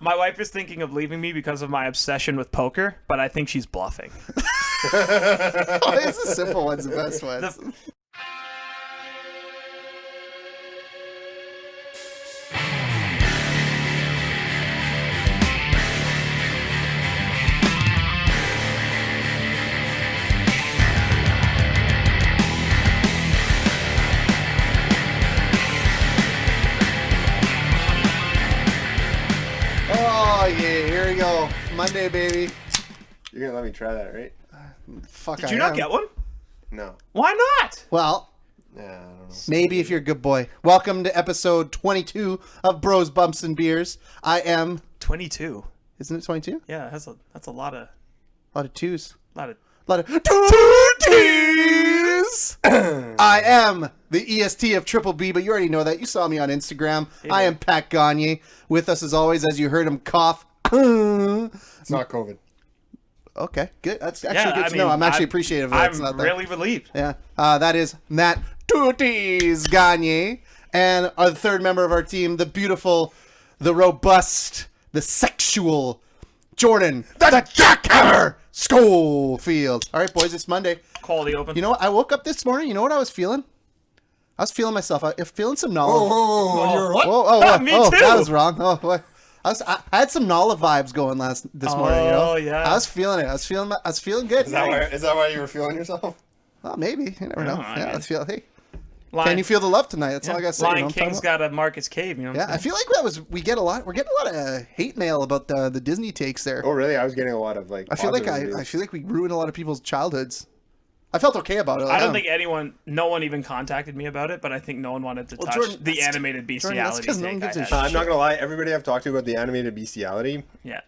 My wife is thinking of leaving me because of my obsession with poker, but I think she's bluffing. It's the simple ones, the best ones. Oh yeah, here we go. Monday, baby. You're gonna let me try that, right? Fuck. Did you not get one? No. Why not? Well, Yeah, I don't know. maybe if you're a good boy. Welcome to episode 22 of Bros, Bumps, and Beers. I am. 22. Isn't it 22? Yeah, that's a lot of A lot of twos. lot of. A lot of tooties. I am the EST of Triple B, but you already know that. You saw me on Instagram. I am Pat Gagne. With us as always, as you heard him cough. It's not COVID. Okay, good. That's actually good to know. I'm appreciative of I'm it's not that. really relieved. Yeah, that is Matt Tooties Gagne, and our third member of our team, the beautiful, the robust, the sexual Jordan, the Jackhammer Schofield. All right, boys, it's Monday. Quality open. You know what? I woke up this morning. You know what I was feeling? I was feeling myself. I was feeling some knowledge. You're what? Me too. That was wrong. Oh, what? I had some Nala vibes going this morning. You know? Yeah. I was feeling it. I was feeling good. Is that why you were feeling yourself? Well, maybe. You never know. I Yeah, mean- let's feel. Hey, Lion, can you feel the love tonight? That's all I got to say. Lion you know what I'm King's talking got a Marcus Cave. You know what about? Yeah, I'm I feel like we're getting a lot of hate mail about the Disney takes there. Oh, really? I was getting a lot of like. I feel like positive I reviews. feel like we ruined a lot of people's childhoods. I felt okay about it. I don't think no one even contacted me about it, but I think no one wanted to touch Jordan, the that's- animated Jordan, that's bestiality 'cause no one take I gives a had. shit. I'm not gonna lie. Everybody I've talked to about the animated bestiality Yeah.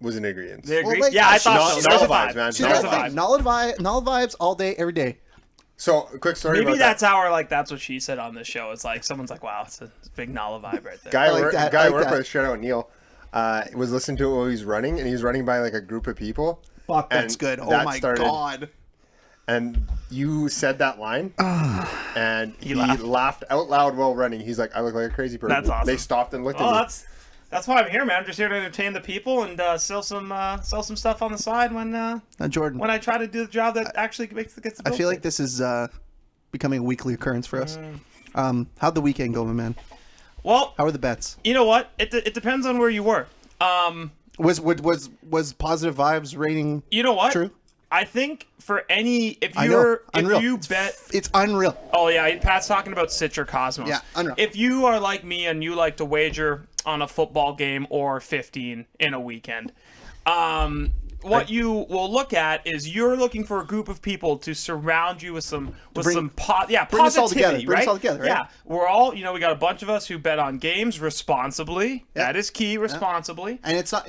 was in agreement. They Well, agreed? like, yeah, I she's thought not- so. she's There's a not vibe. vibes, See, man. There's that's a the thing. vibe. Null vibes all day, every day. So, quick story Maybe about that's that. how that's what she said on this show. It's like someone's like, "Wow, it's a big Nala vibe right there." Guy I like that, I I like work that. with, shout out Neil, was listening to it while he was running, and he was running by like a group of people. Fuck, that's And good. Oh that my started- god. And you said that line, and he laughed. laughed out loud while running. He's like, "I look like a crazy person." That's awesome. They stopped and looked Oh, at me. that's why I'm here, man. I'm just here to entertain the people and sell some stuff on the side when Jordan, I try to do the job that actually gets the I bill feel like paid. this is becoming a weekly occurrence for us. How'd the weekend go, my man? Well, How were the bets? you know what? It depends on where you were. Was positive vibes rating You know what? true? I think for any if I know. Unreal. you bet. It's unreal. Oh yeah, Pat's talking about Citra Cosmos. Yeah, unreal. If you are like me and you like to wager on a football game or 15 in a weekend, what you will look at is you're looking for a group of people to surround you with some bring positivity, us all together. right? Bring us all together, right? Yeah, we're all we got a bunch of us who bet on games responsibly. Yeah. That is key, responsibly. And it's not.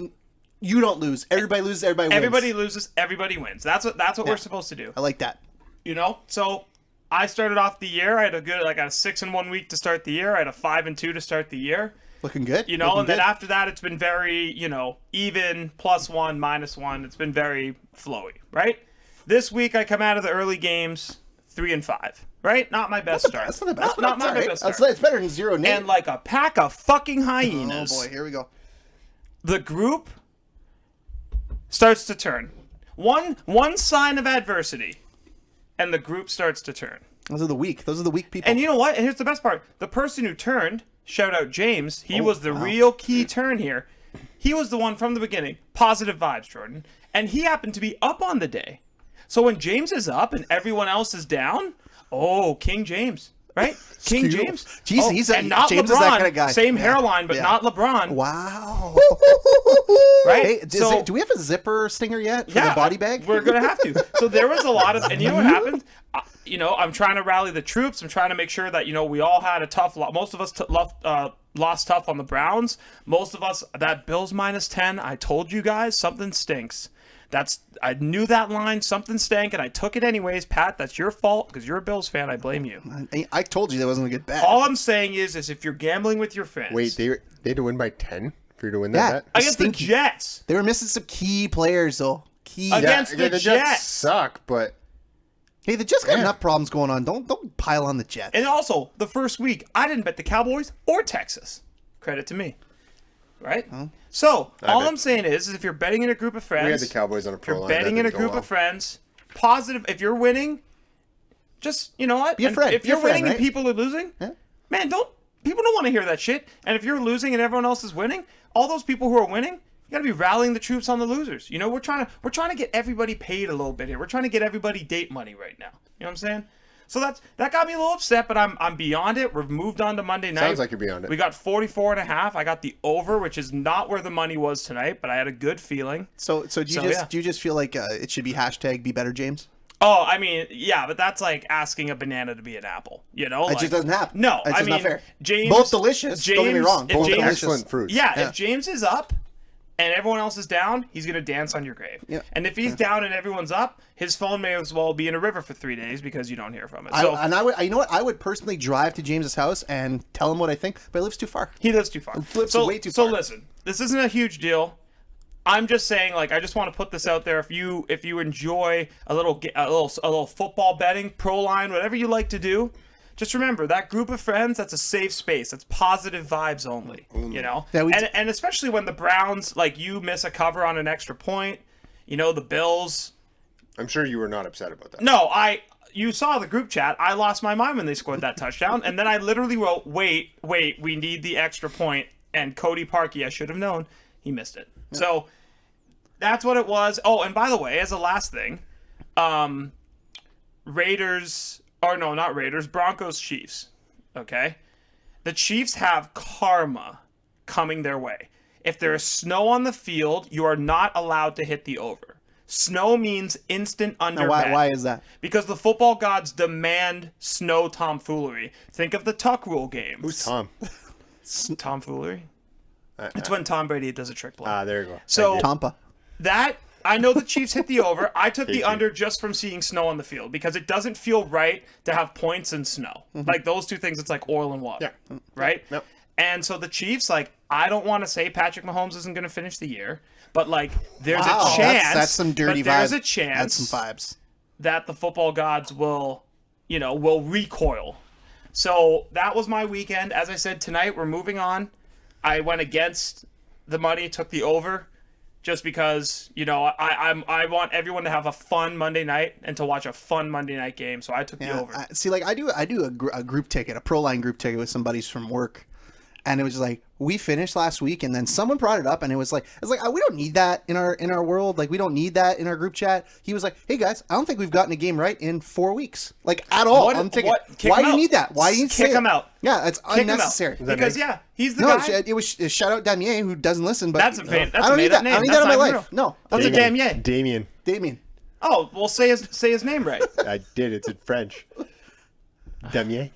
You don't lose. Everybody loses. Everybody wins. Everybody loses, everybody wins. That's what we're supposed to do. I like that. You know, so I started off the year. I had a 6-1 week to start the year. I had a 5-2 to start the year. Looking good. You know, Looking and then good. after that, it's been very even, +1, -1. It's been very flowy, right? This week I come out of the early games 3-5, right? Not my best start. That's not the best. Not my best start. It's better than 0-8. And like a pack of fucking Oh hyenas. boy, here we go. The group starts to turn. One sign of adversity, and the group starts to turn. Those are the weak. Those are the weak people. And you know what? And here's the best part. The person who turned, shout out James, he was the real key turn here. He was the one from the beginning. Positive vibes, Jordan. And he happened to be up on the day. So when James is up and everyone else is down, King James, right? King Cute. James. Jeez, he's a- and not James LeBron. is that kind of guy. Same Yeah. hairline, but Yeah. not LeBron. Wow. Right? Hey, So- do we have a zipper stinger yet for the body bag? We're gonna have to. So there was a lot of, and you know what happened? I'm trying to rally the troops. I'm trying to make sure that we all had a tough lot. Most of us lost tough on the Browns. Most of us that Bills -10. I told you guys something stinks. I knew that line, something stank, and I took it anyways. Pat, that's your fault because you're a Bills fan. I blame you. I told you that wasn't a good bet. All I'm saying is if you're gambling with your fans, Wait, they had to win by 10 for you to win that bet? against the stinky. Jets. They were missing some key players though. Against the Jets Jets. suck, but Hey, they just got Yeah. enough problems going on. Don't pile on the Jets. And also, the first week, I didn't bet the Cowboys or Texas. Credit to me. right? So all bet. I'm saying is if you're betting in a group of friends, We had the Cowboys on a if pro you're line. betting That in a didn't go group well. of friends, positive. If you're winning, just you know what? Be a And friend. If Be a you're friend, winning right? and people are losing, Yeah. man, people don't want to hear that shit. And if you're losing and everyone else is winning, all those people who are winning, you gotta be rallying the troops on the losers. You know, we're trying to get everybody paid a little bit here. We're trying to get everybody date money right now. You know what I'm saying? So that got me a little upset, but I'm beyond it. We've moved on to Monday night. Sounds like you're beyond it. We got 44.5. I got the over, which is not where the money was tonight, but I had a good feeling. So do you just feel like it should be hashtag be better, James? Oh, I mean, yeah, but that's like asking a banana to be an apple. You know, It just doesn't happen. No, It's I just mean, not fair. James. Both delicious. Don't get me wrong. if Both James- delicious. Excellent fruit. Yeah, Yeah. if James is up and everyone else is down, he's gonna dance on your grave. Yeah. And if he's down and everyone's up, his phone may as well be in a river for 3 days because you don't hear from it. So You know what? I would personally drive to James's house and tell him what I think, but he lives too far. he lives too far. lives so way too so far. listen, this isn't a huge deal. I'm just saying, like, I just want to put this out there. If you enjoy a little football betting, pro line, whatever you like to do, just remember that group of friends. That's a safe space. That's positive vibes only. You know, Yeah, and especially when the Browns, like, you miss a cover on an extra point. You know, the Bills. I'm sure you were not upset about that. No, you saw the group chat. I lost my mind when they scored that touchdown, and then I literally wrote, "Wait, we need the extra point." And Cody Parkey, I should have known, he missed it. So that's what it was. Oh, and by the way, as a last thing, Broncos, Chiefs. Okay, the Chiefs have karma coming their way. If there is snow on the field, you are not allowed to hit the over. Snow means instant under. Why is that? Because the football gods demand snow tomfoolery. Think of the Tuck Rule games. Who's Tom? Tomfoolery? It's when Tom Brady does a trick play. There you go. So Tampa. that I know the Chiefs hit the over. I took the you. under just from seeing snow on the field because it doesn't feel right to have points and snow. Like those two things, it's like oil and water. Yeah. Right? Yep. And so the Chiefs, like, I don't want to say Patrick Mahomes isn't going to finish the year, but like there's Wow, a chance. that's some dirty but there's vibes. a chance That's some vibes. that the football gods will recoil. So that was my weekend. As I said, tonight we're moving on. I went against the money, took the over, just because I want everyone to have a fun Monday night and to watch a fun Monday night game. So I took the over. I do a group ticket, a pro line group ticket with some buddies from work, and it was just like we finished last week, and then someone brought it up, and it was like we don't need that in our world. Like we don't need that in our group chat. He was like, "Hey guys, I don't think we've gotten a game right in 4 weeks, like at all." I'm thinking, Kick why him do you out. need that? Why do you need to Kick say him it? out? Yeah, it's Kick him out. unnecessary. Because he's the No, guy. it was shout out Damier who doesn't listen, but That's a I don't need that. I don't need that in my life. No, That's a damn yay. Damien. Damien. Oh, well, say his name right. I did. It's in French. Damien.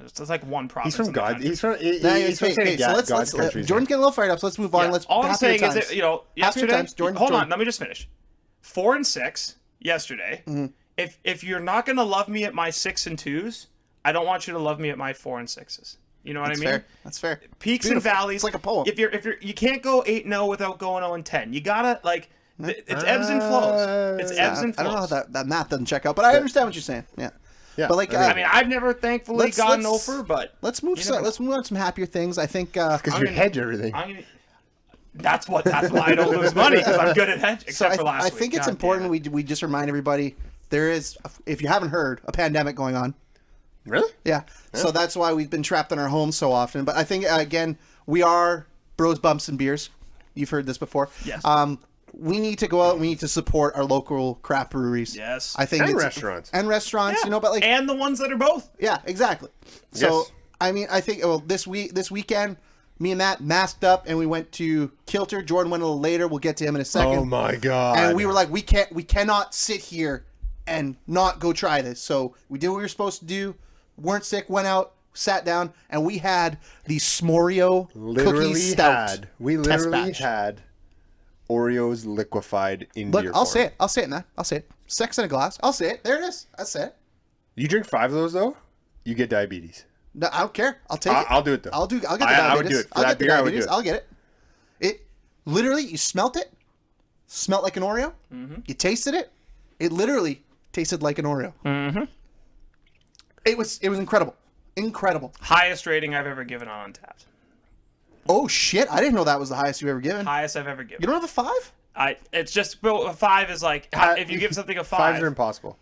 It's like one province. He's from in the God. country. He's from. Hey, He's from so God's let's country. Jordan's getting a little fired up, so let's move on. Yeah, Let's all I'm happier saying is times. that, yesterday. times, Jordan, hold Jordan. on, let me just finish. 4-6 yesterday. Mm-hmm. If you're not gonna love me at my 6 and 2s, I don't want you to love me at my 4 and 6s. You know what I mean? Fair. That's fair. Peaks and Beautiful. valleys. It's like a poem. If you can't go 8-0 without going 0-10. You gotta it's ebbs and flows. It's ebbs and I flows. don't know how that math doesn't check out, but I understand what you're saying. Yeah. Yeah, But like, I mean, I've never thankfully let's- gotten let's- over, but let's move. never know. Let's move on to some happier things. I think. Because you hedge everything. That's why I don't lose money because I'm good at hedge. Except for last I week. think it's God important damn it. we just remind everybody there is, if you haven't heard, a pandemic going on. Really? Yeah. So that's why we've been trapped in our homes so often. But I think again, we are bros, bumps, and beers. You've heard this before. Yes. We need to go out. We need to support our local craft breweries. Yes. I think And it's, restaurants. and restaurants. Yeah. But like, and the ones that are both. yeah, exactly. So Yes. I mean, I think this weekend, me and Matt masked up and we went to Kilter. Jordan went a little later. We'll get to him in a second. Oh my God. And we were like, we cannot sit here and not go try this. So we did what we were supposed to do. Weren't sick. Went out, sat down, and we had the S'moreo cookie stout. We test literally batch. had Oreos liquefied in Look, beer I'll form. say it. I'll say it, Matt. I'll say it. Sex in a glass. I'll say it. There it is. That's it. You drink 5 of those though, you get diabetes. No, I don't care. I'll take it. I'll do it though. I'll get the I diabetes. would do it. For I'll that get the beer, I would diabetes. do it. I'll get it. It literally, you smelt it. Smelt like an Oreo. Mm-hmm. You tasted it. It literally tasted like an Oreo. Mm-hmm. It was incredible. Incredible. Highest rating I've ever given on Untapped. Oh shit! I didn't know that was the highest you've ever given. Highest I've ever given. You don't have a 5? It's just a 5 is like if you give something a 5. 5s are impossible.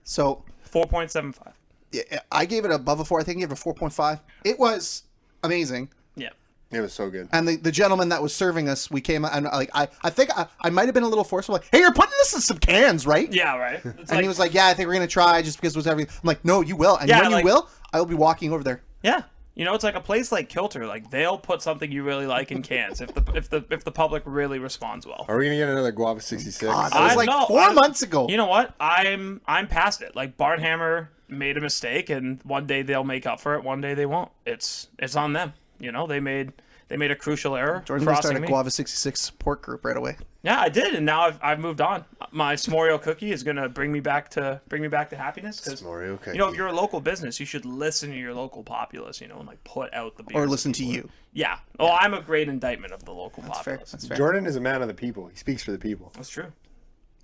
So 4.75. yeah, I gave it above a 4. I think I gave it a 4.5. It was amazing. Yeah. It was so good. And the gentleman that was serving us, we came and like I think I might have been a little forceful. Like, hey, you're putting this in some cans, right? Yeah, right. And he was like, yeah, I think we're gonna try just because it was everything. I'm like, no, you will. And Yeah, when like- you will, I will be walking over there. yeah. You know, it's like a place like Kilter. Like they'll put something you really like in cans if the public really responds well. Are we gonna get another Guava 66? God, that was like no, 4 months ago. You know what? I'm past it. Like Barnhammer made a mistake, and one day they'll make up for it. One day they won't. It's on them. You know, they made a crucial error. Jordan's gonna start crossing a me. Guava 66 support group right away. Yeah, I did, and now I've moved on. My S'moreo cookie is gonna bring me back to happiness. 'Cause, S'moreo cookie. you know, if you're a local business, you should listen to your local populace. You know, and like put out the beers. Or that listen to people- you. Yeah. Well, I'm a great indictment of the local That's fair. populace. That's fair. Jordan is a man of the people. He speaks for the people. That's true.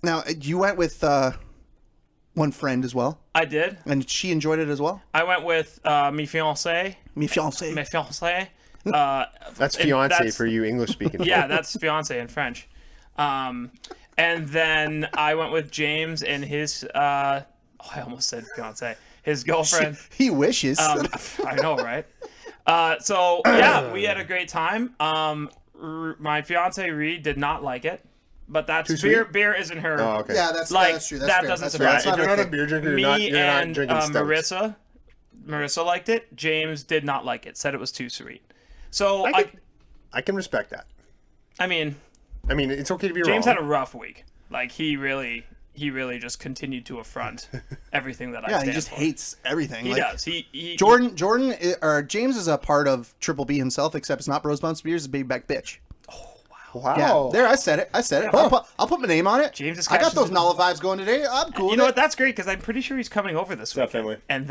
Now you went with one friend as well, I did. and she enjoyed it as well. I went with mi fiancé. Mi fiancé. Mi fiancé. That's And fiance that's- for you English speaking. Yeah, that's fiance in French. And then I went with James and his. I almost said fiance. His girlfriend. He wishes. I know, right? So yeah, we had a great time. My fiance Reed did not like it, but that's Too beer. sweet? Beer isn't her. Oh, okay. yeah, that's like, true. That's that fair. doesn't That's surprise fair. me. That's If not you're her not a thing. beer drinker, Me you're not and drinking stouts. Marissa liked it. James did not like it. Said it was too sweet. So I can respect that. I mean, I mean, it's okay to be James wrong. had a rough week. Like he really just continued to affront everything that I Yeah, stand he just for. hates everything. He like, does. He Jordan, James is a part of Triple B himself, except it's not Bros Bounce Beers, it's Big Back Bitch. Wow. Yeah, there, I said it. I'll put my name on it. James is I got catching those the- Nala vibes going today. I'm cool. You with know it. what? That's great because I'm pretty sure he's coming over this week. Definitely. And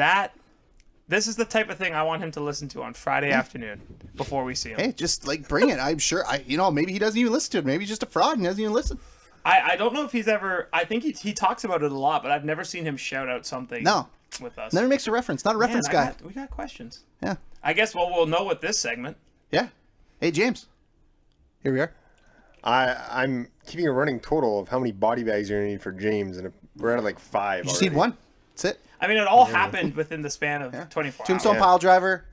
this is the type of thing I want him to listen to on Friday afternoon before we see him. Hey, just like bring it. I'm sure. Maybe he doesn't even listen to it. Maybe he's just a fraud and doesn't even listen. I don't know if he's ever. I think he talks about it a lot, but I've never seen him shout out something. No. With us. Never makes a reference. Not a Man, reference guy. we got questions. Yeah. I guess we'll know with this segment. Yeah. Hey, James. Here we are. I'm keeping a running total of how many body bags you're gonna need for James, and we're at like 5. You just need one. That's it. I mean, it all happened within the span of 24 Tombstone hours. pile driver.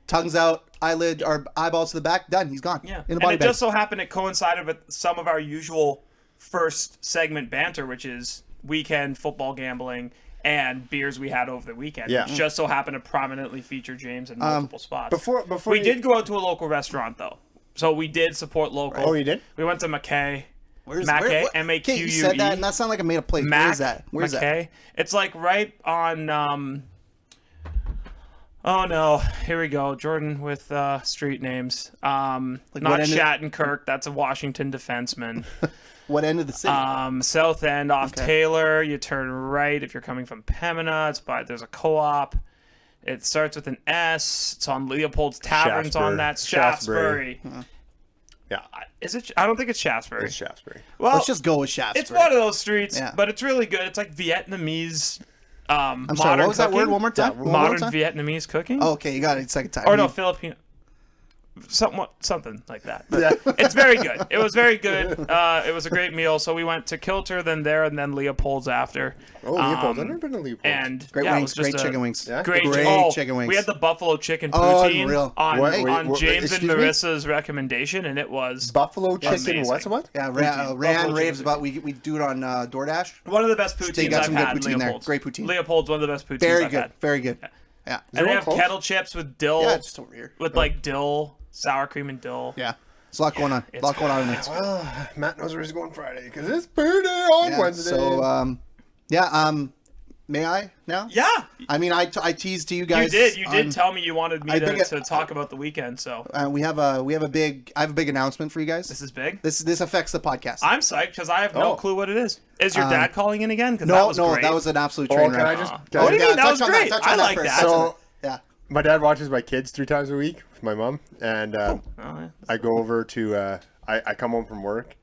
Tongues out. Eyelid or eyeballs to the back. Done. He's gone. Yeah, In the and body it bag. just so happened it coincided with some of our usual first segment banter, which is weekend football gambling and beers we had over the weekend. Yeah. Which just so happened to prominently feature James in multiple spots. Before we you- did go out to a local restaurant though, so we did support local. Oh, you did? We went to McKay. Where's Mackay, what? M-A-Q-U-E. Okay, you said that, and that sounded like a made-up place. Where is that? Where's that? McKay. It's like right on. Oh no! Here we go. Jordan with street names. Not what end of- Shattenkirk. That's a Washington defenseman. What end of the city? South End off Taylor. You turn right if you're coming from Pembina. There's a co-op. It starts with an S. It's on Leopold's Taverns on that. Shaftesbury. Yeah, Is it? I don't think it's Shaftesbury. it's Shaftesbury. Well, Let's just go with Shaftesbury. it's one of those streets, Yeah. but it's really good. It's like Vietnamese. I'm modern sorry, what was that cooking? word? One more time? One more Modern time? Vietnamese cooking. Oh, okay, you got it. Second time. Or no, Filipino. Something like that. It's very good. It was very good. It was a great meal. So we went to Kilter, then there, and then Leopold's after. Oh, Leopold. I've never been to Leopold. And Great yeah, it wings, was just great chicken wings. Yeah? Great, Great chicken wings. We had the buffalo chicken Oh, poutine unreal. on, What? on Wait, James and excuse me? Marissa's recommendation, and it was Buffalo chicken. amazing. What? Yeah, Poutine. Ran Buffalo raves chicken. about we do it on DoorDash. one of the best They poutines got I've some good had. poutine there. Leopold's. Great poutine. Leopold's one of the best poutines Very I've good. had. Very good. Yeah. And they one have close? kettle chips with dill, Yeah, just over here. with like dill, sour cream and dill. Yeah. There's a lot going on. A it's lot going on in there. Well, Matt knows where he's going Friday because it's beer day on Yeah, Wednesday. so, may I now? Yeah, I mean, I teased to you guys. you did tell me you wanted me I think to talk about the weekend. So I have a big announcement for you guys. this is big. This affects the podcast. I'm psyched because I have no Oh. clue what it is. Is your dad calling in again? Because no, that was great. that was an absolute Oh, train can wreck. I just? What do you Yeah, mean? That was touch on that, great. touch on I that like first. that. So Yeah. my dad watches my kids 3 times a week with my mom, and Oh, yeah. I go over to. I come home from work,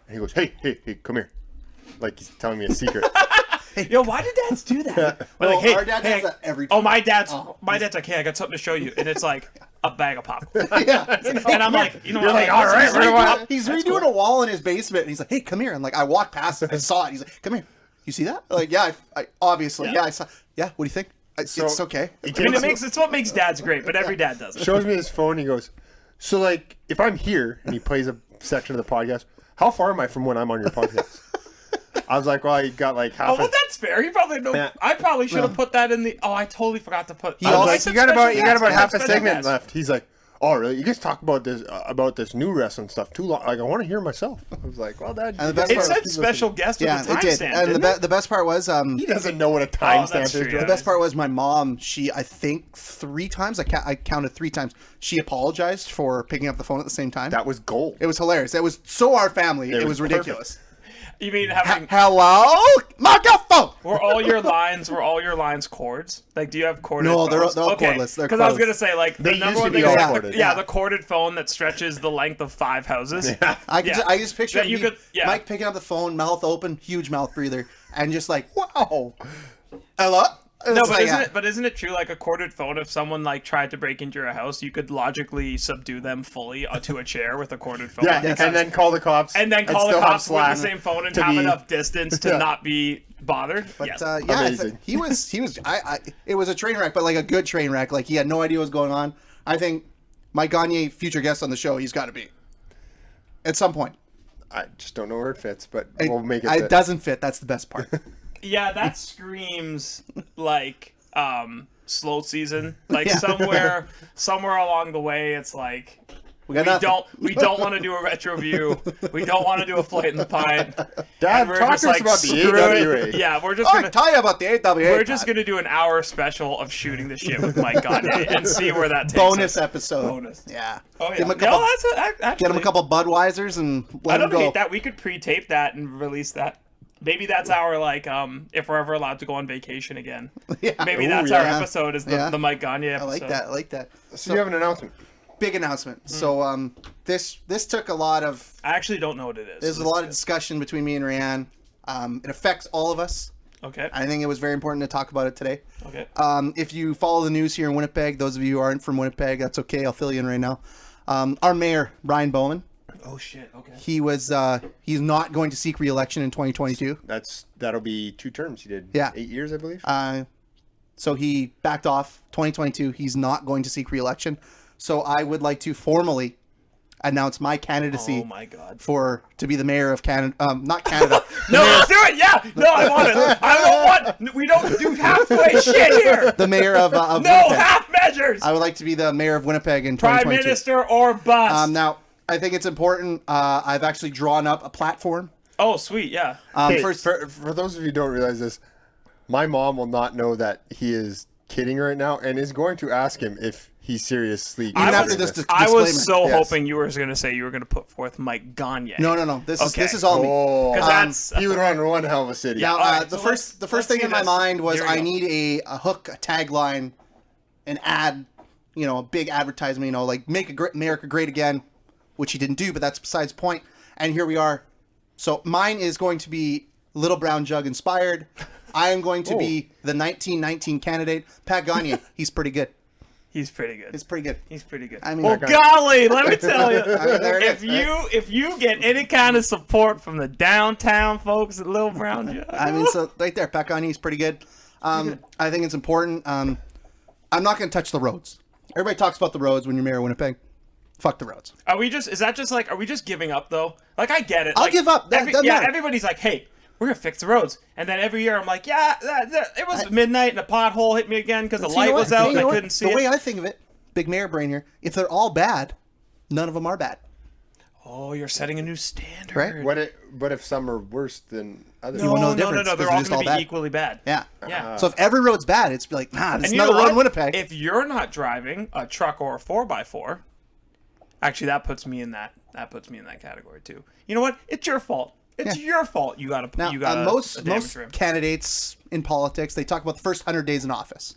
and he goes, "Hey, come here," like he's telling me a secret. Yo, why did dads do that? We're Well, like, our dad does that every Oh, time. my dad's like, hey, I got something to show you, and it's like a bag of popcorn. Yeah. And I'm like, you know, You're what? like, all right, He's, what do I- he's redoing a wall in his basement, and he's like, "Hey, come here!" And like, I walked past it, I saw it. He's like, "Come here, you see that?" Like, yeah, I obviously, yeah, I saw. Yeah, what do you think? It's okay. I mean, it's what makes dads great, but every dad does it. shows me his phone. He goes, so like, if I'm here and he plays a section of the podcast, how far am I from when I'm on your podcast? I was like, well, you got like half. Oh, well, that's fair. He probably know. Yeah. I probably should have put that in the. Oh, I totally forgot to put. I was also like, said you got about special guest. half a Special segment guest. left. He's like, oh, really? You guys talk about this new wrestling stuff too long. Like, I want to hear myself. I was like, well, Dad. And the best It part- said special guest with Yeah, a it did. timestamp. And didn't it? the best part was, He doesn't know what a that's timestamp true, is. yeah. the best part was my mom. She, I think, 3 times. I counted 3 times. She apologized for picking up the phone at the same time. That was gold. It was hilarious. It was so our family. It was was ridiculous. You mean having? Hello, microphone. Were all your lines cords? Like, do you have corded? No, they're phones? all cordless. They're Because I was cordless. gonna say, like, They the number used to one be thing, all is corded. yeah, the corded phone that stretches the length of 5 houses. I Yeah. just picture That you me, could- yeah. Mike picking up the phone, mouth open, huge mouth breather, and just like, Wow. hello. No, It's but like, isn't it true? Like a corded phone, if someone like tried to break into your house, you could logically subdue them fully to a chair with a corded phone. Yeah, Yes. and then call the cops. and then call the still have cops with the Slack same phone and to have be- enough distance to Yeah. not be bothered. But Yes. yeah, I Amazing. he was. It was a train wreck, but like a good train wreck. Like he had no idea what was going on. I think Mike Gagne, future guest on the show, he's got to be at some point. I just don't know where it fits, but we'll make it. It doesn't fit. That's the best part. Yeah, that screams like slow season. Like Yeah. somewhere along the way, it's like We got nothing. we don't want to do a retro view. We don't want to do a flight in the pine. Dad, And we're talk just to us like, about the screw AWA. it. Yeah, we're just Oh, gonna tell you about the AWA. we're just gonna do an hour special of shooting the shit with Mike Gagne and see where that takes bonus us. episode. Bonus. Yeah. Oh yeah. Give him a couple. No, actually, Get him a couple Budweisers and I let him don't go. hate that. We could pre-tape that and release that. Maybe that's our like if we're ever allowed to go on vacation again. Yeah. Maybe Ooh, that's yeah. our episode is the, Yeah. the Mike Gagne I episode. like that. I like that. So you have an announcement. Big announcement. So this took a lot of. I actually don't know what it is. There's a lot of discussion between me and Rhiannon. It affects all of us. Okay. I think it was very important to talk about it today. Okay. If you follow the news here in Winnipeg, those of you who aren't from Winnipeg, that's okay. I'll fill you in right now. Our mayor, Brian Bowman, Oh shit. Okay. he's not going to seek re-election in 2022. That'll be 2 terms. He did. Yeah. 8 years, I believe. So he backed off 2022. He's not going to seek re-election. So I would like to formally announce my candidacy Oh my god. to be the mayor of Canada. Not Canada. No, let's do it. Yeah. No, I want it. I don't want. We don't do halfway shit here. the mayor of No Winnipeg. half measures. I would like to be the mayor of Winnipeg in Prime 2022. Minister or bust. Now, I think it's important. I've actually drawn up a platform. Oh sweet. Yeah. Okay, First, for those of you who don't realize this, my mom will not know that he is kidding right now and is going to ask him if he's seriously. Even after considering this I was disclaimer. so Yes. hoping you were going to say you were going to put forth Mike Gagne. no. This Okay. is all me. Oh, Because that's he would run one hell of a city. Now, all right, the so first let's thing see in my this. mind was Here we I go. need a hook, a tagline, an ad, a big advertisement. Like make America great again, which he didn't do, but that's besides the point. And here we are. So mine is going to be Little Brown Jug inspired. I am going to be the 1919 candidate, Pat Gagne. He's pretty good. He's pretty good. He's pretty good. He's pretty good. I mean, well, golly, let me tell you, there it if you get any kind of support from the downtown folks at Little Brown Jug, I mean, so right there, Pat Gagne is pretty good. I think it's important. I'm not going to touch the roads. Everybody talks about the roads when you're mayor of Winnipeg. Fuck the roads. are we just giving up though? Like I get it. I'll Like, give up. That doesn't matter. everybody's like, hey, we're gonna fix the roads, and then every year I'm like, yeah, it was midnight and a pothole hit me again because the So you know light was what? out You and know I what? couldn't see The it. way I think of it, big mayor brain here, if they're all bad, none of them are bad. Oh, you're setting a new standard. Right? What if some are worse than others? You won't know No, the no, difference no, because they're they're all just gonna all be bad. equally bad. Yeah. Yeah. So if every road's bad, it's like, there's And you know another road what? in Winnipeg. If you're not driving a truck or a 4x4, actually that puts me in that category too. You know what? It's your fault. It's your fault. You got now, a most damage rim. candidates in politics, they talk about the first 100 days in office.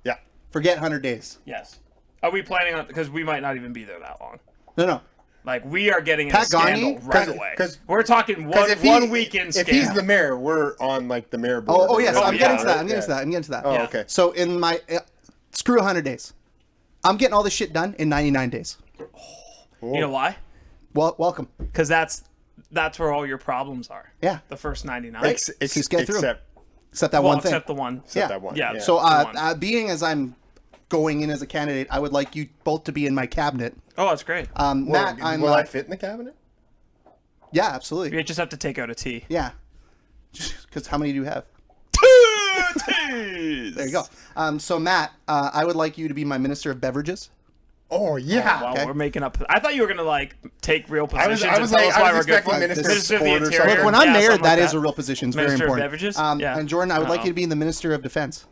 Yeah. Forget 100 days. Yes. Are we planning on? Because we might not even be there that long. No. Like, we are getting in a Pat scandal Gagne? right away. 'cause- We're talking Because one weekend if scam. he's the mayor, we're on like the mayor board. Oh yes, Oh, I'm yeah, getting to that. right? I'm getting to that. Oh, Yeah. okay. So in my screw 100 days, I'm getting all this shit done in 99 days. You know why? Well, welcome. Because that's where all your problems are. Yeah. The first 99. Just get through 'em. Except Except that well, one thing. except the one. Yeah. that one. Yeah. So, the one. being as I'm going in as a candidate, I would like you both to be in my cabinet. Oh, that's great. Matt, I'm. will I fit in the cabinet? Yeah, absolutely. You just have to take out a T. Yeah. Because how many do you have? Two T's. There you go. So Matt, I would like you to be my minister of beverages. Oh yeah. Wow, Okay. we're making up. I thought you were gonna like take real I positions. was and tell like, us why I was we're good expecting for it. minister of Minister of the sport or Interior. something. Look, when I'm Yeah, mayor, something that like is a real position. It's very Minister of important. beverages? Yeah. And Jordan, I would like Uh-oh. you to be the minister of defense.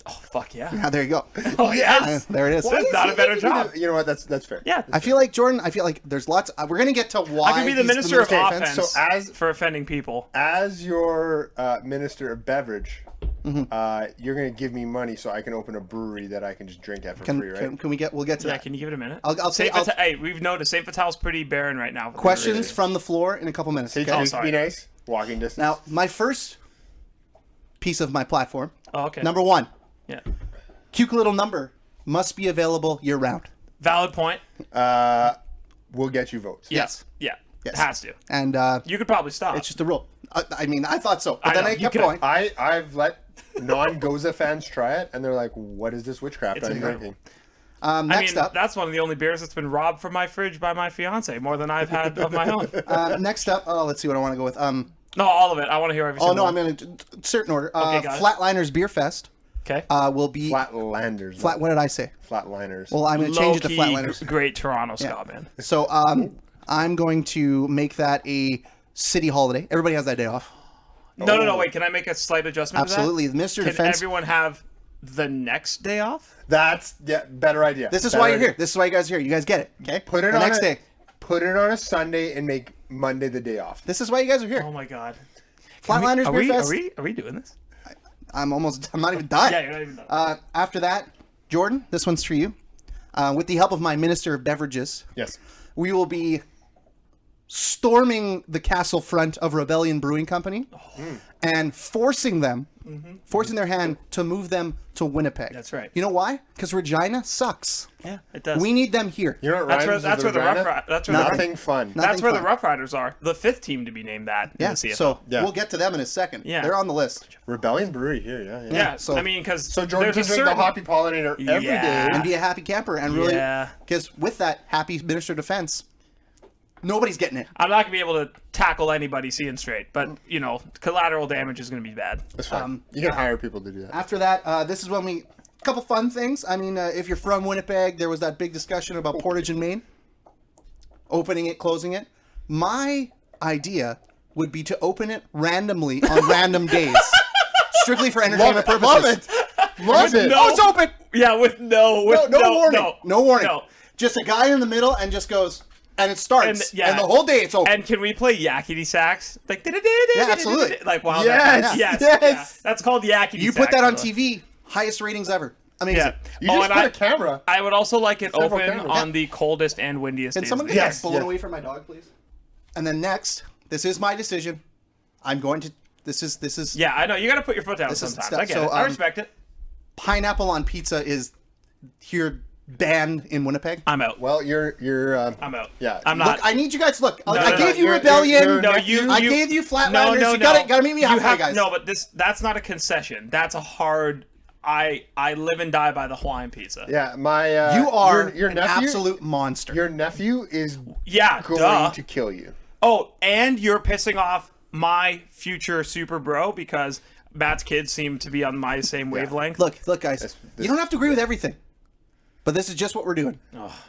Oh fuck yeah. Yeah, there you go. Oh yes. There it is. That's not a better job. You know what? That's fair. Yeah. I feel like Jordan. I feel like there's lots. We're gonna get to why I could be the he's minister of defense. offense So as- for offending people. As your minister of beverage, Mm-hmm. you're gonna give me money so I can open a brewery that I can just drink at for free, right? Can we get? We'll get to Yeah, that. can you give it a minute? I'll say- Saint Vital- hey, we've noticed Saint Vital's pretty barren right now. Questions from the floor in a couple minutes. Say Okay? Oh, just sorry. be nice. Walking distance. Now, my first piece of my platform. Oh, okay. Number one, Yeah. cute little number must be available year round. Valid point. We'll get you votes. Yes. Yeah. Yes. It has to. And You could probably stop. it's just a rule. I mean, I thought so, but I then know, I you kept could- going. I've let non-Goza fans try it, and they're like, "What is this witchcraft It's I'm incredible. drinking?" Next up, that's one of the only beers that's been robbed from my fridge by my fiance, more than I've had of my own. next up. Oh, let's see what I want to go with. No, all of it. I want to hear every Oh single no, one. I'm in a certain order. Okay, got it. Flatliners Beer Fest Okay. will be Flatlanders. flat. What did I say? Flatliners. Well, I'm going to change it to Low-key Flatliners. Great Toronto ska, man. So I'm going to make that a city holiday. Everybody has that day off. No, wait. Can I make a slight adjustment Absolutely. to The Minister that? of Can Defense. everyone have the next day off? That's better idea. This is Better why you're idea. here. This is why you guys are here. You guys get it. Okay. Put it the on next a, day. Put it on a Sunday and make Monday the day off. This is why you guys are here. Oh my god. Flatliners Are Beer we, Fest. are we doing this? I'm not even done. Yeah, you're not even done. After that, Jordan, this one's for you. With the help of my Minister of Beverages, Yes. we will be storming the castle front of Rebellion Brewing Company and forcing their hand to move them to Winnipeg. That's right. You know why? Because Regina sucks. Yeah, it does. We need them here. You know what That's where- rhymes that's with where the Regina? Rough Ri- that's where the- Nothing fun. Nothing That's where fun. the Rough Riders are. The fifth team to be named that in Yeah, the CFL. so Yeah. we'll get to them in a second. Yeah. They're on the list. Rebellion Brewery here, yeah. yeah, so- I mean, because So Jordan can there's a drink certain the Hoppy Pollinator every day. Yeah. And be a happy camper and really, Yeah. because with that happy Minister of Defense, nobody's getting it. I'm not gonna be able to tackle anybody seeing straight, but you know, collateral damage is gonna be bad. That's fine. You can hire people to do that. After that, this is when we couple fun things. I mean, if you're from Winnipeg, there was that big discussion about Portage in Maine, opening it, closing it. My idea would be to open it randomly on random days, strictly for entertainment purposes. Love it. Love it. no- Oh, it's open. Yeah, with no warning. No warning. no. Just a guy in the middle and just goes, and it starts, And, yeah. and the whole day it's open. And can we play yakety sax? Like Yeah, absolutely. Like wow, Yes, yes, yes. yeah. That's called yakety. you put that on TV, highest ratings ever. Amazing. Yeah. You just and put a camera. I would also like it Several open cameras. on the coldest and windiest Can days. someone of get the that Yes, blown yes. away from my dog, please? And then next, this is my decision. I'm going to. This is Yeah, I know. You got to put your foot down This is sometimes. stuff. I get So, it. I respect it. pineapple on pizza is here banned in Winnipeg. I'm out. Well, you're I'm out. Yeah. I'm not. Look, I need you guys to look. no, I no, gave you you're- Rebellion. you're- no, I gave you Flatliners. No, you gotta meet me halfway, guys. No, but that's not a concession. That's a hard. I live and die by the Hawaiian pizza. Yeah, my You are your an nephew. absolute monster. Your nephew is Yeah, going duh. to kill you. Oh, and you're pissing off my future super bro because Matt's kids seem to be on my same wavelength. Look, guys. You don't have to agree with everything, but this is just what we're doing.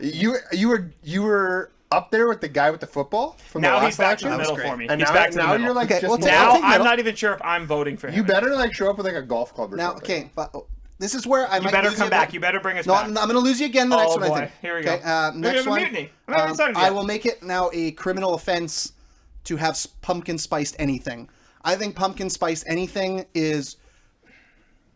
You were up there with the guy with the football from Now the last he's back to the election. middle great. for me. And He's now, back to the now middle. you're like Okay, just well, now I'll take I'm middle. not even sure if I'm voting for him. you better like show up with like a golf club or Now, something. okay, but this is where I You might better lose come you back. again. You better bring us No, back. I'm going to lose you again the next Oh, one, I boy. think. Here we go. Okay, We next have a one. mutiny. I'm not even started I yet. will make it now a criminal offense to have pumpkin spiced anything. I think pumpkin spiced anything is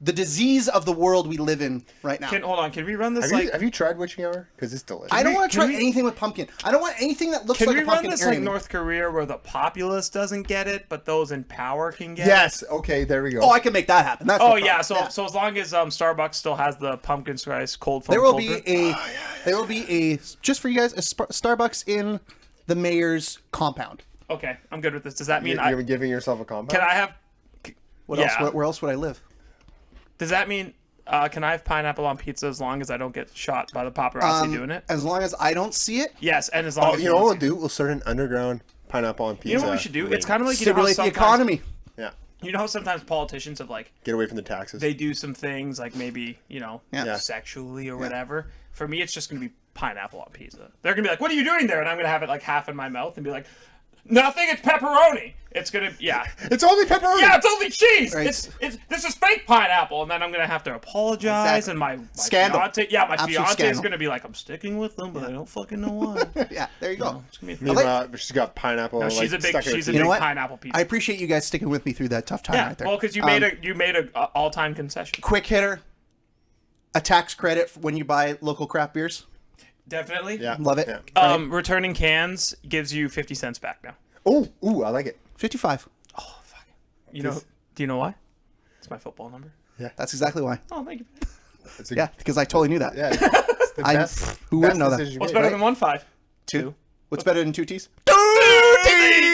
the disease of the world we live in right now. Hold on. Can we run this Have you tried witching hour? Because it's delicious. I don't want to can try anything with pumpkin. I don't want anything that looks Can like we a run pumpkin. this like North Korea where the populace doesn't get it, but those in power can get it? Yes. Okay. There we go. Oh, I can make that happen. That's Oh no yeah. problem. So as long as Starbucks still has the pumpkin spice cold foam There will cold be brew. there will be a just for you guys a Starbucks in the mayor's compound. Okay, I'm good with this. Does that mean You're giving yourself a compound? can I have? What Yeah. else? Where else would I live? Does that mean can I have pineapple on pizza as long as I don't get shot by the paparazzi doing it? As long as I don't see it, Yes, and as long Oh, as you know what don't we'll see it. do? We'll start an underground pineapple on pizza. You know what we should do? It's ring. kind of like you know how stimulate the sometimes, economy. Yeah. You know how sometimes politicians have like Get away from the taxes. they do some things like maybe Yeah. sexually or whatever. For me, it's just gonna be pineapple on pizza. They're gonna be like, "What are you doing there?" And I'm gonna have it like half in my mouth and be like, "Nothing. It's pepperoni." It's gonna It's only pepperoni. Yeah, it's only cheese. Right. It's this is fake pineapple, and then I'm gonna have to apologize, Exactly. and my Scandal. fiance, my Absolute fiance is scandal. gonna be like, "I'm sticking with them, but I don't fucking know why." Yeah, there you go. It's gonna be Meanwhile, she's got pineapple. No, she's a big stuck in her she's a teeth. big know what? pineapple pizza. I appreciate you guys sticking with me through that tough time yeah, right there. well, because you made a all time concession. Quick hitter, a tax credit when you buy local craft beers. Definitely. Yeah. Love it. Yeah. Returning cans gives you 50 cents back now. Ooh, I like it. 55. Oh fuck. Do you know why? It's my football number. That's exactly why. Oh, thank you. It's a, Yeah, because I totally knew that. Yeah. It's the I- best. who wouldn't best know that? decision you What's made. better than 1-5? Two. What's better than two T's?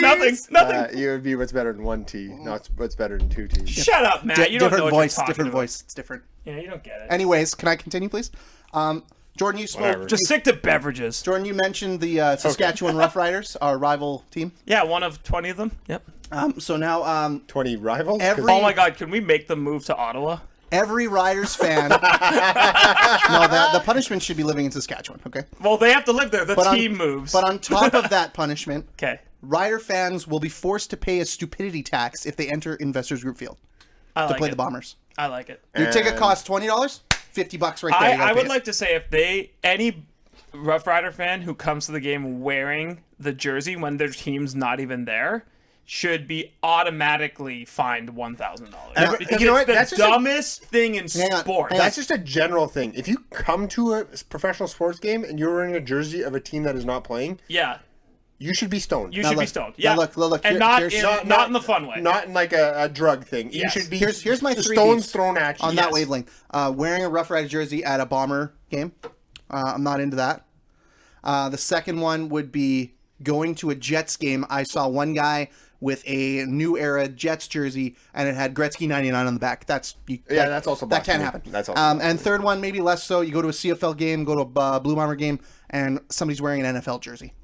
Nothing. Nothing. You would be what's better than one T. No, it's what's better than two T's. Shut up, Matt. You don't know Different what voice. you're talking Different about. voice. It's different. Yeah, you don't get it. Anyways, can I continue, please? Jordan, you Whatever. spoke. Just stick to beverages. Jordan, you mentioned the Saskatchewan Roughriders, our rival team. Yeah, one of 20 of them. Yep. So now 20 rivals. Every- Oh my God, can we make them move to Ottawa? every Riders fan. No, the punishment should be living in Saskatchewan. Okay. Well, they have to live there. The But team moves. But on top of that punishment, Okay. Rider fans will be forced to pay a stupidity tax if they enter Investors Group Field I to like play it. the Bombers. I like it. Your ticket And- costs $20, $50 right there. You gotta I pay would it. like to say if any Rough Rider fan who comes to the game wearing the jersey when their team's not even there should be automatically fined $1,000. Because you know it's what? the That's just a- dumbest thing in Hang on, sports. hang on. That's just a general thing. If you come to a professional sports game and you're wearing a jersey of a team that is not playing, Yeah. you should be stoned. You Now should be look, stoned. now Yeah. look, and here- not here's- in the fun way. Not in like a drug thing. Yes. You should be. Here's my three stones beefs thrown at you. on that wavelength. Wearing a Rough Rider jersey at a Bomber game. I'm not into that. The second one would be going to a Jets game. I saw one guy with a New Era Jets jersey, and it had Gretzky 99 on the back. That's also that can't blasphemy. happen. That's also and third one, maybe less so. You go to a CFL game, go to a Blue Bomber game, and somebody's wearing an NFL jersey.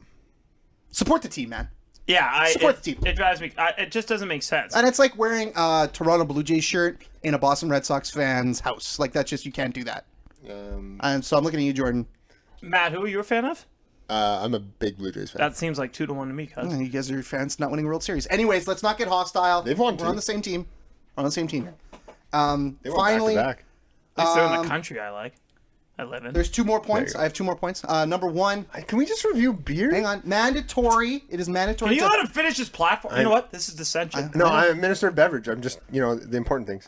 Support the team, man. Yeah. Support the team. It drives me. It just doesn't make sense. And it's like wearing a Toronto Blue Jays shirt in a Boston Red Sox fan's house. Like that's just you can't do that. And so I'm looking at you, Jordan. Matt, who are you a fan of? I'm a big Blue Jays fan. That seems like 2-1 to me, cuz. You guys are fans not winning World Series. Anyways, let's not get hostile. They've won We're two. on the same team. They won Finally, back-to-back. At least they're in the country I live in. there's 2 more points. There you go. I have 2 more points. Number 1, Can we just review beer? hang on, mandatory. It is mandatory. Can you to- let him finish his platform? You know what? This is dissension. No, I'm a minister of beverage. I'm just the important things.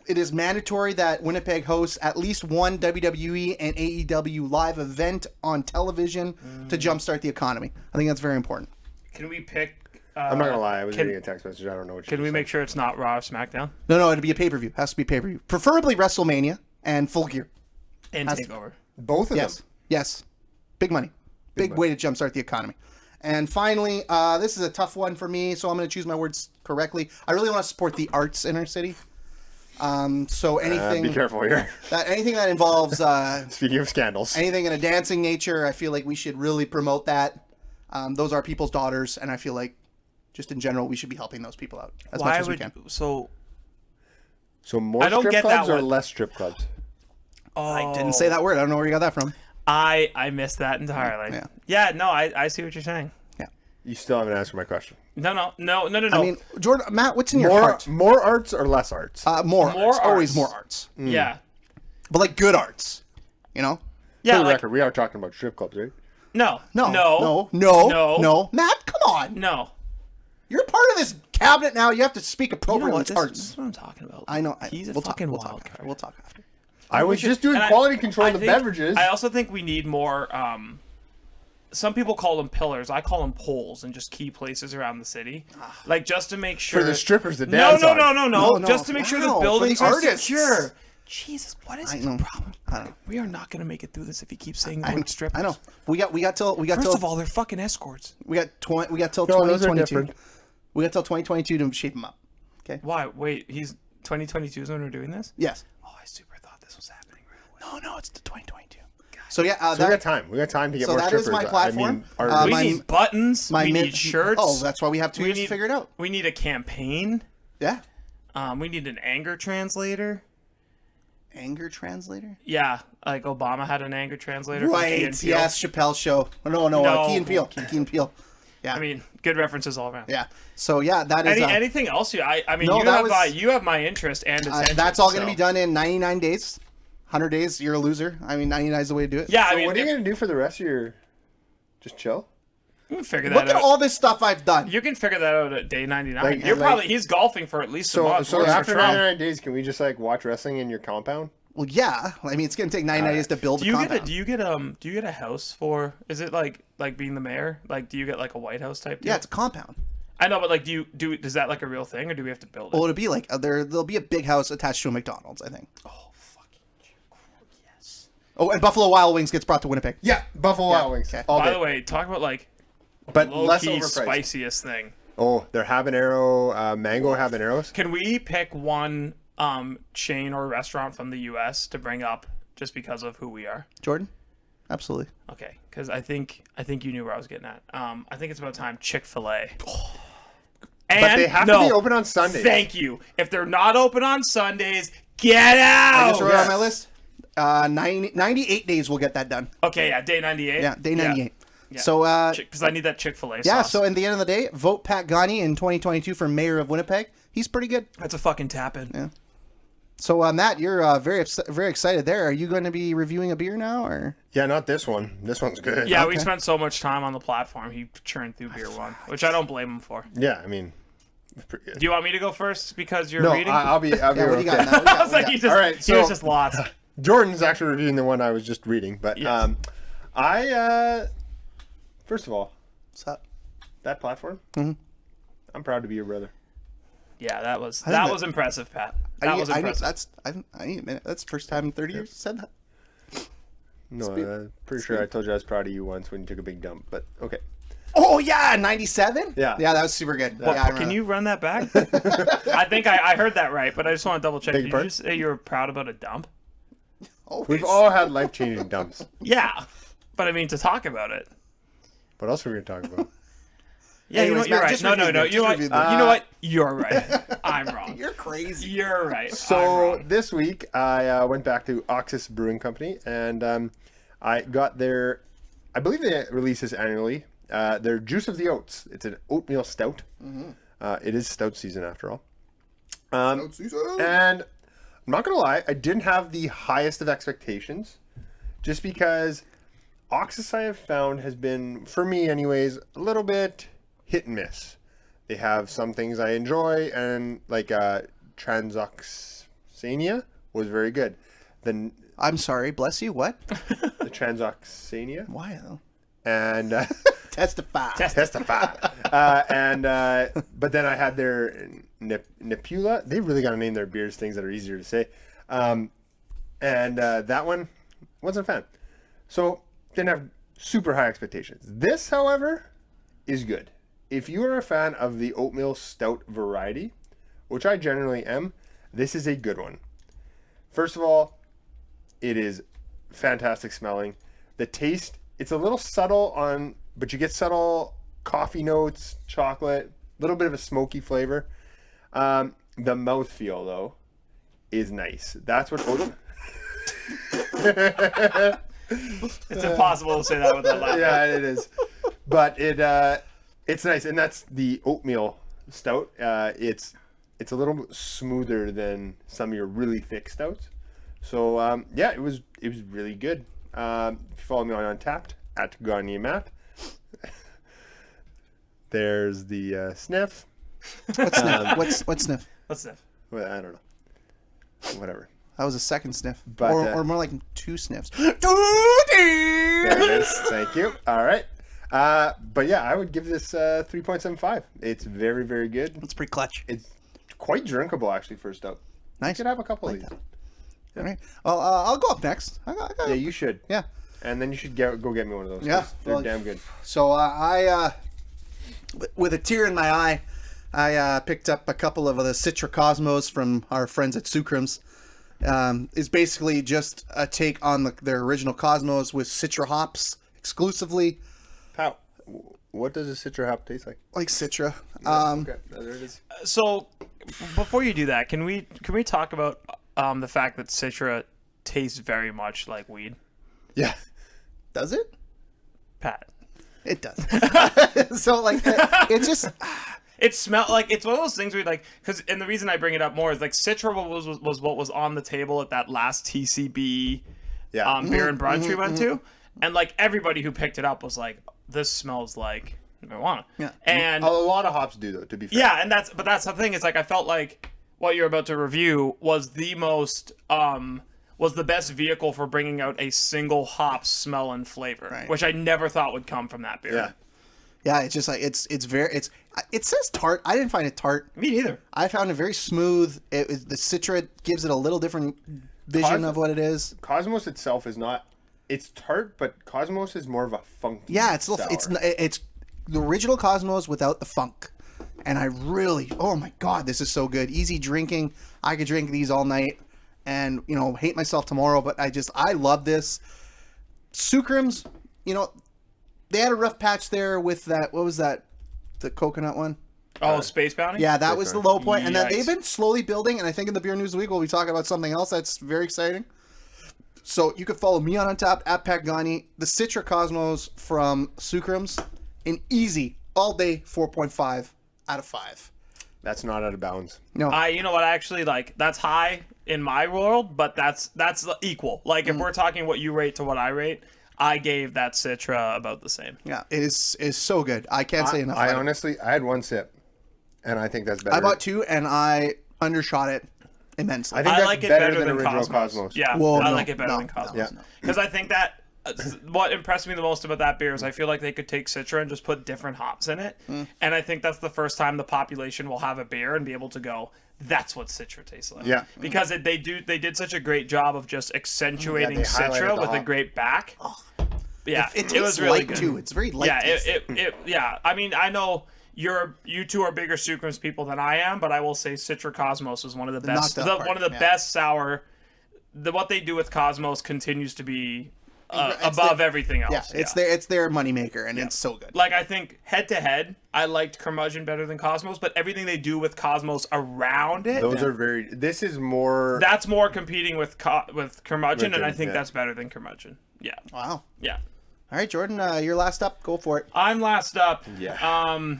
It is mandatory that Winnipeg hosts at least one WWE and AEW live event on television to jumpstart the economy. I think that's very important. Can we pick? I'm not gonna lie. I was can- reading a text message. I don't know what. Can we make sure it's not Raw or SmackDown No, it'd be a pay-per-view. Has to be pay-per-view. Preferably WrestleMania and Full Gear. and Takeover? both of Yes. them? Yes. Big money. Big way to jumpstart the economy. And finally, this is a tough one for me, so I'm going to choose my words correctly. I really want to support the arts in our city. So anything Be careful here. anything that involves Speaking of scandals, anything in a dancing nature, I feel like we should really promote that. Those are people's daughters, and I feel like just in general we should be helping those people out as much as we can. So so more I don't strip get that clubs or one. less strip clubs? I didn't say that word. I don't know where you got that from. I missed that entirely. Yeah. No, I see what you're saying. Yeah. You still haven't answered my question. No. I mean, Jordan, Matt, what's in your More heart? more arts or less arts? More arts. Always arts. more arts. Yeah. But like good arts, you know? Yeah. For the Like, record, we are talking about strip clubs, right? no. No. No. No. Matt, come on. No. You're part of this cabinet now. You have to speak appropriately with This tarts. is what I'm talking about. I know. He's a we'll fucking talk, wild after. card. We'll talk after. I was just doing quality control of the beverages. I also think we need more. Some people call them pillars. I call them poles and just key places around the city, like just to make sure For the strippers to No, dance on. No, just to make sure the wow, for buildings the are artists. secure. Jesus, what is I the know. problem? I don't know. We are not going to make it through this if you keep saying the word strippers. I know. We got till First of all, they're fucking escorts. we got till No, those are 2022. different. We got till 2022 to shape them up. Okay. Why? Wait, he's 2022 is when we're doing this? Yes. Oh, I super thought this was happening right away. No, it's the 2022. So yeah, So we got time. We got time to get so more that strippers. is my platform. I mean, our, Uh, We my- need buttons. We mid- need shirts. Oh, that's why we have 2 years to figure it out. We need a campaign. Yeah. We need an anger translator. Anger translator. Yeah, like Obama had an anger translator. from Key Right. and Peele. Yes. Chappelle show. No. No. Key and Peele. Key and Peele. Yeah. I mean, good references all around. Yeah. So yeah, that is. Anything else? I mean, No, you that have was- you have my interest and attention. that's all going to so- be done in 99 days. 100 days, you're a loser. I mean, 99 is the way to do it. Yeah, I so mean, what are you gonna do for the rest of your? Just chill. you can figure that Look at out. all this stuff I've done. You can figure that out at day 99. Like- You're like- probably he's golfing for at least a So month. so works for after Trump. 99 days, can we just like watch wrestling in your compound? Well, yeah. I mean, it's going to take 99 days to build Do a you compound. get do you get a house for? Is it like being the mayor? Like, do you get like a White House type? Deal? Yeah, it's a compound. I know, but like, does that like a real thing, or do we have to build it? Well, it'll be like there'll be a big house attached to a McDonald's, I think. Oh, fucking yes. Oh, and Buffalo Wild Wings gets brought to Winnipeg. Yeah, Buffalo Wild Wings. okay. All By day. the way, talk about like but low less key overpriced. spiciest thing. Oh, they're habanero, mango habaneros. Can we pick one chain or restaurant from the U.S. to bring up just because of who we are? Jordan? Absolutely. Okay, because I think you knew where I was getting at. I think it's about time Chick-fil-A. And But they have to be open on Sundays. Thank you. If they're not open on Sundays, get I out. just wrote on my list. 98 days we'll get that done. Okay, yeah, day 98. Yeah, day 98. Yeah. So, Because I need that Chick-fil-A yeah, sauce. so in the end of the day, vote Pat Gagne in 2022 for mayor of Winnipeg. He's pretty good. That's a fucking tap-in. Yeah. So, Matt, you're very excited there. Are you going to be reviewing a beer now, or? Yeah, not this one. This one's good. Yeah, we spent so much time on the platform. He churned through beer one, which I don't blame him for. Yeah, I mean, it's pretty good. Do you want me to go first because you're No, reading? I'll be. Yeah, what do you got okay. now? What do you got? I was like, What do he you just, All right, he was so- just lost. Jordan's actually reviewing the one I was just reading, but Yes. I first of all, got? What's up? that platform. Mhm. I'm proud to be your brother. Yeah, that was think that- impressive, Pat. That was impressive. I need a minute. That's the first time in 30 years you said that. No, I'm pretty sure I told you I was proud of you once when you took a big dump. But okay. Oh, yeah, 97? Yeah. Yeah, that was super good. Yeah, I Can remember you run that back? I think I heard that right, but I just want to double check. Beg Did your you just say you were proud about a dump? that. Always. We've all had life-changing dumps. Yeah, but I mean to talk about it. What else are we gonna talk about? Yeah, you know Anyways, what? You're Matt, right. just No. review You them, just know what? review them. You know what? You're right. I'm wrong. You're crazy. You're right. I'm So wrong. this week I went back to Oxus Brewing Company and I got their, I believe they release this annually. Their Juice of the Oats. It's an oatmeal stout. It is stout season after all. And I'm not gonna lie, I didn't have the highest of expectations, just because Oxus, I have found, has been, for me anyways, a little bit hit and miss. They have some things I enjoy, and like Transoxania was very good. Then I'm sorry, bless you. What? the Transoxania Why, though? and Testify. testify. But then I had their Nepula. They really got to name their beers things that are easier to say. That one wasn't a fan. So didn't have super high expectations. This, however, is good. If you are a fan of the oatmeal stout variety, which I generally am, this is a good one. First of all, it is fantastic smelling. The taste, it's a little subtle but you get subtle coffee notes, chocolate, a little bit of a smoky flavor. The mouthfeel, though, is nice. That's what It's impossible to say that without laughing. yeah, it is. But it's nice, and that's the oatmeal stout. It's a little smoother than some of your really thick stouts. So yeah, it was really good. If you follow me on Untapped at Gagne Matt, There's the sniff. What's sniff? What's sniff? What's that? Well, I don't know. Whatever. That was a second sniff, But, or more like 2 sniffs. There it is. Thank you. All right. But yeah, I would give this 3.75. It's very, very good. That's pretty clutch. It's quite drinkable, actually, for a stout. Nice. You could have a couple of Like these. that. All right. Well, I'll go up next. Yeah, you should. Yeah. And then you should go get me one of those. Yeah, 'Cause they're well, damn good. So with a tear in my eye, I picked up a couple of the Citra Cosmos from our friends at Sookrams. Is basically just a take on their original Cosmos with Citra hops exclusively, How? What does a Citra hop taste like? like Citra. Okay, there it is. So, before you do that, can we talk about the fact that Citra tastes very much like weed? Yeah. Does it? Pat. It does. So like it just It smelled like it's one of those things where like because and the reason I bring it up more is like Citra was what was on the table at that last TCB Yeah. beer and brunch we went to, and like everybody who picked it up was like, this smells like marijuana. Yeah. And A lot of hops do, though, to be fair. yeah, and that's the thing is like I felt like what you're about to review was the most was the best vehicle for bringing out a single hop smell and flavor, Right. which I never thought would come from that beer. Yeah. yeah, it's just like it says tart. I didn't find it tart. Me neither. I found it very smooth. The Citra gives it a little different vision of what it is. Cosmos itself is not... It's tart, but Cosmos is more of a funky Yeah, it's sour. it's the original Cosmos without the funk. And I really, oh my god, this is so good. Easy drinking. I could drink these all night and, hate myself tomorrow, but I love this. Sookrams, they had a rough patch there with that, what was that? The coconut one? Oh, Space Bounty? Yeah, that was the low point. And then they've Yikes. been slowly building, and I think in the Beer News of the Week we'll be talking about something else that's very exciting. So you can follow me on Untapped at Pat Gani. The Citra Cosmos from Sookrams, an easy, all day 4.5 out of 5. That's not out of bounds. No, You know what? Actually, like that's high in my world, but that's equal. Like if we're talking what you rate to what I rate, I gave that Citra about the same. yeah, it is so good. I can't say enough. I about it. honestly, I had one sip, and I think that's better. I bought 2 and I undershot it immensely. I think I that's like it better better than than original Cosmos. Cosmos. Yeah, Whoa, I no, like it better no, than Cosmos. Yeah. Because I think that what impressed me the most about that beer is I feel like they could take Citra and just put different hops in it. And I think that's the first time the population will have a beer and be able to go, that's what Citra tastes like. Yeah. Because they did such a great job of just accentuating they highlighted Citra the with a hop. great back. Yeah, it tastes it was really light good. too. It's very light. Yeah, taste. yeah. I mean, I know you two are bigger Sookrams people than I am, but I will say Citra Cosmos is one of the best, knocked out part, one of the yeah. best sour. What they do with Cosmos continues to be It's above their- everything else. Yeah, it's their moneymaker, and it's so good. Like I think head to head, I liked Curmudgeon better than Cosmos, but everything they do with Cosmos around it, Those are very... This is more... that's more competing with Curmudgeon, and I think yeah. that's better than Curmudgeon. Yeah, Wow. yeah. All right, Jordan, you're last up. Go for it. I'm last up. Yeah.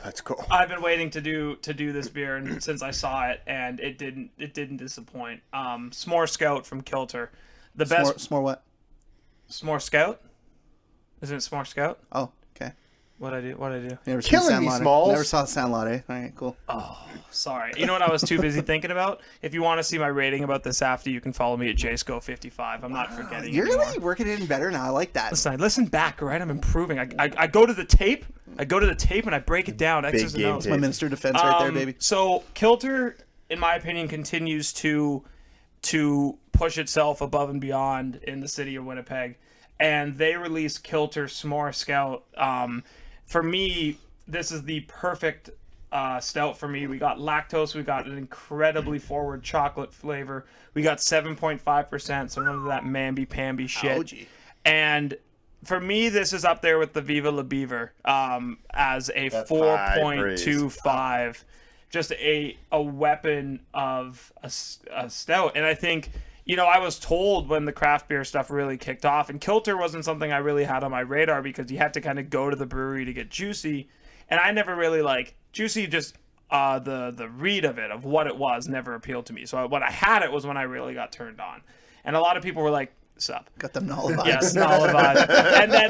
Let's go. I've been waiting to do this beer and since I saw it, and it didn't disappoint. S'more Scout from Kilter, the best S'more what? S'more Scout. Isn't it S'more Scout? Oh, okay. What I do? Never seen Killing me, Sandlot, eh? Smalls. Never saw Sandlot, eh? All right, cool. Sorry. You know what I was too busy thinking about? If you want to see my rating about this after, you can follow me at JSCO55. I'm not forgetting You're anymore. really working it in better now. I like that. Listen back, all right? I'm improving. I go to the tape. And I break it down. X's and game O's. tape. My Minister of Defense right there, baby. So Kilter, in my opinion, continues to push itself above and beyond in the city of Winnipeg, and they released Kilter S'more Scout. For me, this is the perfect stout for me. We got lactose. We got an incredibly forward chocolate flavor. We got 7.5%, so none of that mamby-pamby shit. Ouchie. And for me, this is up there with the Viva La Beaver as a That's high 4.25. Just a weapon of a stout. And I think, I was told when the craft beer stuff really kicked off, and Kilter wasn't something I really had on my radar because you had to kind of go to the brewery to get Juicy. And I never really Juicy, just the read of it, of what it was, never appealed to me. So when I had it was when I really got turned on. And a lot of people were like, sup. Got them nullified. Yes, nullified. And then,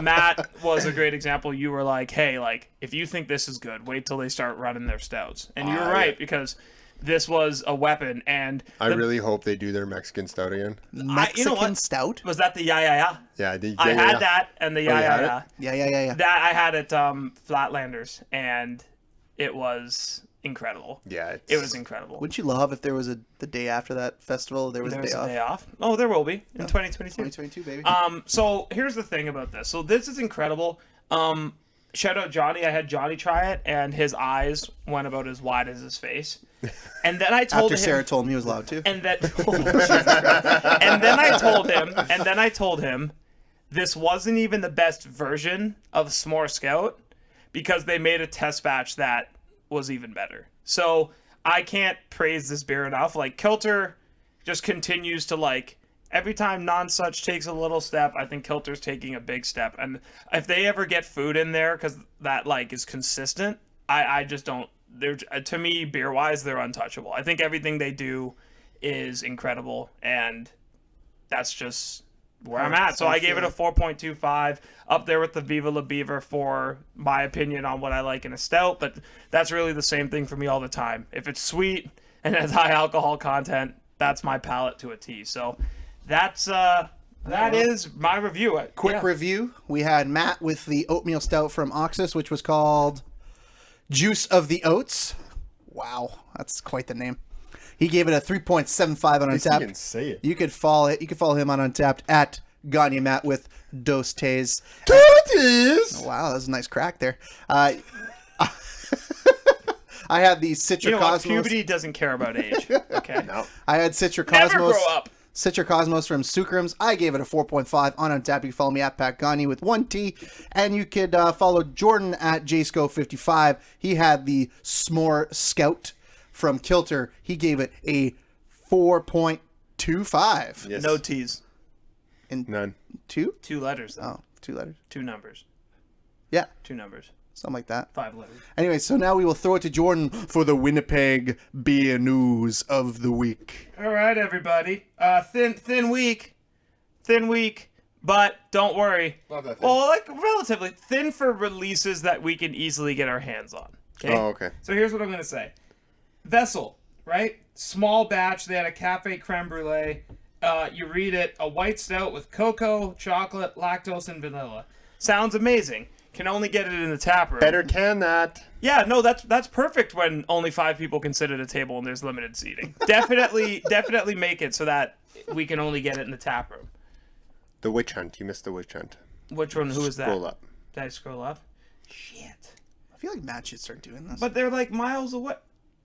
Matt was a great example. You were like, hey, like, if you think this is good, wait till they start running their stouts. And you're right, because this was a weapon. And I really hope they do their Mexican stout again. Mexican stout? Was that the yeah? Yeah, I had that and the yeah. Yeah. That I had at Flatlanders, and it was incredible. Yeah, it was incredible. Wouldn't you love if there was the day after that festival, there was a day off? Oh, there will be in 2022. 2022, baby. So here's the thing about this. So this is incredible. Shout out Johnny. I had Johnny try it, and his eyes went about as wide as his face. And then I told After him. Sarah told me he was allowed to. And then, and then I told him, this wasn't even the best version of S'more Scout, because they made a test batch that was even better. So I can't praise this beer enough. Like, Kilter just continues to, like, every time Non-Such takes a little step, I think Kilter's taking a big step. And if they ever get food in there, because that, like, is consistent, I just don't. They're, to me, beer wise, they're untouchable. I think everything they do is incredible, and that's just where I'm at. So I gave it a 4.25, up there with the Viva La Beaver for my opinion on what I like in a stout. But that's really the same thing for me all the time. If it's sweet and has high alcohol content, that's my palate to a T. So that is my review. Quick review. We had Matt with the oatmeal stout from Oxus, which was called Juice of the Oats. Wow, that's quite the name. He gave it a 3.75 on Untapped. You can say it. You could follow him on Untapped at Gagne Matt with Dos Tes. Totes! Wow, that was a nice crack there. I had the Citra Cosmos. Puberty doesn't care about age. Okay. No. I had Citra Never Cosmos. grow up. Citra Cosmos from Sookrams. I gave it a 4.5 on Untapped. You can follow me at Pat Gagne with 1T. And you could follow Jordan at JSco55. He had the S'more Scout from Kilter. He gave it a 4.25. Yes. No T's. None. 2? 2 letters, though. Oh, 2 letters. 2 numbers. Yeah, 2 numbers. something like that. 5 letters. Anyway, so now we will throw it to Jordan for the Winnipeg beer news of the week. All right, everybody. Thin week, but don't worry. Not that thin. Well, like relatively thin for releases that we can easily get our hands on. Okay. Oh, okay. So here's what I'm gonna say. Vessel, right? Small batch. They had a cafe creme brulee. You read it, a white stout with cocoa, chocolate, lactose, and vanilla. Sounds amazing. Can only get it in the tap room. Better can that. Yeah, no, that's perfect when only 5 people can sit at a table and there's limited seating. Definitely make it so that we can only get it in the tap room. The Witch Hunt. You missed the Witch Hunt. Which one? Who is that? Scroll up. Did I scroll up? Shit. I feel like Matt should start doing this. But they're like miles away.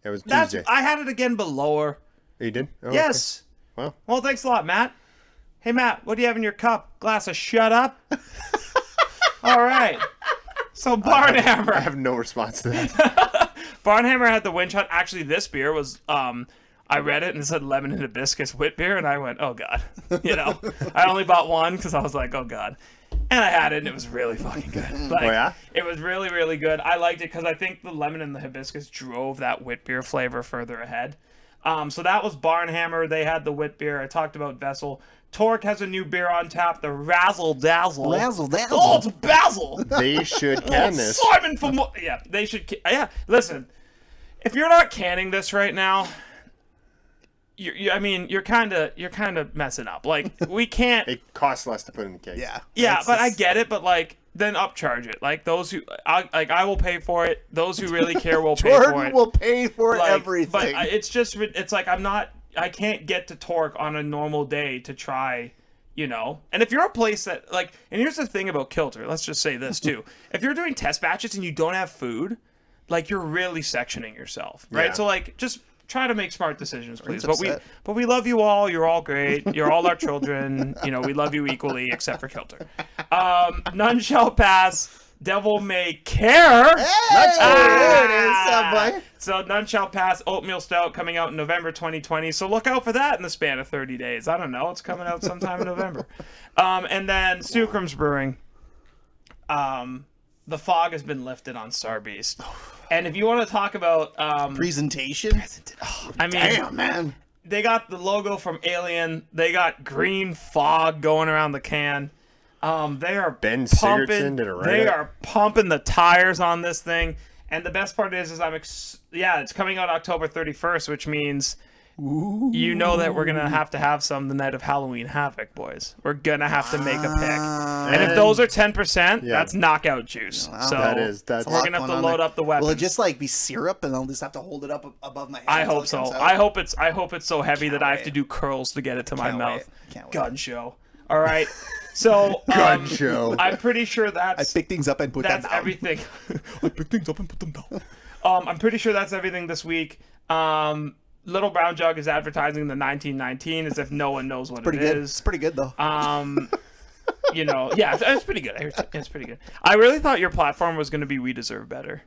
It was That's Tuesday. I had it again below her. Oh, you did? Oh, Yes. Okay. Well, thanks a lot, Matt. Hey, Matt, what do you have in your cup? Glass of shut up? All right. So Barnhammer. I have no response to that. Barnhammer had the Winch Hunt. Actually, this beer was, I read it and it said lemon and hibiscus wit beer, and I went, oh, God. You know, I only bought one because I was like, oh, God. And I had it, and it was really fucking good. Like, Oh, yeah? It was really, really good. I liked it because I think the lemon and the hibiscus drove that wit beer flavor further ahead. So that was Barnhammer. They had the wit beer. I talked about Vessel. Torque has a new beer on tap, the Razzle Dazzle. Razzle Dazzle. Oh, it's Basil. They should can this. Simon from yeah, they should. Yeah, listen, if you're not canning this right now, you're kind of messing up. Like, we can't. It costs less to put in the case. Yeah. Yeah, That's but I just- get it. But like, then upcharge it. Like those who, I will pay for it. Those who really care will pay for Jordan it. will pay for Like, everything. But it's like I can't get to Torque on a normal day to try, you know. And if you're a place that like, and here's the thing about Kilter, let's just say this too. If you're doing test batches and you don't have food, like, you're really sectioning yourself, right? Yeah. So like, just try to make smart decisions, please. Jordan's But we love you all. You're all great. You're all our children. You know, we love you equally, except for Kilter. None shall pass. Devil may care. Let's go. There it is, boy. So None Shall Pass Oatmeal Stout coming out in November 2020. So look out for that in the span of 30 days. I don't know. It's coming out sometime in November. And then Sookrams Brewing. The fog has been lifted on Star Beast. And if you want to talk about Presentation. I mean, Damn, man. They got the logo from Alien. They got green fog going around the can. They are Ben pumping. Sigurdsson did a write-up. They are pumping the tires on this thing. And the best part is it's coming out October 31st, which means you know that we're gonna have to have some the night of Halloween Havoc, boys. We're gonna have to make a pick. And if those are 10%, that's knockout juice. So that's we're gonna have to load up the weapons. Will it just like be syrup, and I'll just have to hold it up above my head? I until hope it so. comes out? I hope it's so heavy that I have to do curls to get it to my Can't mouth. wait. Can't wait. Gun show. All right. So Gun show. I'm pretty sure I pick things up and put them that's down. everything. I pick things up and put them down. I'm pretty sure that's everything this week. Little Brown Jug is advertising the 1919 as if no one knows what Pretty it good. is. It's pretty good though. It's pretty good. It's pretty good. I really thought your platform was going to be We Deserve Better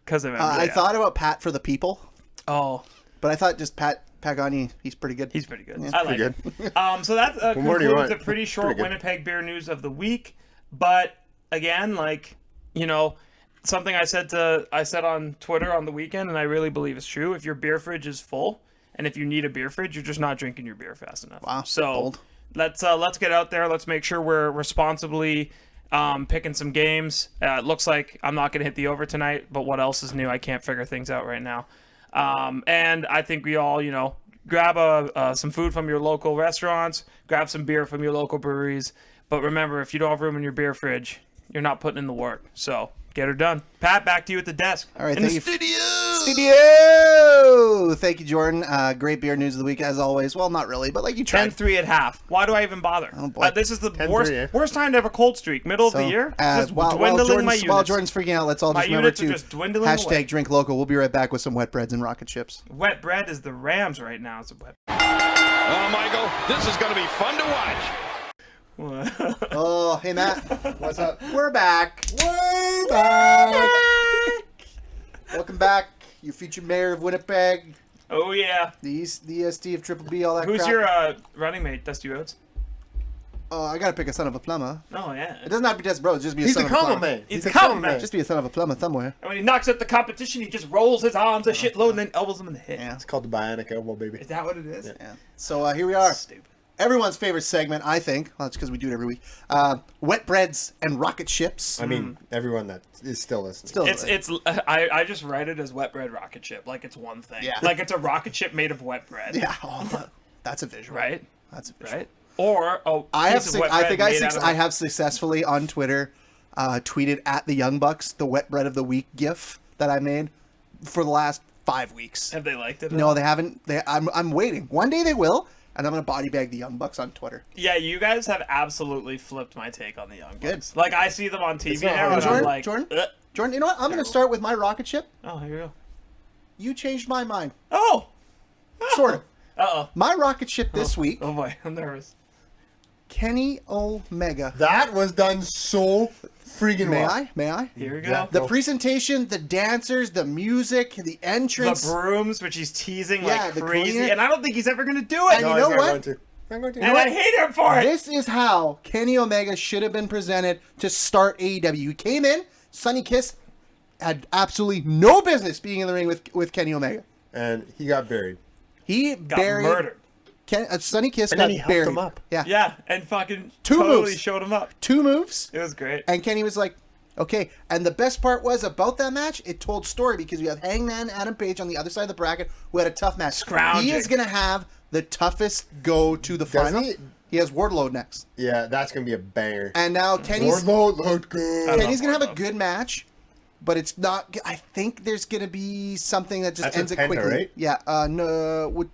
because of I thought about Pat for the people, Oh, but I thought just Pat Pagani. He's pretty good. he's pretty good. Yeah, I like pretty it. So that more do you concludes want? a pretty short Pretty good. Winnipeg beer news of the week. But again, something I said on Twitter on the weekend, and I really believe it's true. If your beer fridge is full, and if you need a beer fridge, you're just not drinking your beer fast enough. Wow, So bold. let's get out there. Let's make sure we're responsibly picking some games. It looks like I'm not going to hit the over tonight, but what else is new? I can't figure things out right now. And I think we all, grab some food from your local restaurants, grab some beer from your local breweries. But remember, if you don't have room in your beer fridge, you're not putting in the work. So get her done. Pat, back to you at the desk. All right, in thank the you. studio. Studio! Thank you, Jordan. Great beer news of the week, as always. Well, not really, but you tried. 10-3 at half. Why do I even bother? Oh, boy. This is the 10-3, worst time to have a cold streak. Middle of the year. Just while dwindling my Jordan's units. freaking out, let's all My just remember units are to just dwindling hashtag away. drink local. We'll be right back with some wet breads and rocket ships. Wet bread is the Rams right now. It's a wet. Oh, Michael, this is going to be fun to watch. Oh, hey, Matt. What's up? We're back. We're back. Welcome back. Your future mayor of Winnipeg, Oh yeah. the ESD of Triple B, all that Who's crap. your running mate? Dusty Oats. Oh, I gotta pick a son of a plumber. Oh yeah. It doesn't have to be Des Bros. Just be a He's son a of a plumber. common man. He's a common man. Just be a son of a plumber somewhere. And when he knocks out the competition, he just rolls his arms a shitload and then elbows him in the head. Yeah. It's called the bionic elbow, baby. Is that what it is? Yeah. So here we are. Stupid. Everyone's favorite segment, I think. Well, that's because we do it every week. Wet breads and rocket ships. I mean, everyone that is still listening. Still, I just write it as wet bread rocket chip, like it's one thing. Yeah. Like it's a rocket chip made of wet bread. yeah. Oh, that's a visual. Right. That's a visual. Right. Or I piece of wet bread made out of I have successfully on Twitter tweeted at the Young Bucks the wet bread of the week gif that I made for the last 5 weeks. Have they liked it? No, they haven't. I'm waiting. One day they will, and I'm gonna body bag the Young Bucks on Twitter. Yeah, you guys have absolutely flipped my take on the Young Good. Bucks. Like I see them on TV not now, hard. and I'm Jordan, like, Jordan, you know what? I'm gonna start with my rocket ship. Oh, here you go. You changed my mind. Oh. Sort of. Uh-oh. My rocket ship this week, Oh boy, I'm nervous. Kenny Omega. That was done so freaking May well. I? May I? Here we go. Yeah. The presentation, the dancers, the music, the The entrance. brooms, which he's teasing Yeah, like the crazy, cleaner. and I don't think he's ever gonna do it. And No, you know he's not what? going to. Not going to. And I hate him for it. This is how Kenny Omega should have been presented to start AEW. He came in, Sonny Kiss had absolutely no business being in the ring with Kenny Omega. And he got buried. He Got buried murdered. Sonny Kiss And got then he helped buried. him up. Yeah. Yeah, and fucking Two totally moves. showed him up. 2 moves. It was great. And Kenny was like, okay. And the best part was about that match, it told story because we have Hangman Adam Page on the other side of the bracket who had a tough match. Scrounging. He is going to have the toughest go to the Doesn't final. he? He has Wardlow next. Yeah, that's going to be a banger. And now Kenny's Wardlow looked good. Kenny's going to have a Wardlow. good match, but it's not. I think there's going to be something that just That's ends with it Penta, quickly. right? Yeah. No,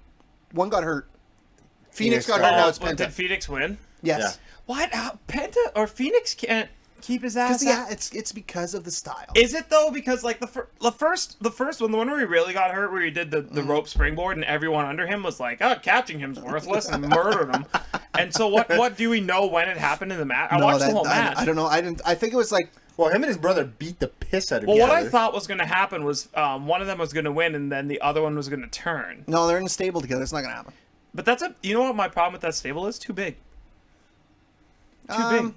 one got hurt. Phoenix got got- hurt. Now it's Well, Penta. did Phoenix win? Yes. Yeah. What? Penta or Phoenix can't keep his ass. Yeah, it's because of the style. Is it though? Because like the first one, the one where he really got hurt, where he did the Mm-hmm. rope springboard and everyone under him was like, "Oh, catching him's worthless," and murdered him. And so what do we know when it happened in the match? I watched the whole match. I don't know. I think it was like. Well, him and his brother beat the piss out of Well, each what other. I thought was going to happen was one of them was going to win, and then the other one was going to turn. No, they're in the stable together. It's not gonna happen. But you know what my problem with that stable is? Too big. Too big.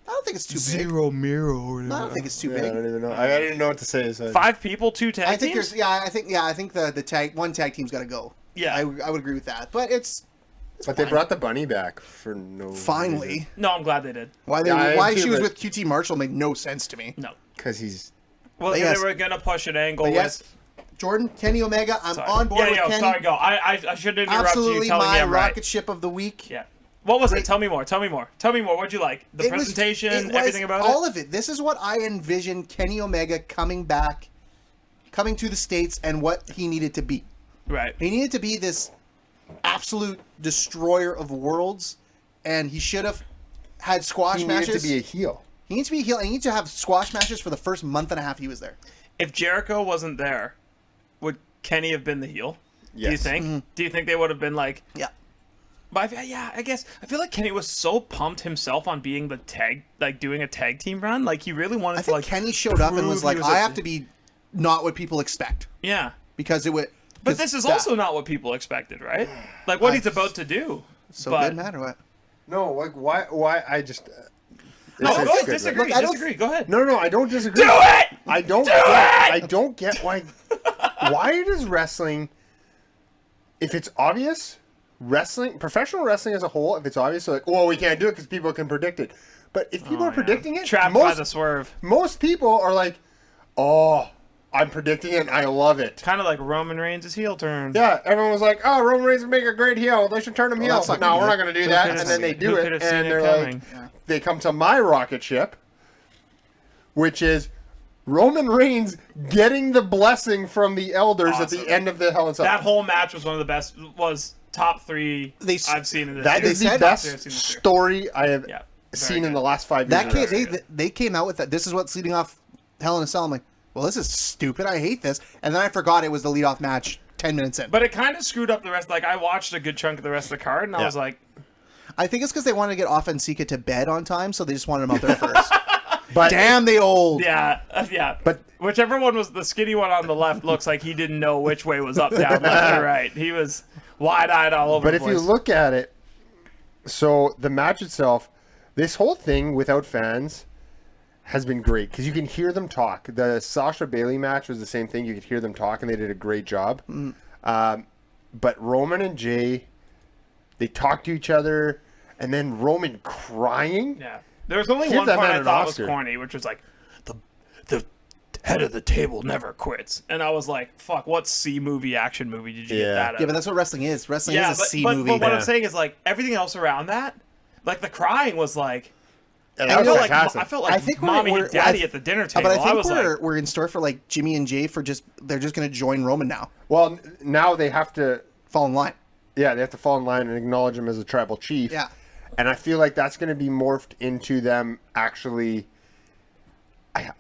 I don't think it's too big. mirror. No, I don't think it's too Yeah, I big. don't even know. I don't know what to say. So. 5 people, 2 tag I think teams? I think the tag team's got to go. Yeah. I would agree with that. But it's But they brought the bunny back for no finally. No, I'm glad they did. Why Yeah, I am why too, she was but- with QT Marshall made no sense to me. No. because he's Well, But they yes. were gonna push an angle But yes, with. Jordan, Kenny Omega, I'm Sorry. on board with Kenny. Sorry, go. I should interrupt Absolutely you telling me my I'm right. rocket ship of the week. Yeah. What was Great. it? Tell me more. Tell me more. Tell me more. What'd you like? The It was- presentation, it was everything about all it? of it. This is what I envisioned Kenny Omega coming back, coming to the States, and what he needed to be. Right. He needed to be this absolute destroyer of worlds, and he should have had squash he matches. needed to be a heel. He needs to be a heel, and he needs to have squash matches for the first month and a half he was there. If Jericho wasn't there, would Kenny have been the heel? Do you Yes. think? Do you think they would have been like? Yeah. But yeah, I guess I feel like Kenny was so pumped himself on being the tag, like doing a tag team run. Like he really wanted I to think like. Kenny showed up and prove was he like, was I a- have to be not what people expect. Yeah. Because it would. But this is also not what people expected, right? Like what he's about to do. So but, good, Matt, or what? No, like why? I just. No, It's go a ahead. good Disagree. Look, I don't- Disagree. Go ahead. No, I don't disagree. Do it! I don't Do get. it! I don't get why. Why does wrestling, if it's obvious, professional wrestling as a whole, if it's obvious, so like, oh, we can't do it because people can predict it. But if people are predicting it, Trapped by the swerve. most people are like, oh, I'm predicting it and I love it. Kind of like Roman Reigns' heel turn. Yeah, everyone was like, oh, Roman Reigns would make a great heel. They should turn him heel. that's not No, gonna we're do not going to do that. could've And then seen they it? do Who it. could've seen And it they're coming? like, they come to my rocket ship, which is Roman Reigns getting the blessing from the elders at Awesome. the end of the Hell in a Cell. That whole match was one of the best. Was top 3 They- I've seen in this. That year. is the said- best I've seen this year. story I have Yeah, seen very in good. the last 5 years. That of came, wrestling. they came out with that. This is what's leading off Hell in a Cell. I'm like, well, this is stupid. I hate this. And then I forgot it was the leadoff match 10 minutes in. But it kind of screwed up the rest. Like I watched a good chunk of the rest of the card, and I was like, I think it's because they wanted to get Offensica to bed on time, so they just wanted him out there first. But Damn, they old. yeah. But- whichever one was the skinny one on the left looks like he didn't know which way was up, down, left, or right. He was wide-eyed all over. But the if place. you look at it, so the match itself, this whole thing without fans has been great because you can hear them talk. The Sasha Bailey match was the same thing. You could hear them talk, and they did a great job. But Roman and Jay, they talk to each other, and then Roman crying. yeah, there was only Give one that part man I an thought Oscar. was corny, which was like the head of the table never quits, and I was like, fuck, what C movie action movie did you Yeah. get that out Yeah, of? but that's what wrestling is. Wrestling Yeah, is a C but movie. what Yeah. I'm saying is like everything else around that, like the crying was like. And I that was felt like fantastic. I felt like I think mommy we're- and daddy I- at the dinner table. But I think was like, we're in store for like Jimmy and Jay for they're just going to join Roman now. Well, now they have to, Fall in line. yeah, they have to fall in line and acknowledge him as a tribal chief. Yeah. And I feel like that's going to be morphed into them actually.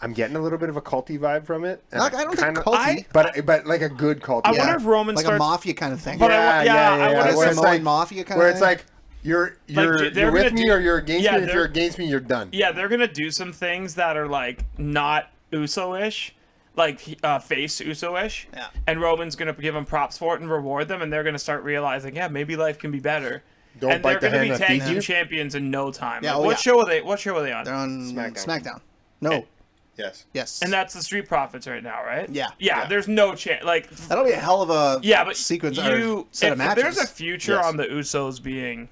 I'm getting a little bit of a culty vibe from it. and I don't think kinda- culty. but like a good culty. I vibe. wonder if Roman like starts. a mafia kind of thing. But I wonder Like if Where it's it's Samoan like mafia kind where of it's thing. like you're they're you're with gonna me do- or you're against yeah, me. If they're- you're against me, you're done. Yeah, they're gonna do some things that are like not Uso-ish, like face Uso-ish. Yeah. And Roman's gonna give them props for it and reward them, and they're gonna start realizing, yeah, maybe life can be better. Don't and bite they're the gonna be hand that tag feeds team you. champions in no time. Yeah, Like, oh, what yeah. show are they? What show are they on? They're on SmackDown. SmackDown. No. Yes. Yes. And that's the Street Profits right now, right? Yeah. Yeah. Yeah. There's no chance. Like, That'll be a hell of a yeah, but sequence you or set of if matches. there's a future Yes. on the Usos being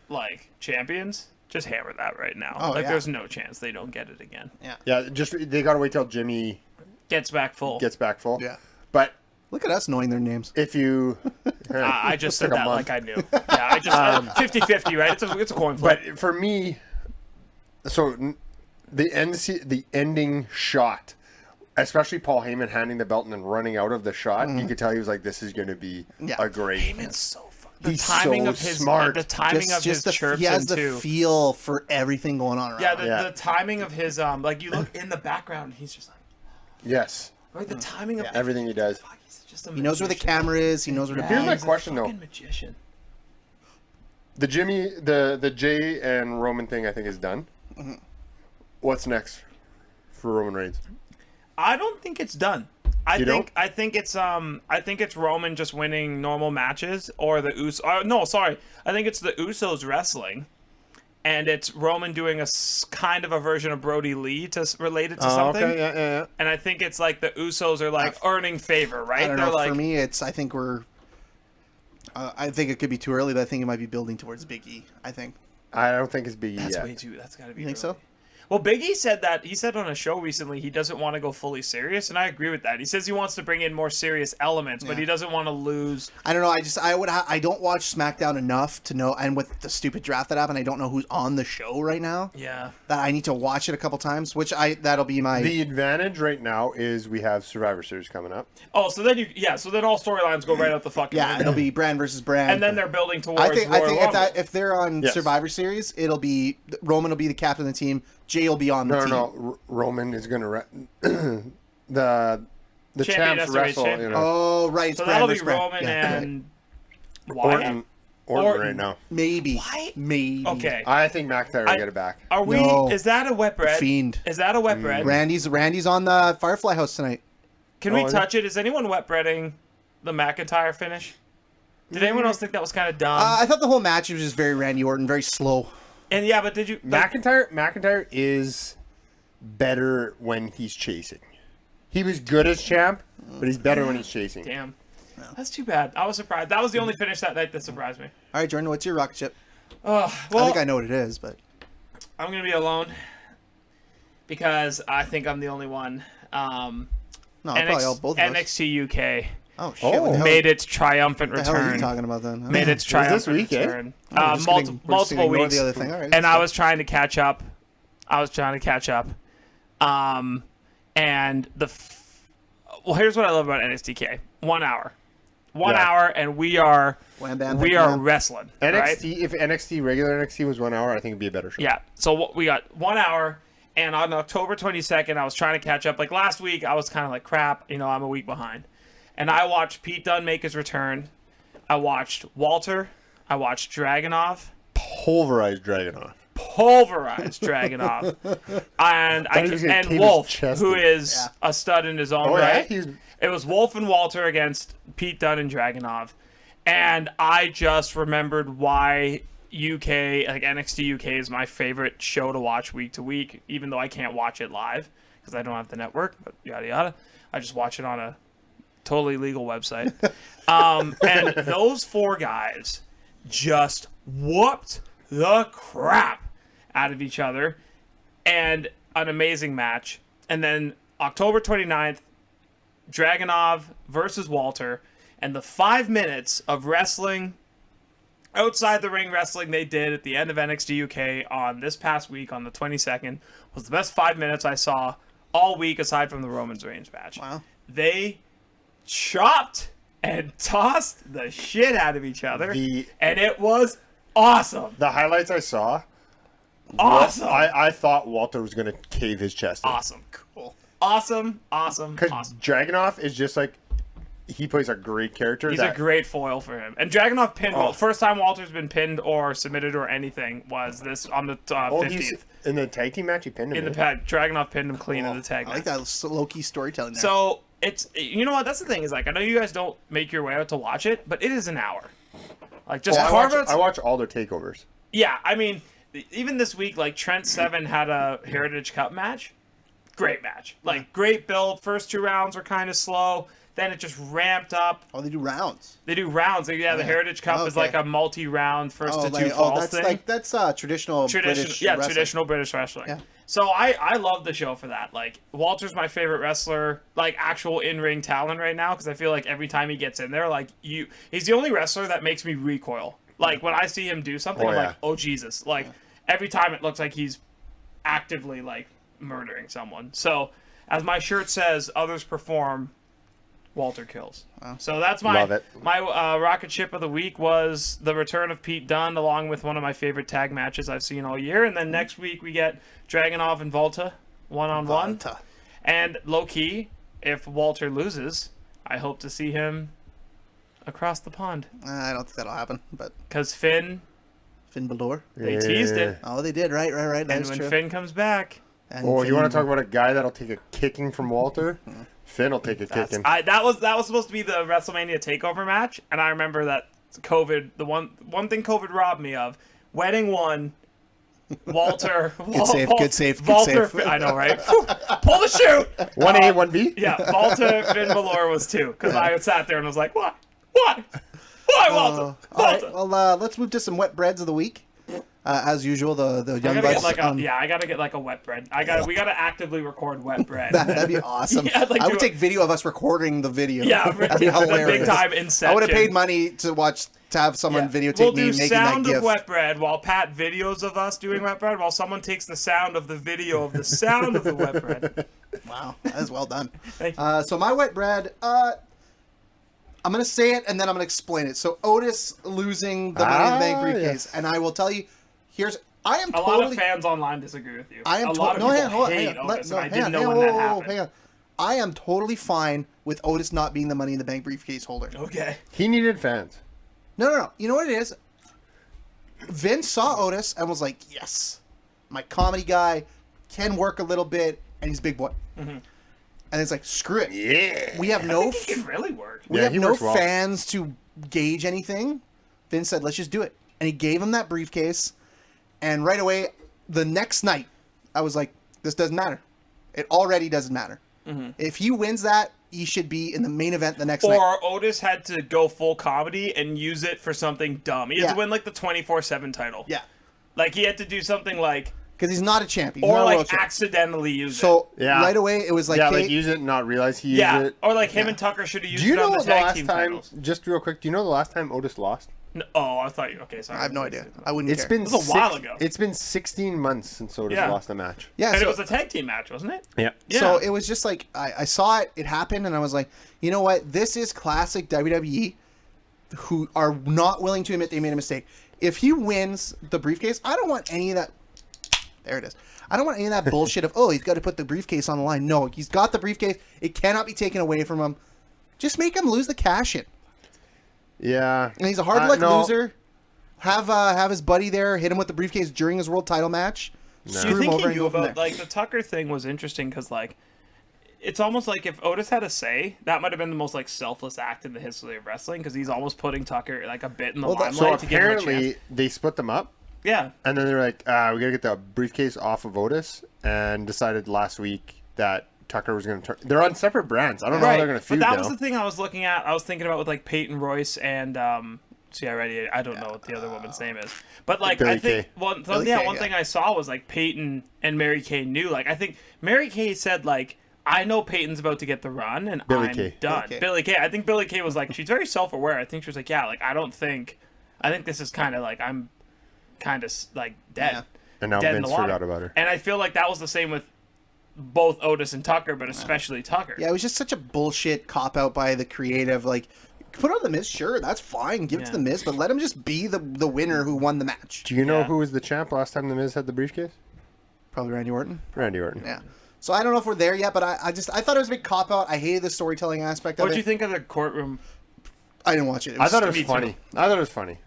like champions, just hammer that right now. Oh, like, yeah. there's no chance they don't get it again. Yeah. Just they gotta wait till Jimmy Gets back full. gets back full. Yeah. But Look at us knowing their names. if you, I just said took a that month. like I knew. Yeah, I just 50-50, right? It's a coin flip. But for me, so the ending shot, especially Paul Heyman handing the belt and then running out of the shot, you could tell he was like, "This is going to be Yeah. a great." Heyman's so the He's timing so of his smart. the timing of his chirps he has and the too. feel for everything going on around. Yeah, him. Yeah. the timing of his like you look in the background, he's just like Yes, right. The timing of everything he does. Fuck, he's just a He knows where the magician. camera is. He knows where to Here's be. my He's a question, though. fucking magician. The the Jay and Roman thing, I think, is done. What's next for Roman Reigns? I don't think it's done. I You think don't? I think it's Roman just winning normal matches or the Usos. No, sorry. I think it's the Usos wrestling, and it's Roman doing kind of a version of Brody Lee to relate it to something. Okay, yeah. And I think it's like the Usos are like earning favor, right? I don't They're know. like For me, I think we're I think it could be too early, but I think it might be building towards Big E. I think. I don't think it's Big E That's yet. way too. That's got to be. You think early. so? Well, Big E said that he said on a show recently he doesn't want to go fully serious, and I agree with that. He says he wants to bring in more serious elements, but he doesn't want to lose. I don't know. I don't watch SmackDown enough to know, and with the stupid draft that happened, I don't know who's on the show right now. Yeah. That I need to watch it a couple times, that'll be my. The advantage right now is we have Survivor Series coming up. Oh, so then all storylines go right out the fucking. Yeah, window. it'll be brand versus brand. And then they're building towards. I think Royal Rumble. if they're on Yes. Survivor Series, it'll be Roman will be the captain of the team. Jay will be on the team. No. Roman is going to the Champion champs has to be wrestle. champion. You know, Oh, right. So brand that'll be versus brand. Roman Yeah. and Wyatt. Orton right now. Maybe. Wyatt? Maybe. Okay. I think McIntyre will get it back. Are we? No. Is that a wet bread? Fiend. Is that a wet bread? Randy's on the Firefly House tonight. Can we is touch it? Is anyone wet breading the McIntyre finish? Did anyone else think that was kind of dumb? I thought the whole match was just very Randy Orton, very slow. And yeah, but did you? McIntyre is better when he's chasing. He was good as champ, but he's better when he's chasing. Damn. That's too bad. I was surprised. That was the only finish that night that surprised me. All right, Jordan, what's your rocket ship? Well, I think I know what it is, but I'm going to be alone because I think I'm the only one. no, probably both of us. NXT UK Oh shit! What the hell, made its triumphant what the hell are you return. talking about then? Made its triumphant week, eh? return. Oh, we're just gonna- we're just gonna Multiple ignore weeks. the other thing. All right, And that's I good. was trying to catch up. And here's what I love about NXTK. 1 hour. One Yeah. hour, and we are Wham, bam, we thank you, are man. wrestling. Right? If regular NXT was 1 hour, I think it'd be a better show. Yeah. So we got 1 hour, and on October 22nd, I was trying to catch up. Like last week, I was kind of like, crap, I'm a week behind. And I watched Pete Dunne make his return. I watched Walter. I watched Dragunov. Pulverized Dragunov. Pulverized Dragunov. And Thought he was gonna cave his Wolf, chest who in. is a stud in his own Oh, yeah? right. It was Wolf and Walter against Pete Dunne and Dragunov. And I just remembered why UK, like NXT UK, is my favorite show to watch week to week, even though I can't watch it live because I don't have the network, but yada yada. I just watch it on a totally legal website. And those four guys just whooped the crap out of each other, and an amazing match. And then October 29th, Dragunov versus Walter, and the 5 minutes of wrestling, outside the ring wrestling they did at the end of NXT UK on this past week on the 22nd was the best 5 minutes I saw all week aside from the Roman Reigns match. Wow. They chopped and tossed the shit out of each other, and it was awesome. The highlights I saw, Awesome. I thought Walter was going to cave his chest in. Awesome. Cool. Awesome. Because Awesome. Dragunov is just like, he plays a great character. He's a great foil for him. And Dragunov pinned. First time Walter's been pinned or submitted or anything was this on the 15th. In the tag team match, he pinned him. In the pad, Dragunov pinned him clean in the tag I like match. that low-key storytelling there. So it's, you know what? That's the thing is, like, I know you guys don't make your way out to watch it, but it is an hour. Like, just carve out. I watch all their takeovers. Yeah, I mean, even this week, like Trent Seven had a Heritage Cup match. Great match. Like, great build. First 2 rounds were kind of slow. Then it just ramped up. Oh, they do rounds. They do rounds. Like, yeah, the Heritage Cup is Okay. like a multi-round first to 2 falls thing. that's traditional British wrestling. Traditional British wrestling. Yeah. So I love the show for that. Like, Walter's my favorite wrestler, like actual in-ring talent right now, because I feel like every time he gets in there, like he's the only wrestler that makes me recoil. Like, when I see him do something, I'm like, oh Jesus! Like every time it looks like he's actively like murdering someone. So as my shirt says, others perform, Walter kills. So that's my Love it. my rocket ship of the week was the return of Pete Dunne, along with one of my favorite tag matches I've seen all year. And then next week we get Dragunov and Volta 1-on-1. Volta. And low key, if Walter loses, I hope to see him across the pond, I don't think that'll happen, but because Finn, Balor. they teased it. Oh, they did. Right. And That's when true. Finn comes back, And Oh, you want Finn- to talk about a guy that'll take a kicking from Walter? Finn will take a kicking. that was supposed to be the WrestleMania Takeover match, and I remember that COVID. The one thing COVID robbed me of: wedding one, Walter. Good save. Walter. I know, right? Pull the chute. 1A, 1B? Yeah, Walter Finn Balor was 2, because I sat there and was like, what? Why, Walter? All right. Walter. Well, let's move to some wet breads of the week. As usual, the young I gotta bucks. get I gotta get like a wet bread. We gotta actively record wet bread. That'd be awesome. Yeah, I would take video of us recording the video. Yeah, that'd be the hilarious. big time Inception. I would have paid money to have someone videotape we'll me do making sound that of gif. wet bread while Pat videos of us doing wet bread, while someone takes the sound of the video of the sound of the wet bread. Wow, that is well done. Thank you. So my wet bread, I'm gonna say it and then I'm gonna explain it. So Otis losing the Money in the Bank briefcase, yes. and I will tell you, I am A lot totally. of fans online disagree with you. I am a lot of no, people hang hate on, Otis, and I didn't know when that happened. hang on. I am totally fine with Otis not being the Money in the Bank briefcase holder. Okay. He needed fans. No. You know what it is? Vince saw Otis and was like, yes, my comedy guy can work a little bit, and he's a big boy. Mm-hmm. And it's like, screw it. Yeah. We have no He can really work. we Yeah, have he no works well. fans to gauge anything. Vince said, let's just do it. And he gave him that briefcase. And right away, the next night, I was like, this doesn't matter. It already doesn't matter. Mm-hmm. If he wins that, he should be in the main event the next night. Or Otis had to go full comedy and use it for something dumb. He had Yeah. to win like the 24/7 title. Yeah. Like he had to do something like, Because he's not a champion. He's or not a world like champion. accidentally use it. So Yeah. right away, it was like, Yeah, okay, like use it and not realize he used Yeah, it. or like him and Tucker should have used Do you it on know the the tag last team time? titles. Just real quick, do you know the last time Otis lost? No, oh, I thought you. Okay, sorry. I have no idea. I wouldn't It's care. been It was a while ago. It's been 16 months since Otis Yeah. lost a match. Yeah, And so, it was a tag team match, wasn't it? Yeah. Yeah. so it was just like, I saw it happen, and I was like, you know what? This is classic WWE, who are not willing to admit they made a mistake. If he wins the briefcase, I don't want any of that. There it is. I don't want any of that bullshit of, oh, he's got to put the briefcase on the line. No, he's got the briefcase. It cannot be taken away from him. Just make him lose the cash in. Yeah. And he's a hard luck no. loser. Have his buddy there hit him with the briefcase during his world title match. Do Screw you him think over he and knew go from about there. like the Tucker thing was interesting because like it's almost like if Otis had a say, that might have been the most like selfless act in the history of wrestling because he's almost putting Tucker like a bit in the limelight So to give him a chance. apparently they split them up, Yeah, and then they're like, we gotta get the briefcase off of Otis, and decided last week that Tucker was gonna turn. They're on separate brands. I don't know how they're gonna But feud that now. was the thing I was looking at. I was thinking about with like Peyton Royce and see already. I don't know what the other woman's name is, but like Billie I think Kay. one Billie yeah Kay, one yeah. thing I saw was like Peyton and Mary Kay knew. Like I think Mary Kay said like. I know Peyton's about to get the run, and Billie I'm Kay. done. Billie Kay. Billie Kay. I think Billie Kay was like, she's very self-aware. I think she was like, yeah, like I think this is kind of like I'm kind of like dead. Yeah. And now dead in the Vince water. forgot about her. And I feel like that was the same with both Otis and Tucker, but especially Tucker. Yeah, it was just such a bullshit cop out by the creative. Like, put on the Miz, sure, that's fine. Give it to Yeah. the Miz, but let him just be the winner who won the match. Do you know Yeah. who was the champ last time the Miz had the briefcase? Probably Randy Orton. Randy Orton. Yeah. So I don't know if we're there yet, but I thought it was a big cop out. I hated the storytelling aspect of What'd it. you think of the courtroom? I didn't watch it. I thought it Me was too. funny. I thought it was funny.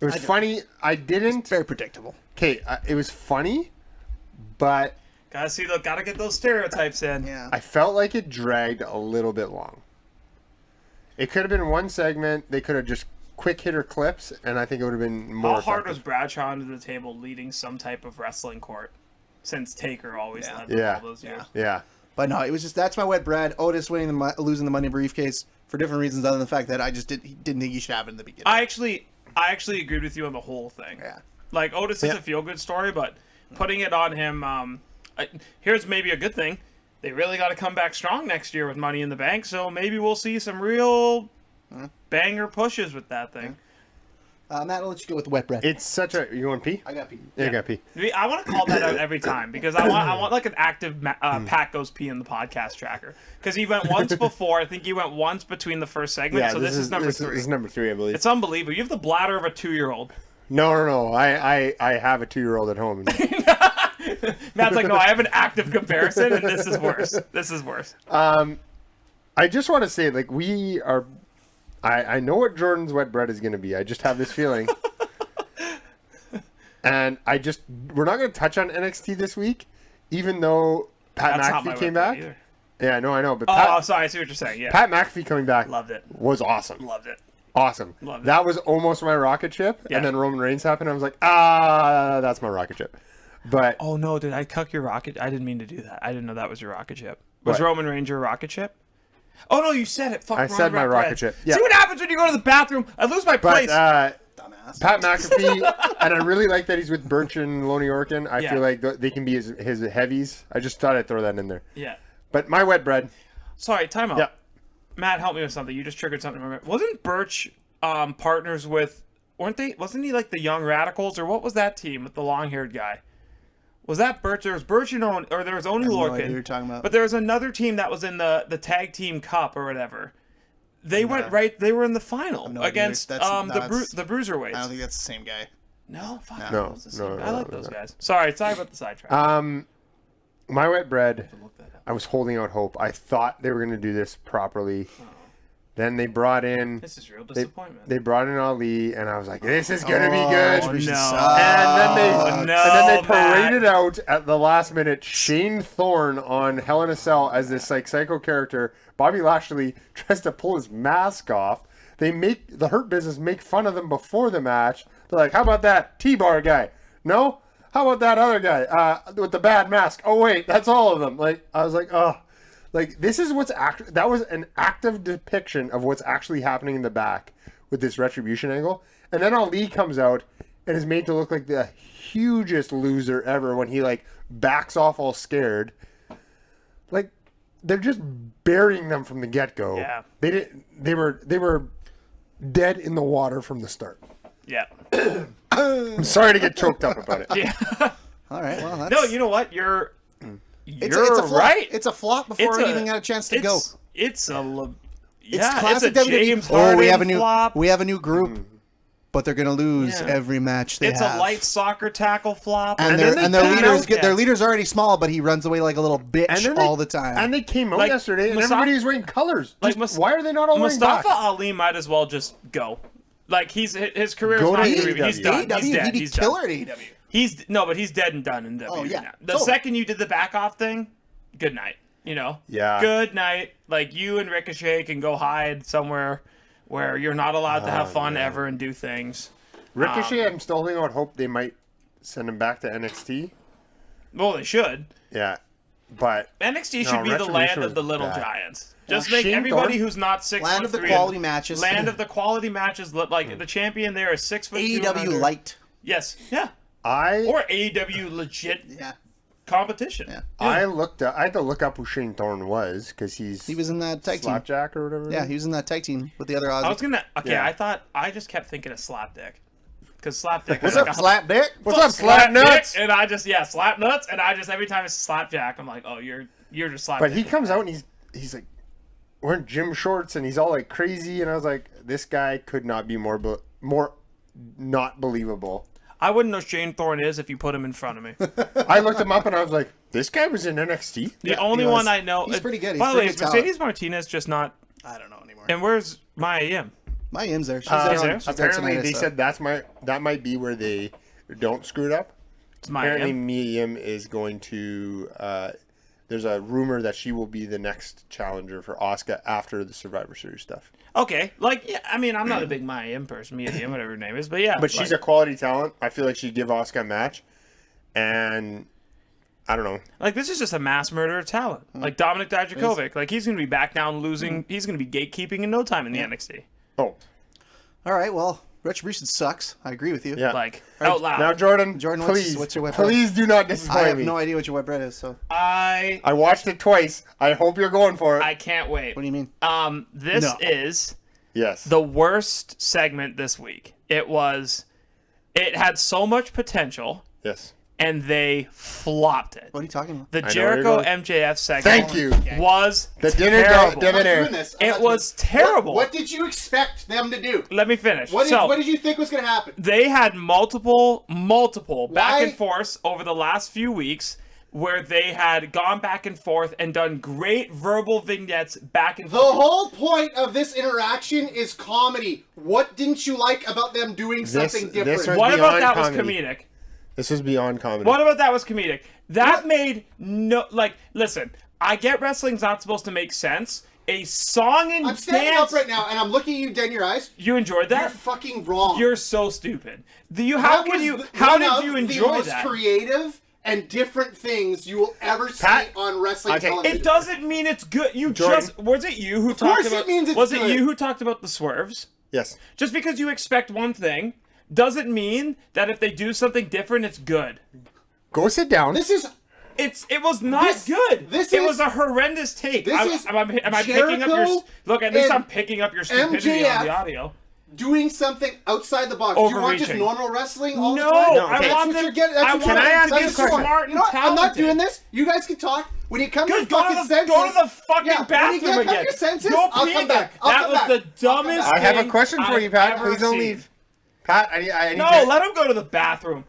It was funny. I didn't. very predictable. Okay, it was funny, but Gotta get those stereotypes in. Yeah. I felt like it dragged a little bit long. It could have been one segment. They could have just quick hitter clips, and I think it would have been more How hard was effective. Bradshaw under the table leading some type of wrestling court? Since Taker always led them Yeah. all those years. Yeah. But no, it was just, that's my wet bread. Otis losing the money briefcase for different reasons other than the fact that I just didn't think he should have it in the beginning. I actually agreed with you on the whole thing. Yeah. Like Otis is a feel good story, but putting it on him, here's maybe a good thing. They really got to come back strong next year with Money in the Bank, so maybe we'll see some real banger pushes with that thing. Matt, I'll let you go with the wet bread. It's such a. You want pee? I got pee. Yeah, you got pee. I want to call that out every time because I want like an active Pat goes pee in the podcast tracker because he went once before. I think he went once between the first segment. Yeah, so this is number this three. This is number 3, I believe. It's unbelievable. You have the bladder of a 2-year-old. No. I have a 2-year-old at home. Matt's like, no, I have an active comparison, and this is worse. This is worse. I just want to say, like, we are. I know what Jordan's wet bread is going to be. I just have this feeling. And we're not going to touch on NXT this week, even though Pat That's not my McAfee came wet bread back. either. Yeah, no, I know. But Oh, sorry. I see what you're saying. Yeah. Pat McAfee coming back Loved it. was awesome. Loved it. Awesome. Loved it. That was almost my rocket ship. Yeah. And then Roman Reigns happened. I was like, that's my rocket ship. But Oh, no. Did I cuck your rocket? I didn't mean to do that. I didn't know that was your rocket ship. Was What? Roman Reigns your rocket ship? Oh no, you said it. Fuck. I said my rocket ship. Yeah. See what happens when you go to the bathroom? I lose my But place. Dumbass. Pat McAfee, and I really like that he's with Birch and Loney Orkin. I Yeah. feel like they can be his heavies. I just thought I'd throw that in there. Yeah. But my wet bread. Sorry, time out. Yeah. Matt, help me with something. You just triggered something. Wasn't Birch partners with? Weren't they? Wasn't he like the Young Radicals or what was that team with the long-haired guy? Was that Birch? There was Birch and Owen, or there was Oni no Lorcan. idea who you're talking about. But there was another team that was in the tag team cup or whatever. They went right. They were in the final no idea. against That's- the Bruiserweights. I don't think that's the same guy. No, fuck. No, it was the same no, guy. I like no, those no. guys. Sorry about the sidetrack. My wet bread. Look that up. I was holding out hope. I thought they were going to do this properly. Then they brought in. This is real They, disappointment. they brought in Ali, and I was like, "This is gonna be Oh, good." no. And then Oh, no, and then they Matt. paraded out at the last minute Shane Thorne on Hell in a Cell as this like psycho character. Bobby Lashley tries to pull his mask off. They make the Hurt Business make fun of them before the match. They're like, "How about that T-bar guy? No, how about that other guy with the bad mask? Oh wait, that's all of them." Like I was like, "Oh." Like, this is that was an active depiction of what's actually happening in the back with this retribution angle. And then Ali comes out and is made to look like the hugest loser ever when he, like, backs off all scared. Like, they're just burying them from the get-go. Yeah. They were dead in the water from the start. Yeah. I'm sorry to get choked up about it. Yeah. All right, well, that's... No, you know what? You're it's a flop. right. It's a flop before it even got a chance to go. It's a It's a classic James WWE. Harden we have a new flop. we have a new group, but they're gonna lose Yeah. every match they It's have. a light soccer tackle flop. and then their they leaders came out- their leader's already small, but he runs away like a little bitch all the time. And they came out Like, yesterday and Mustafa- everybody's wearing colors. Like, Just, why are they not all wearing Mustafa black? Ali might as well just go. Like his career is Go not to going to be. He's AEW. done. He's dead. he'd be He's killer done. at AEW. But he's dead and done in WWE Oh, yeah. now. The Totally. second you did the back off thing, good night. You know? Yeah. Good night. Like, you and Ricochet can go hide somewhere where you're not allowed to have fun ever and do things. Ricochet, I'm still holding out hope they might send him back to NXT. Well, they should. Yeah, but NXT No, should be the Retribution land was of the little bad. giants. Just Well, make Shane everybody Thorne- who's not 6 Land foot of the three quality and- matches. Land of the quality matches. Like the champion there is 6 foot. AEW light. Yes. Yeah. I Or AEW legit Yeah, competition. Yeah. I had to look up who Shane Thorne was because he was in that tag team. Slapjack or whatever. Yeah, he was in that tag team with the other Aussie. I was gonna. Okay, Yeah. I just kept thinking of Slapdick, because Slapdick. What's was up, like a- Slap Dick. What's up, Slap Nuts? And I just Slap Nuts, and I just every time it's Slapjack, I'm like, oh, you're just Slapdick. But he comes out and he's like wearing gym shorts and he's all like crazy and I was like, this guy could not be more not believable. I wouldn't know Shane Thorne is if you put him in front of me. I looked him up and I was like, this guy was in NXT. The only he was. one I know. He's pretty good. He's By the way, pretty is good talent. Mercedes Martinez just not? I don't know anymore. And where's Maya Yim? My Im's there. She's Uh, there. She's there apparently, tonight, they so. said that might be where they don't screw it up. It's Maya Apparently, Yim. Mia Yim is going to. There's a rumor that she will be the next challenger for Asuka after the Survivor Series stuff. Okay, like yeah, I mean, I'm not a big Maya Yim person, Mia Yim, whatever her name is, but yeah. But she's a quality talent. I feel like she'd give Asuka a match, and I don't know. like this is just a mass murder of talent. Like Dominic Dijakovic, like he's gonna be back down losing. He's gonna be gatekeeping in no time in the NXT. Oh, All right, well, Retribution sucks. I agree with you. yeah. Like out loud. Now, Jordan, Jordan, please, what's your weapon? please do not I disappoint have me. no idea what your wet bread is, so I I watched it twice. I hope you're going for it. can't wait. what do you mean? This No. is Yes. the worst segment this week. It had so much potential, Yes. and they flopped it. What are you talking about? The know where Jericho you're going. MJF segment Thank you. was The dinner terrible. debonair. It was terrible. What did you expect them to do? Let me finish. What So, did you think was going to happen? they had multiple back Why- and forths over the last few weeks where they had gone back and forth and done great verbal vignettes back and The forth. whole point of this interaction is comedy. What didn't you like about them doing something this different? was- What about beyond that was comedy. comedic? This was beyond comedy. What about that was comedic? That made no listen, I get wrestling's not supposed to make sense. A song and I'm standing dance. up right now, and I'm looking at you dead in your eyes. You enjoyed You're that? fucking wrong. You're so stupid. How That can was you the- how one did of you the enjoy most that? creative and different things you will ever see Pat, on wrestling okay, television. It doesn't mean it's good. You Jordan. just was it you who course talked it about? means it's was it good. you who talked about the swerves? Yes. Just because you expect one thing doesn't mean that if they do something different, it's good. Go sit down. This is It was not This- good. this It is- was a horrendous take. this is am I picking up your Jericho look? At least and I'm picking up your stupidity on MJF. the audio. doing something outside the box. Do you want just Overreaching. normal wrestling all No, the time? No, I okay. want That's them. what you're getting. That's I what want you're Can I ask them to you be a question? smart You and know what? I'm not talented. doing this. You guys can talk. When you come to Good, your fucking senses, go to the fucking yeah, when you bathroom come to again. your senses, Go I'll pee come again. back. I'll That come was back. the I'll come dumbest back. I have a thing question for I've you, Pat. ever Please don't seen. leave. Pat, I need No, to... let him go to the bathroom.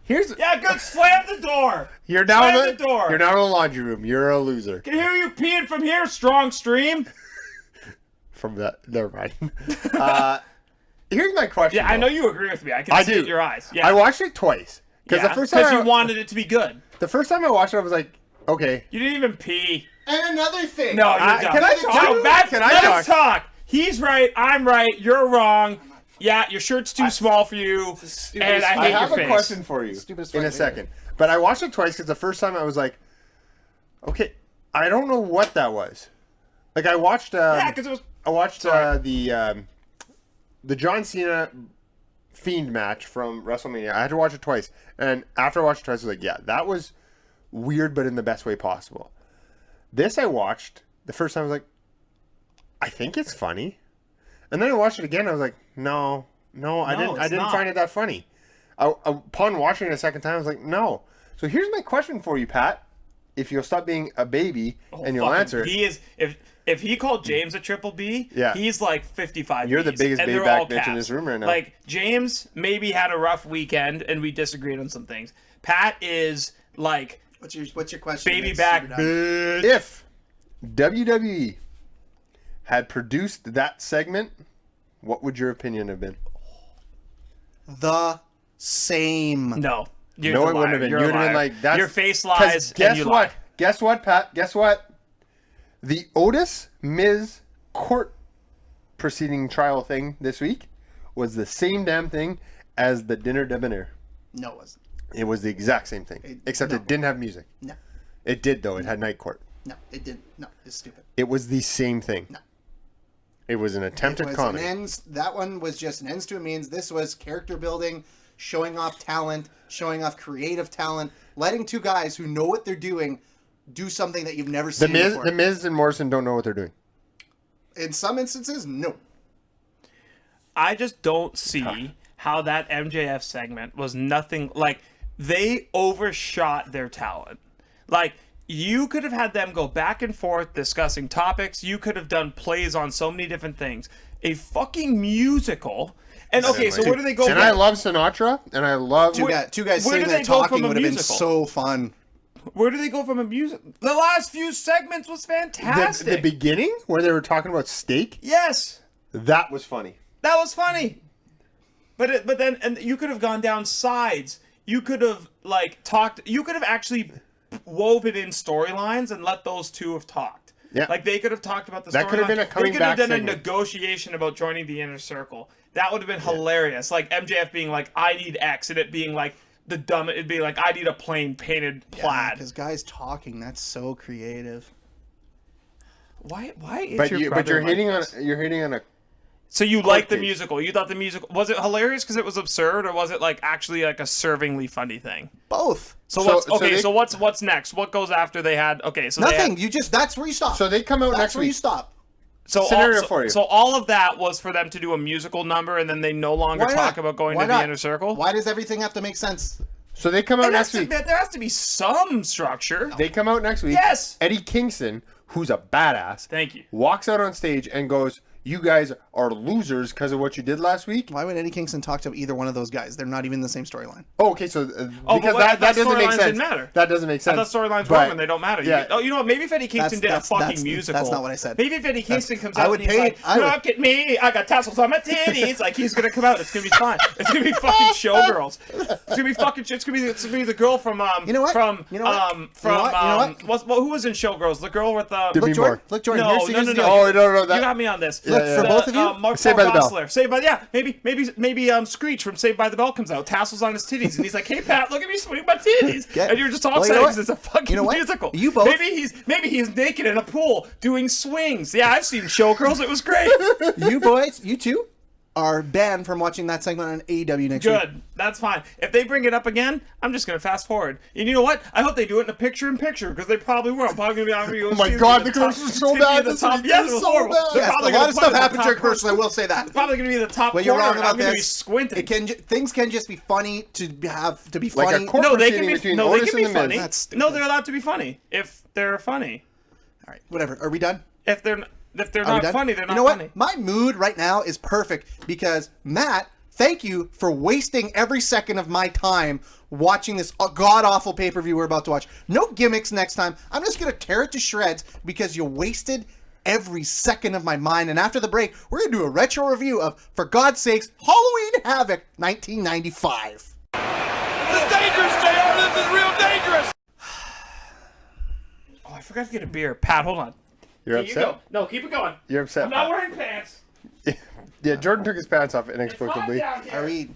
Here's... Yeah, good. Slam the door. You're now Slam in the door. You're now in the laundry room. You're a loser. Can hear you peeing from here, strong stream. From that... Never mind. Here's my question. Yeah, I though. know you agree with me. I can I see do. it in your eyes. Yeah, I watched it twice. Because yeah, the first time you wanted it to be good. the first time I watched it, I was like, okay. You didn't even pee. And another thing. No, you're dumb. can I talk? No, back, Can I let's talk? talk. He's right. I'm right. You're wrong. Yeah, your shirt's too small for you, stupid and as I fuck. hate I have your a face. question for you Stupidest in a fucking second. But I watched it twice because the first time I was like, okay, I don't know what that was. Like I watched... Yeah, because it was. I watched Sorry. the John Cena Fiend match from WrestleMania. I had to watch it twice, and after I watched it twice, I was like, "Yeah, that was weird, but in the best way possible." This I watched the first time. I was like, "I think it's funny," and then I watched it again. I was like, "No, I didn't. I it's didn't not. find it that funny." Upon watching it a second time, I was like, "No." So here's my question for you, Pat. If you'll stop being a baby and you'll Fucking- answer it. He is. If he called James a triple B, Yeah. he's like 55. You're the Bs, biggest and baby they're back all bitch in caps. this room right now. Like James maybe had a rough weekend, and we disagreed on some things. Pat is like What's your question? baby Nick? back Super dumb. bitch. If WWE had produced that segment, what would your opinion have been? The same. No, you're No, a it wouldn't liar. have been. You're You a would have been liar. like, that's... Your face 'cause lies. Guess and you what? lie. Guess what, Pat? Guess what? The Otis Miz court proceeding trial thing this week was the same damn thing as the dinner debonair. No, it wasn't. It was the exact same thing, except no. it didn't have music. No, It did, though. It had night court. no, it didn't. No, it's stupid. It was the same thing. No. It was an attempt It at was comedy. an ends. That one was just an ends to a means. This was character building, showing off talent, showing off creative talent, letting two guys who know what they're doing do something that you've never seen before. The Miz and Morrison don't know what they're doing. In some instances, no. I just don't see how that MJF segment was nothing like they overshot their talent. Like you could have had them go back and forth discussing topics. You could have done plays on so many different things. A fucking musical. And okay, so where do they go? And from- I love Sinatra, and I love... Two guys where sitting do there they go talking from a would have been musical? so fun. Where do they go from a music? The last few segments was fantastic. The beginning, where they were talking about steak, Yes, that was funny. that was funny. But then and you could have gone down sides. You could have like talked. You could have actually woven in storylines and let those two have talked. Yeah. Like they could have talked about the That could have storyline. been a coming They could have back done segment. a negotiation about joining the inner circle. That would have been hilarious. Like MJF being like, "I need X," and it being like the dumb. It'd be like, "I need a plain painted plaid." Because guys talking, that's so creative. Why? Is But your you're brother like hitting on this? a... So you liked the case. musical? You thought the musical was it hilarious because it was absurd, or was it like actually like a servingly funny thing? Both. So, So- what's so okay? they- So what's next? What goes after they had? Okay, so they Nothing. had, You just that's where you stop. So they come out that's next where you week. stop. so scenario all, for you. So all of that was for them to do a musical number, and then they no longer Why talk not? about going Why to the not? inner circle. Why does everything have to make sense? So they come out There has, next to, week. there has to be some structure. They come out next week. Yes! Eddie Kingston, who's a badass, Thank you. walks out on stage and goes, "You guys are losers because of what you did last week." Why would Eddie Kingston talk to either one of those guys? They're not even in the same storyline. Oh, okay, so Oh, because but I that thought doesn't make storylines sense. didn't matter. That doesn't make I sense. thought storylines But- wrong and they don't matter. Yeah. You know what? Maybe if Eddie Kingston did a fucking musical. That's not what I said. Maybe if Eddie Kingston comes I out would and he's pay- like, I would- "Look at me, I got tassels on my titties," like he's gonna come out. It's gonna be fine. It's gonna be fucking Showgirls. It's gonna be fucking. It's gonna be the girl from You know what? From You know what? from You know what? You know what? who was in Showgirls? The girl with the. Demi Look, Jordan. Moore. Look, Jordan. No, here's no, the no. deal. Oh no, You got me on this. Look, for both of you, Mark Saved by the Bell. Gosselaar. Saved by maybe Screech from Saved by the Bell comes out, tassels on his titties, and he's like, "Hey Pat, look at me swing my titties," Yeah. and you're just all Well, you excited know because what? it's a fucking You know what? musical. You both- Maybe he's naked in a pool doing swings. Yeah, I've seen Showgirls. It was great. you boys, you two, are banned from watching that segment on AEW next week. Good. That's fine. If they bring it up again, I'm just gonna fast forward. And you know what? I hope they do it in a picture-in-picture because they probably will. I'm probably gonna be on video. Oh my God, the commercials are so bad. The This top, week. yes, They're it was so horrible. bad. They're Yes, probably a lot gonna of put stuff it in the happened top during corner. commercials. I will say that. It's probably gonna be the top But you're corner, wrong and about I'm gonna be this. squinting. It can things can just be funny to be Like a funny. corporate No, they proceeding can be. between No, they Otis can be and the Miz. funny. That's stupid. No, they're allowed to be funny if they're funny. All right, whatever. Are we done? If they're Are we not done? funny, they're not You know what? funny. My mood right now is perfect because Matt, thank you for wasting every second of my time watching this god-awful pay-per-view we're about to watch. No gimmicks next time. I'm just going to tear it to shreds because you wasted every second of my mind. And after the break, we're going to do a retro review of, for God's sakes, Halloween Havoc 1995. This is dangerous, JR. This is real dangerous. Oh, I forgot to get a beer. Pat, hold on. You're Here you go. upset? No, keep it going. You're upset, I'm not Pat. wearing pants. Yeah, Jordan took his pants off It's inexplicably. hot down here.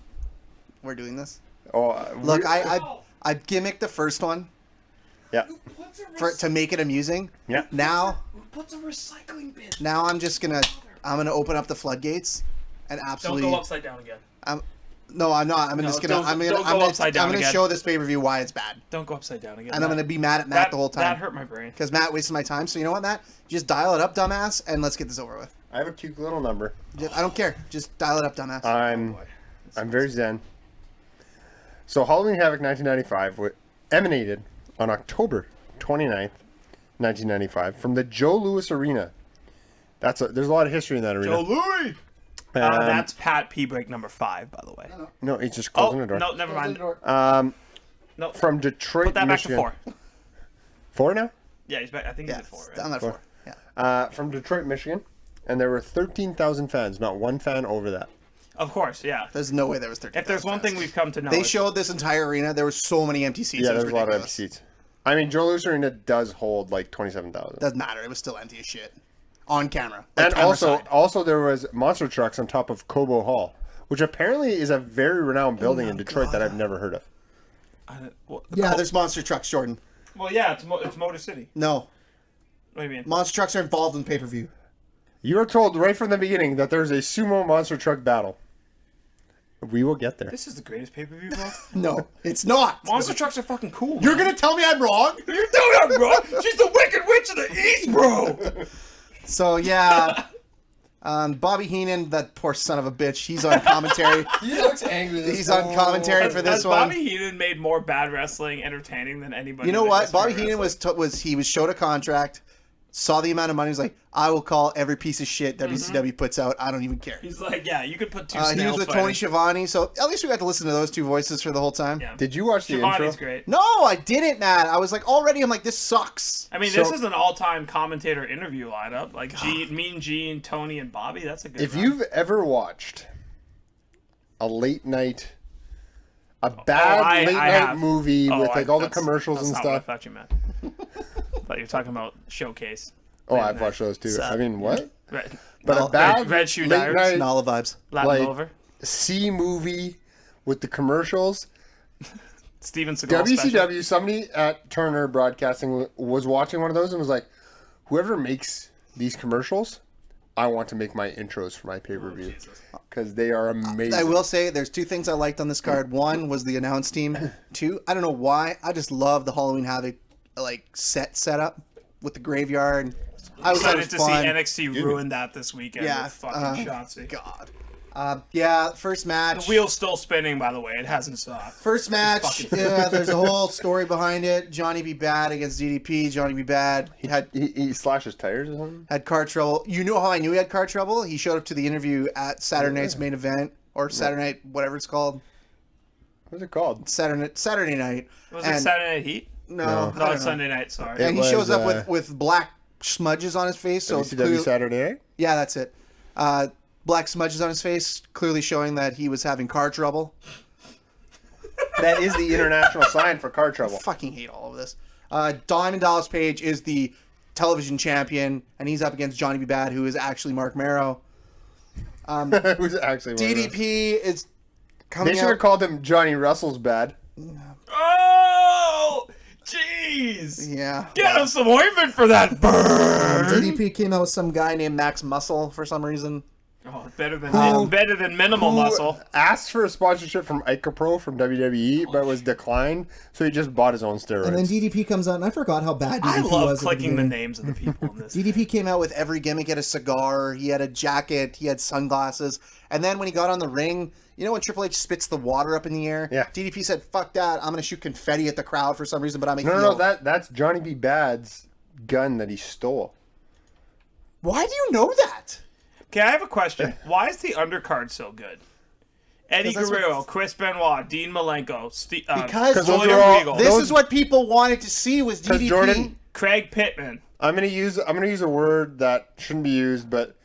We're doing this? Oh, Look, I gimmicked the first one yeah, to make it amusing. yeah. Now What's a recycling bin? I'm just gonna open up the floodgates and Don't absolutely. go upside down again. No, I'm not. I'm just gonna. don't go upside down I'm gonna again. show this pay per view why it's bad, Don't go upside down again. and I'm gonna be mad at Matt the whole That time hurt my brain. because Matt wasted my time. So you know what, Matt? Just dial it up, dumbass, and let's get this over with. I have a cute little number. I don't care. Just dial it up, dumbass. I'm very zen. So Halloween Havoc 1995 emanated on October 29th, 1995 from the Joe Louis Arena. There's a lot of history in that arena. Louis. That's Pat P break number 5, by the way. No, he's just Oh closing the door. no, never mind. No, From Detroit, put that Michigan. back to 4. 4 now? Yeah, he's back. I think Yeah, he's at 4. Right? I'm at 4. Yeah. From Detroit, Michigan. And there were 13,000 fans, not one fan over that. Of course, yeah. There's no way there was 13. If there's one thing we've come to know, They it's- showed this entire arena. There were so many empty seats. Yeah, it was there's a lot of empty ridiculous. seats. I mean, Joe Louis Arena does hold like 27,000. Doesn't matter. It was still empty as shit. On camera. Like And camera side. also there was monster trucks on top of Cobo Hall, which apparently is a very renowned building in Detroit that I've never heard of. Yeah, there's monster trucks, Jordan. Well, yeah, it's Motor City. No. What do you mean? Monster trucks are involved in pay-per-view. You were told right from the beginning that there's a sumo monster truck battle. We will get there. This is the greatest pay-per-view, bro. No, it's not. Monster trucks are fucking cool. You're man. gonna tell me I'm wrong? You're doing that, bro. She's the Wicked Witch of the East, bro. So yeah, Bobby Heenan, that poor son of a bitch, he's on commentary. He looks angry. He's on commentary for this Has one. Bobby Heenan made more bad wrestling entertaining than anybody. You know in the what? history of Bobby Heenan wrestling. was showed a contract, saw the amount of money, was like, I will call every piece of shit WCW puts out. I don't even care. He's like, yeah, you could put 2 He was snails with fighting. Tony Schiavone, so at least we got to listen to those two voices for the whole time. Yeah. Did you watch the intro? Shivani's great. No, I didn't, Matt. I was like, already, I'm like, this sucks. I mean, So- this is an all-time commentator interview lineup. Like Mean Gene, Tony, and Bobby. That's a good. If run. you've ever watched a late night, a bad late night have. movie with like all the that's- commercials that's and not what I stuff. thought you meant. I thought you were talking about Showcase. Oh, Late I've night. watched those too. Sad. I mean, what? Right. But No, a bad Red Shoe late Diaries. night Nala vibes. Latin like over. C movie with the commercials. Steven Seagal special. WCW, somebody at Turner Broadcasting was watching one of those and was like, whoever makes these commercials, I want to make my intros for my pay-per-view. Because they are amazing. I will say there's two things I liked on this card. One was the announce team. Two, I don't know why, I just love the Halloween Havoc like setup with the graveyard. I was Excited to fun. see NXT ruin that this weekend Yeah, with fucking Shotzi. God. Yeah, first match. The wheel's still spinning, by the way. It hasn't stopped. First match. Fucking- Yeah, there's a whole story behind it. Johnny B. Bad against DDP. Johnny B. Bad He slashes tires or something? had car trouble. You know how I knew he had car trouble? He showed up to the interview at Saturday night's main event, or Saturday night, whatever it's called. What's it called? Saturday night. Was And- it Saturday Night Heat? No, No. I No, don't it's know. Sunday night. Sorry. And he It shows was, up with black smudges on his face. So WCW clearly, Saturday? yeah, that's it. Black smudges on his face, clearly showing that he was having car trouble. That is the international sign for car trouble. Fucking hate all of this. Diamond Dallas Page is the television champion, and he's up against Johnny B. Bad, who is actually Mark Marrow. Who's actually DDP is coming They should have out. called him Johnny Russell's bad. Oh, jeez. Yeah. Get him some ointment for that burn. DDP came out with some guy named Max Muscle for some reason. Oh, better than minimal Who muscle. asked for a sponsorship from ICAPRO from WWE, but was declined, so he just bought his own steroids. And then DDP comes out, and I forgot how bad DDP I was. love at clicking the beginning. names of the people in this. DDP came out with every gimmick. He had a cigar, he had a jacket, he had sunglasses. And then when he got on the ring, you know when Triple H spits the water up in the air? Yeah. DDP said, fuck that, I'm going to shoot confetti at the crowd for some reason, but I'm a heel. No, that's Johnny B. Bad's gun that he stole. Why do you know that? Okay, I have a question. Why is the undercard so good? Eddie Because that's Guerrero, what- Chris Benoit, Dean Malenko, Because those William are all- Regal, this is what people wanted to see was DDP. Jordan- Craig Pittman. I'm gonna use a word that shouldn't be used, but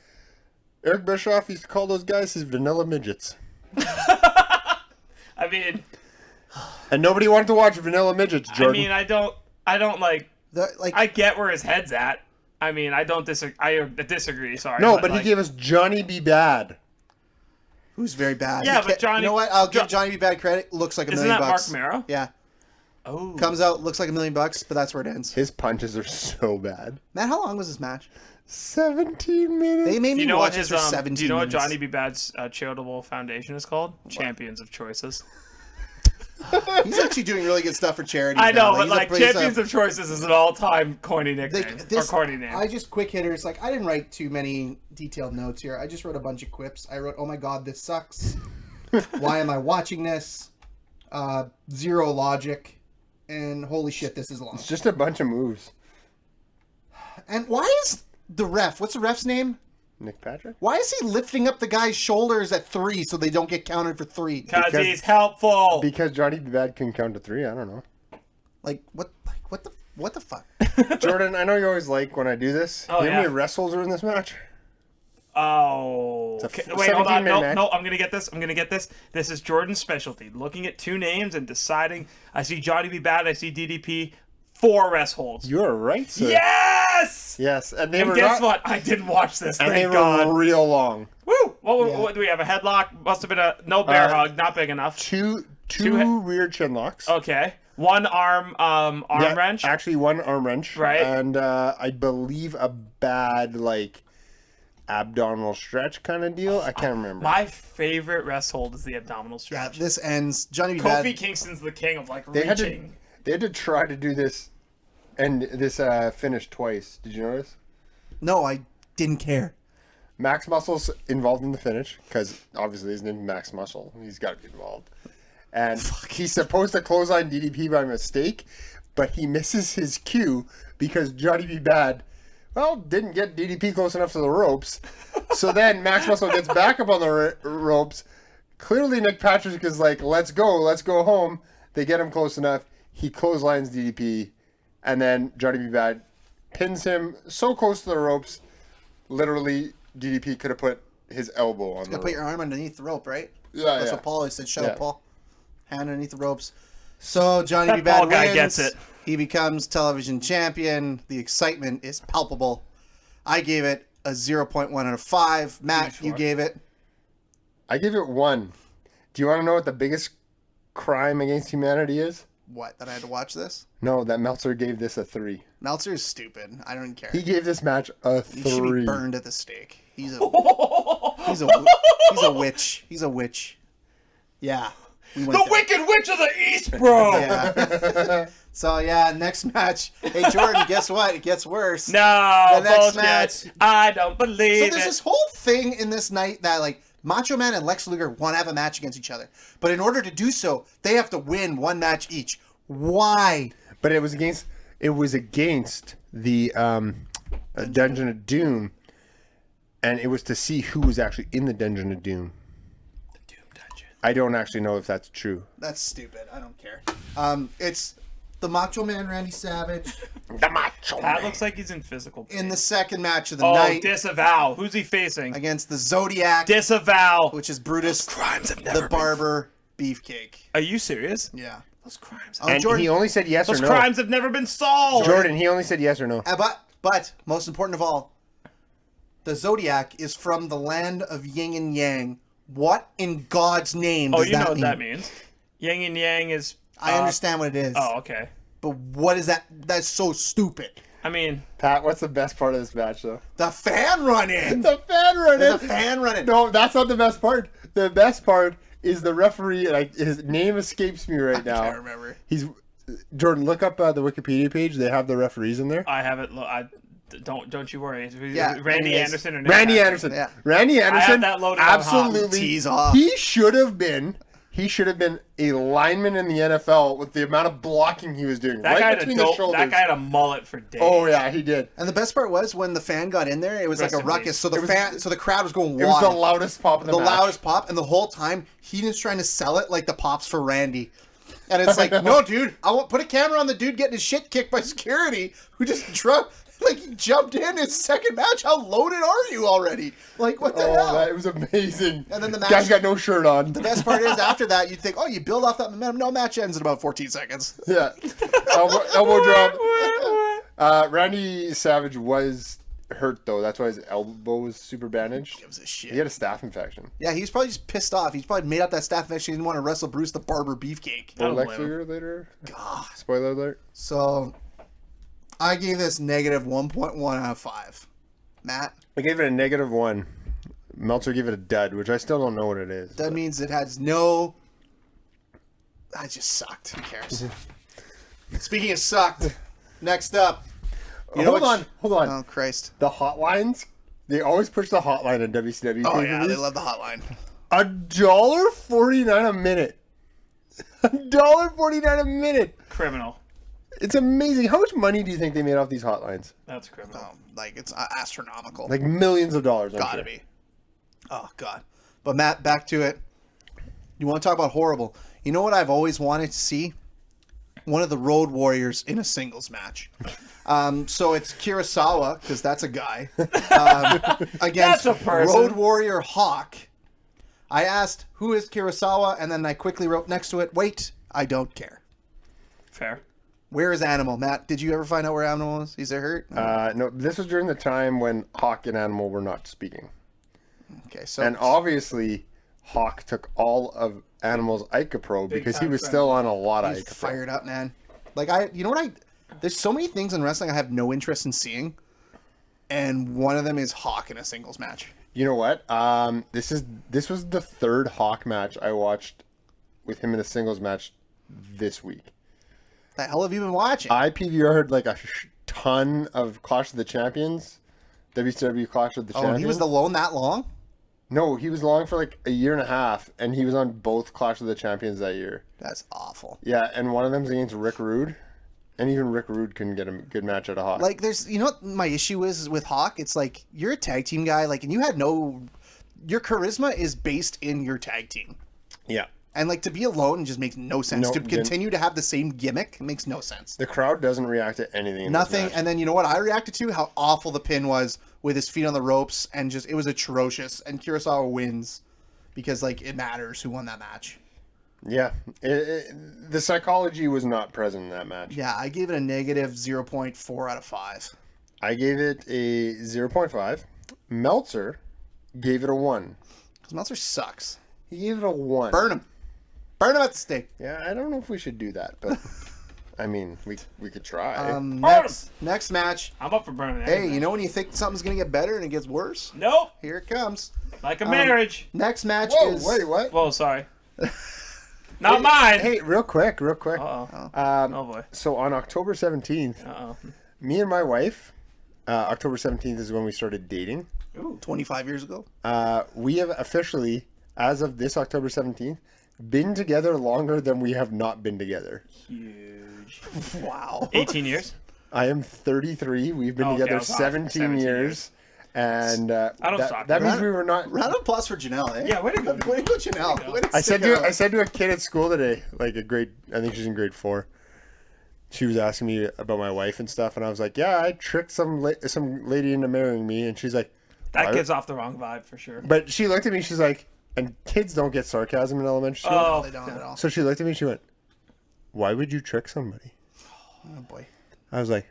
Eric Bischoff used to call those guys his vanilla midgets. I mean, And nobody wanted to watch vanilla midgets, Jordan. I don't like. Like, I get where his head's at. I mean, I don't disagree. I disagree. Sorry. no, but like, he gave us Johnny B. Bad. who's very bad. Yeah, He but ca- Johnny- You know what? I'll give Johnny B. Bad credit. Looks like $1 Isn't million that bucks. Mark Marrow? Yeah. Oh. Comes out, looks like $1 million bucks, but that's where it ends. His punches are so bad. Matt, how long was this match? 17 minutes. They made Do me you know watch what this his for 17 Do you know what minutes. Johnny B. Bad's charitable foundation is called? Champions of Choices. He's actually doing really good stuff for charity. I know, now. but He's a- like he's a- Champions of Choices is an all-time corny nickname or corny name. I just quick hitters. Like I didn't write too many detailed notes here. I just wrote a bunch of quips. I wrote, "Oh my god, this sucks. Why am I watching this? Zero logic, and holy shit, this is long." It's just a bunch of moves. And why is the ref? What's the ref's name? Nick Patrick? Why is he lifting up the guy's shoulders at 3 so they don't get counted for 3? Because because- he's helpful. Because Johnny B. Bad can count to 3. I don't know. Like what the fuck? Jordan, I know you always like when I do this. Oh, you know how yeah. many wrestles are in this match? Oh. It's a Okay. f- Wait, hold on. 17-minute match. No, I'm going to get this. This is Jordan's specialty. Looking at two names and deciding. I see Johnny B. Bad. I see DDP. 4 rest holds. You are right, sir. Yes! Yes, and they And were guess not, what? I didn't watch this. and they Thank were God. real long. Woo! What do we have? A headlock? Must have been a no bear hug. Not big enough. Two Two rear chin locks. Okay. One arm Yeah, wrench. Actually, one arm wrench. Right. And I believe a bad like abdominal stretch kind of deal. I can't remember. My favorite rest hold is the abdominal Yeah, stretch. this ends. Johnny B. Kofi Bad. Kingston's the king of like they had reaching. to try to do this, and this finish twice. Did you notice? No, I didn't care. Max Muscle's involved in the finish because obviously his name is Max Muscle. He's got to be involved. And he's supposed to clothesline DDP by mistake, but he misses his cue because Johnny B. Bad, didn't get DDP close enough to the ropes. So then Max Muscle gets back up on the ropes. Clearly Nick Patrick is like, let's go home. They get him close enough. He clotheslines DDP, and then Johnny B. Bad pins him so close to the ropes, literally DDP could have put his elbow on the Gotta put rope. your arm underneath the rope, right? Yeah, That's yeah. what Paul always said. Shut Yeah. up, Paul. Hand underneath the ropes. So Johnny That B. Bad Paul guy wins. gets it. He becomes television champion. The excitement is palpable. I gave it a 0.1 out of 5. Matt, you gave it. I give it 1. Do you want to know what the biggest crime against humanity is? What? That I had to watch this? No, that Meltzer gave this a 3. Meltzer is stupid. I don't care. He gave this match a He should 3. be burned at the stake. He's a witch. He's a witch. Yeah. We went The there. Wicked Witch of the East, bro. Yeah. So yeah, next match. Hey Jordan, guess what? It gets worse. No, The next bullshit. match. I don't believe So there's it. this whole thing in this night that like Macho Man and Lex Luger want to have a match against each other, but in order to do so, they have to win one match each. Why? But it was against the Dungeon of Doom, and it was to see who was actually in the Dungeon of Doom. The Doom Dungeon. I don't actually know if that's true. That's stupid. I don't care. It's the Macho Man Randy Savage The Macho That looks like he's in physical pain. in the second match of the Oh, night disavow. Who's he facing? against the Zodiac, Disavow. which is Brutus Crimes have never the Barber Beefcake. Are you serious? Yeah. Those crimes. Oh, And Jordan, he only said yes Those or no. crimes have never been solved. Jordan, he only said yes or no. but But most important of all, the Zodiac is from the land of yin and yang. What in God's name does Oh, you know that what mean? that means. Yin and yang is... I understand what it is. Oh, okay. But what is that? That's so stupid. I mean... Pat, what's the best part of this match, though? The fan run-in. The fan run-in. There's a fan run-in. No, that's not the best part. The best part is the referee, and his name escapes me right now. I can't remember. Jordan, look up the Wikipedia page. They have the referees in there. I have it. Don't you worry. Yeah, Randy anyways. Anderson or Nick Randy Patrick? Anderson. Yeah. Randy Anderson. that loaded on hot. Absolutely. Tease off. He should have been a lineman in the NFL with the amount of blocking he was doing. That right guy had between a the dope, shoulders. That guy had a mullet for days. Oh yeah, he did. And the best part was when the fan got in there, it was Rest like a in ruckus. peace. So the crowd was going wild. It was the loudest pop of the match. loudest pop, and the whole time Heenan's trying to sell it like the pops for Randy. And it's like, no, dude, I won't put a camera on the dude getting his shit kicked by security who just he jumped in his second match. How loaded are you already? Like, what the hell? It was amazing. And then the match- guy's got no shirt on. The best part is after that, you'd think, oh, you build off that momentum. No, match ends in about 14 seconds. Yeah, elbow drop. Randy Savage was hurt though. That's why his elbow was super bandaged. Gives a shit. He had a staph infection. Yeah, he's probably just pissed off. He's probably made up that staff infection. He didn't want to wrestle Bruce the Barber Beefcake. I don't Lex blame him. Luger later. God. Spoiler alert. So, I gave this negative 1.1 out of 5. Matt? I gave it a -1. Meltzer gave it a dud, which I still don't know what it is. That means it has no... I just sucked. Who cares? Speaking of sucked, next up... Hold on. Oh, Christ. The hotlines, they always push the hotline in WCW. Oh, yeah, pay-per-views. they love the hotline. $1.49 a minute. $1.49 a minute. Criminal. It's amazing. How much money do you think they made off these hotlines? That's criminal. Like, it's astronomical. Like millions of dollars. I'm Gotta sure. be. Oh, God. But, Matt, back to it. You want to talk about horrible. You know what I've always wanted to see? One of the Road Warriors in a singles match. So it's Kurosawa, because that's a guy, against That's a person. Road Warrior Hawk. I asked, who is Kurosawa? And then I quickly wrote next to it, wait, I don't care. Fair. Where is Animal? Matt, did you ever find out where Animal was? Is it hurt? No, this was during the time when Hawk and Animal were not speaking. Okay, so... And obviously, Hawk took all of Animal's Icapro because he time was friend. still on a lot of He's Icapro. fired up, man. Like, you know what there's so many things in wrestling I have no interest in seeing, and one of them is Hawk in a singles match. You know what? This was the third Hawk match I watched with him in a singles match this week. The hell have you been watching? I PVR'd like a ton of Clash of the Champions, WCW Clash of the Oh, Champions. and he was alone that long? No, he was long for like a year and a half, and he was on both Clash of the Champions that year. That's awful. Yeah, and one of them's against Rick Rude, and even Rick Rude couldn't get a good match out of Hawk. Like, you know what my issue is with Hawk? It's like, you're a tag team guy, like, and you had your charisma is based in your tag team. Yeah. And, like, to be alone just makes no sense. No, To continue to have the same gimmick makes no sense. The crowd doesn't react to anything. In this Nothing. match. And then, you know what I reacted to? How awful the pin was with his feet on the ropes, and it was atrocious. And Kurosawa wins because, like, it matters who won that match. Yeah, the psychology was not present in that match. Yeah, I gave it a negative 0.4 out of 5. I gave it a 0.5. Meltzer gave it a 1. Because Meltzer sucks. He gave it a 1. Burn him. Burn him at the stake. Yeah, I don't know if we should do that, but I mean, we could try. Next match. I'm up for burning. Hey, anything. you know when you think something's going to get better and it gets worse? Nope. Here it comes. Like a marriage. Next match Whoa, is... wait, what? Whoa, sorry. Not mine. Hey, real quick. Uh-oh. Oh, boy. So on October 17th, Uh-oh. me and my wife, October 17th is when we started dating. 25 years ago. We have officially, as of this October 17th, been together longer than we have not been together. Huge. Wow. 18 years? I am 33. We've been Okay, I together was off. 17 years. And I don't suck. that means we were not... Round of applause for Janelle, eh? Yeah, way to go. Way to go, Janelle. Way to I stick said it out. to a kid at school today, like I think she's in grade 4. She was asking me about my wife and stuff, and I was like, "Yeah, I tricked some lady into marrying me," and she's like, That "Why?" gives off the wrong vibe for sure. But she looked at me, she's like, and kids don't get sarcasm in elementary school. Oh, They don't at all. So she looked at me, and she went, "Why would you trick somebody?" Oh, boy. I was like,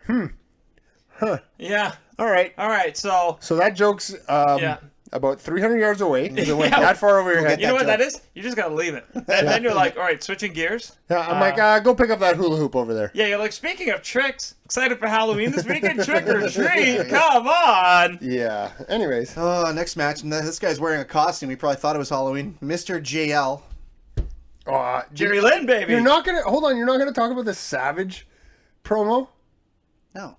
Yeah. All right. All right. So So that joke's Yeah. about 300 yards away. Because it went Yeah. that far over your head. you know what joke. that is? You just gotta leave it, and then you're like, all right, switching gears. Yeah, I'm like, go pick up that hula hoop over there. Yeah, you're like, speaking of tricks, excited for Halloween this weekend? Trick or treat? Come on. Yeah. Anyways. Oh, next match. And this guy's wearing a costume. He probably thought it was Halloween. Mr. JL. Jerry Lynn, baby. You're not gonna hold on. You're not gonna talk about the Savage promo. No.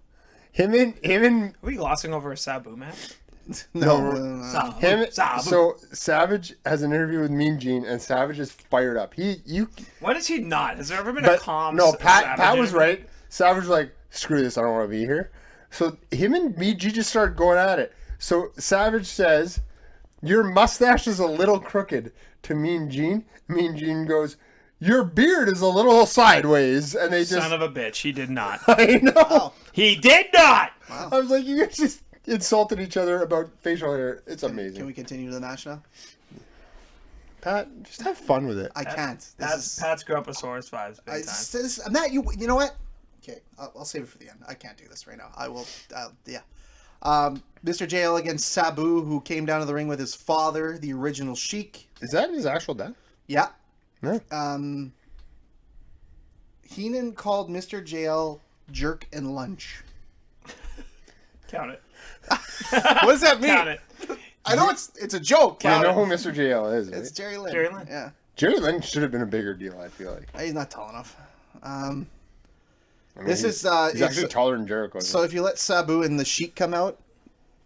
Him and Are we glossing over a Sabu match? No. him. Sabu. So Savage has an interview with Mean Gene, and Savage is fired up. When is he not? Has there ever been a But calm? no, Pat Savage was interview? right. Savage was like, screw this, I don't want to be here. So him and Mean Gene just started going at it. So Savage says, your mustache is a little crooked to Mean Gene. Mean Gene goes, your beard is a little sideways. And they just, Son of a bitch. He did not. I know. He did not. I was like, you guys just insulted each other about facial hair. It's amazing. Can we continue to the match now? Pat, just have fun with it. I can't. Pat's Grumpasaurus vibes. Big time. Matt, you know what? Okay, I'll save it for the end. I can't do this right now. I will. Yeah. Mr. JL against Sabu, who came down to the ring with his father, the original Sheik. Is that his actual dad? Yeah. No. Heenan called Mr. JL jerk and lunch. Count it. What does that mean? Count it. I know it's a joke. I Count know it. who Mr. JL is, right? It's Jerry Lynn. Jerry Lynn? Yeah. Jerry Lynn should have been a bigger deal, I feel like. He's not tall enough. I mean, This he's is actually taller than Jericho. So if you let Sabu and the Sheik come out,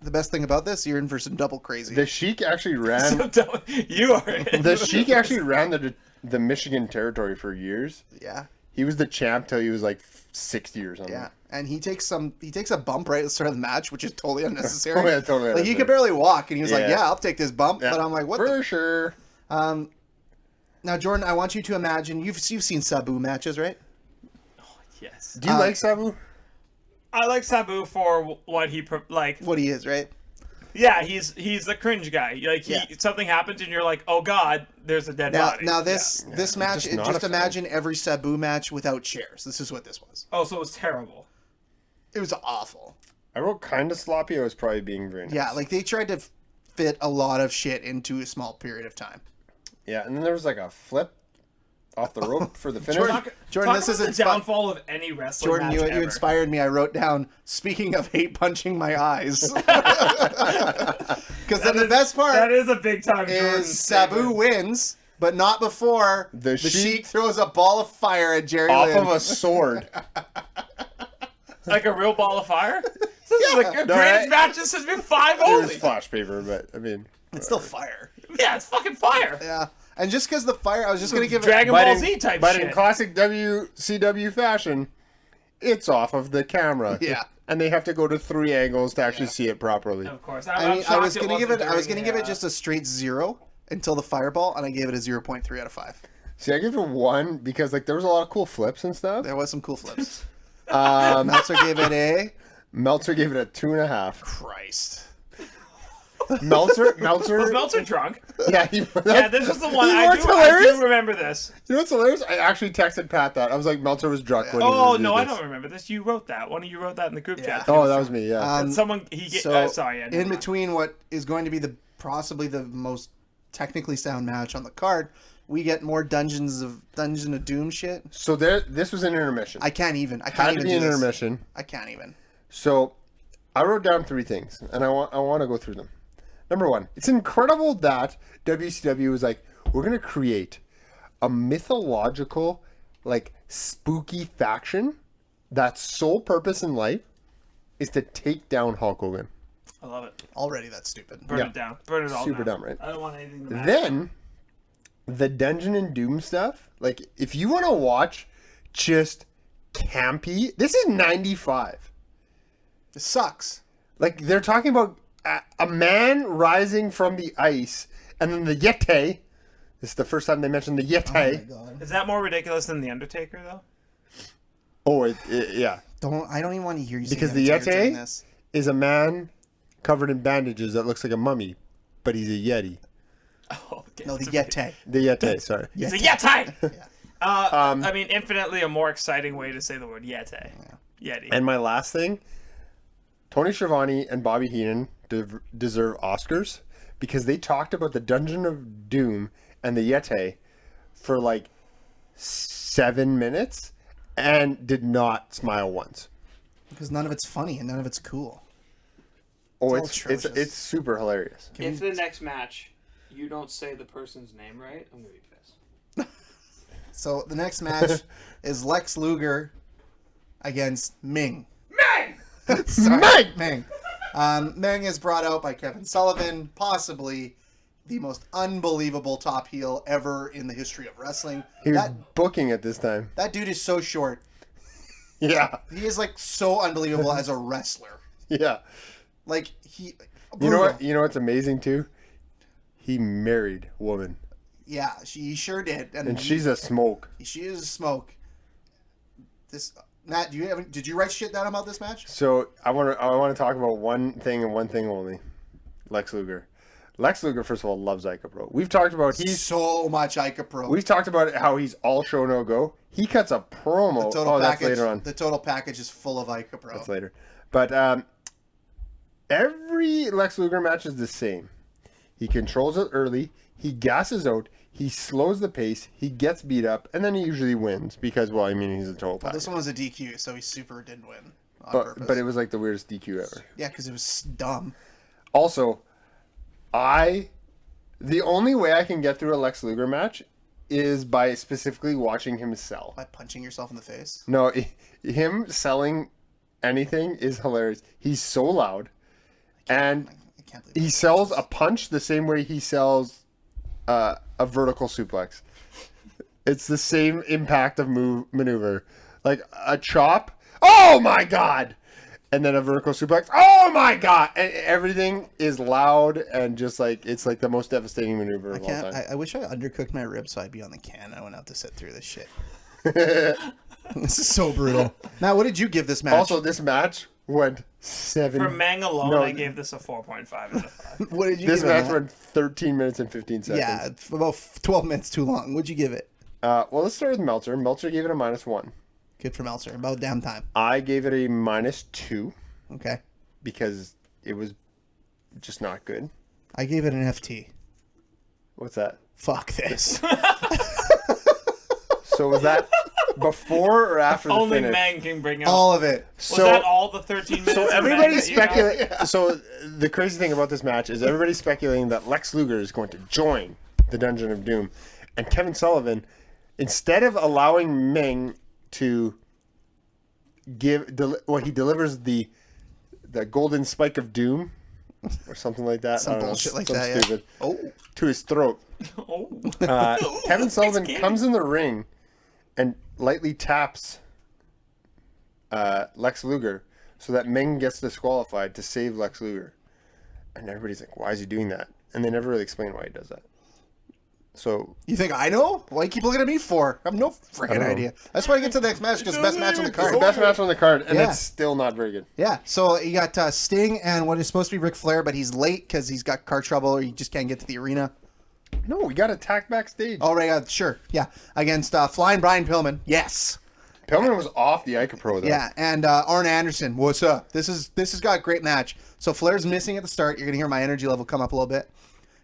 the best thing about this, you're in for some double crazy. The Sheik actually ran. You are in. The Sheik actually ran the Michigan territory for years. Yeah. He was the champ till he was like 60 or something. Yeah, and he takes a bump right at the start of the match, which is totally unnecessary. Oh, yeah, totally Like he unnecessary. could barely walk, and he was like, Yeah. "Yeah, I'll take this bump." Yeah. But I'm like, "What?" For sure. Now, Jordan, I want you to imagine you've seen Sabu matches, right? Yes. Do you like Sabu? I like Sabu for what he like. What he is, right? Yeah, he's the cringe guy. Like Yeah. something happens and you're like, oh god, there's a dead body. Now this match, just not a fan. imagine every Sabu match without chairs. This is what this was. Oh, so it was terrible. It was awful. I wrote kind of sloppy. I was probably being very nice. Yeah, like they tried to fit a lot of shit into a small period of time. Yeah, and then there was like a flip off the rope for the finish. Jordan, Talk this is about the downfall of any wrestling Jordan, match you ever. inspired me. I wrote down, speaking of hate punching my eyes. Because then the best part That is a big time Jordan is Sabu statement. wins, but not before The Sheik Sheik throws a ball of fire at Jerry off Lynn. of a sword. Like a real ball of fire. This is the No, greatest match since has been 5 It was only. flash paper, but I mean, It's still fire. Yeah, it's fucking fire. Yeah. And just because the fire, I was just going to give Dragon but Ball in, Z type but shit. in classic WCW fashion, it's off of the camera. Yeah. And they have to go to 3 angles to actually see it properly. Of course. I mean, I was going going to to give it just a straight 0 until the fireball, and I gave it a 0.3 out of 5. See, I give it 1 because like there was a lot of cool flips and stuff. There was some cool flips. Meltzer gave it a... Meltzer gave it a 2.5. Christ. Meltzer. Was Meltzer drunk? Yeah, Yeah, this was the one. You know I what's do hilarious? remember this. You know what's hilarious? I actually texted Pat that. I was like, Meltzer was drunk when he Oh, did no, I this. don't remember this. You wrote that. One of you wrote that in the group chat. Oh, that was me. Yeah. And someone, sorry. Yeah, in between what is going to be possibly the most technically sound match on the card, we get more Dungeon of Doom shit. So this was an intermission. I can't even. Had to be an intermission. I can't even. So I wrote down 3 things, and I want to go through them. Number 1, it's incredible that WCW was like, we're going to create a mythological, like, spooky faction that's sole purpose in life is to take down Hulk Hogan. I love it. Already that's stupid. Burn it down. Burn it all Super down. dumb, right? I don't want anything to matter. Then, the Dungeon and Doom stuff, like, if you want to watch just campy, this is 95. This sucks. Like, they're talking about a man rising from the ice, and then the Yeti. This is the first time they mentioned the Yeti. God. Is that more ridiculous than The Undertaker, though? Oh, yeah. I don't even want to hear you say Because the Undertaker doing Yeti this. is a man covered in bandages that looks like a mummy, but he's a Yeti. Oh, okay. No, the Yeti. The Yeti, sorry. It's a Yeti! I mean, infinitely a more exciting way to say the word Yeti. Yeti. And my last thing, Tony Schiavone and Bobby Heenan deserve Oscars because they talked about the Dungeon of Doom and the Yeti for like 7 minutes and did not smile once. Because none of it's funny and none of it's cool. Oh, It's all it's atrocious. super hilarious. If the next match you don't say the person's name right, I'm gonna be pissed. So the next match is Lex Luger against Ming. Ming! Sorry, Ming. Ming is brought out by Kevin Sullivan, possibly the most unbelievable top heel ever in the history of wrestling. He was booking at this time. That dude is so short. Yeah. He is like so unbelievable as a wrestler. Yeah. Like he. You know what? You know what's amazing too? He married a woman. Yeah, she sure did, And she's a smoke. She is a smoke. This Matt, did you write shit down about this match? So I want to talk about one thing and one thing only. Lex Luger. Lex Luger, first of all, loves Ica Pro. We've talked about So much Ica Pro. We've talked about how he's all show no go. He cuts a promo. The total that's package, later on. The total package is full of Ica Pro. That's later. But every Lex Luger match is the same. He controls it early. He gasses out. He slows the pace. He gets beat up, and then he usually wins because, well, I mean, he's a total Well, package. this one was a DQ, so he super didn't win on purpose. But it was like the weirdest DQ ever. Yeah, because it was dumb. Also, the only way I can get through a Lex Luger match is by specifically watching him sell. By punching yourself in the face. No, him selling anything is hilarious. He's so loud, and I can't believe he sells a punch the same way he sells a vertical suplex. It's the same impact of maneuver, like a chop. Oh my god! And then a vertical suplex. Oh my god! And everything is loud and just like it's like the most devastating maneuver of all time. I wish I undercooked my ribs so I'd be on the can. I wouldn't have to sit through this shit. This is so brutal. Now, what did you give this match? Also, this match went 7. For Meng alone, No. I gave this a 4.5 out of 5. What did you This give it, match Matt? went 13 minutes and 15 seconds. Yeah, it's about 12 minutes too long. What'd you give it? Well, let's start with Meltzer. Meltzer gave it a -1. Good for Meltzer. About damn time. I gave it a -2 Okay. because it was just not good. I gave it an FT. What's that? Fuck this. So was that before or after the Only finish? Meng can bring out. All of it. Was So that all the 13 minutes? So of everybody Meng that you got? speculate. So the crazy thing about this match is everybody's speculating that Lex Luger is going to join the Dungeon of Doom, and Kevin Sullivan, instead of allowing Meng to he delivers the golden spike of doom or something like that. Some I don't bullshit know, like something that, yeah. stupid, Oh. to his throat. Oh. Kevin Sullivan kidding. comes in the ring and lightly taps Lex Luger so that Meng gets disqualified to save Lex Luger. And everybody's like, why is he doing that? And they never really explain why he does that. So You think I know? Why you keep looking at me for? I have no freaking know. idea. That's why I get to the next match because best match on the it's card. the best match on the card, and Yeah. it's still not very good. Yeah, so you got Sting and what is supposed to be Ric Flair, but he's late because he's got car trouble or he just can't get to the arena. No, we got attacked backstage. Oh, right, sure, yeah. Against Flying Brian Pillman, yes. Pillman was off the Ica Pro, though. Yeah, and Arn Anderson, what's up? This has got a great match. So Flair's missing at the start. You're going to hear my energy level come up a little bit.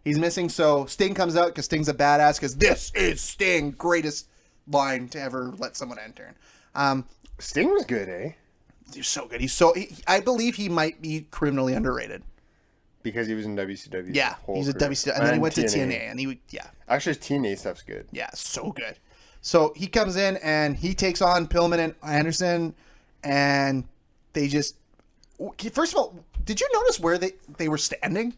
He's missing, so Sting comes out because Sting's a badass because this is Sting. Greatest line to ever let someone enter. Sting was good, eh? He's so good. I believe he might be criminally underrated. Because he was in WCW. Yeah, he's a WCW. And then he went to TNA. And Actually, his TNA stuff's good. Yeah, so good. So he comes in and he takes on Pillman and Anderson, and they just. First of all, did you notice where they were standing?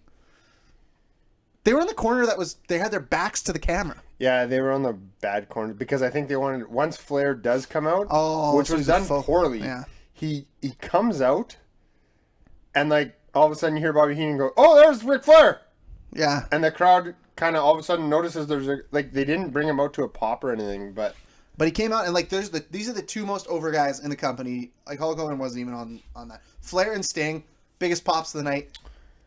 They were in the corner they had their backs to the camera. Yeah, they were on the bad corner because I think they wanted once Flair does come out, which so was he's a done poorly. Yeah. He comes out, and like all of a sudden you hear Bobby Heenan go, "Oh, there's Ric Flair," Yeah. and the crowd kind of all of a sudden notices they didn't bring him out to a pop or anything, but But he came out and like these are the two most over guys in the company. Like Hulk Hogan wasn't even on that. Flair and Sting, biggest pops of the night,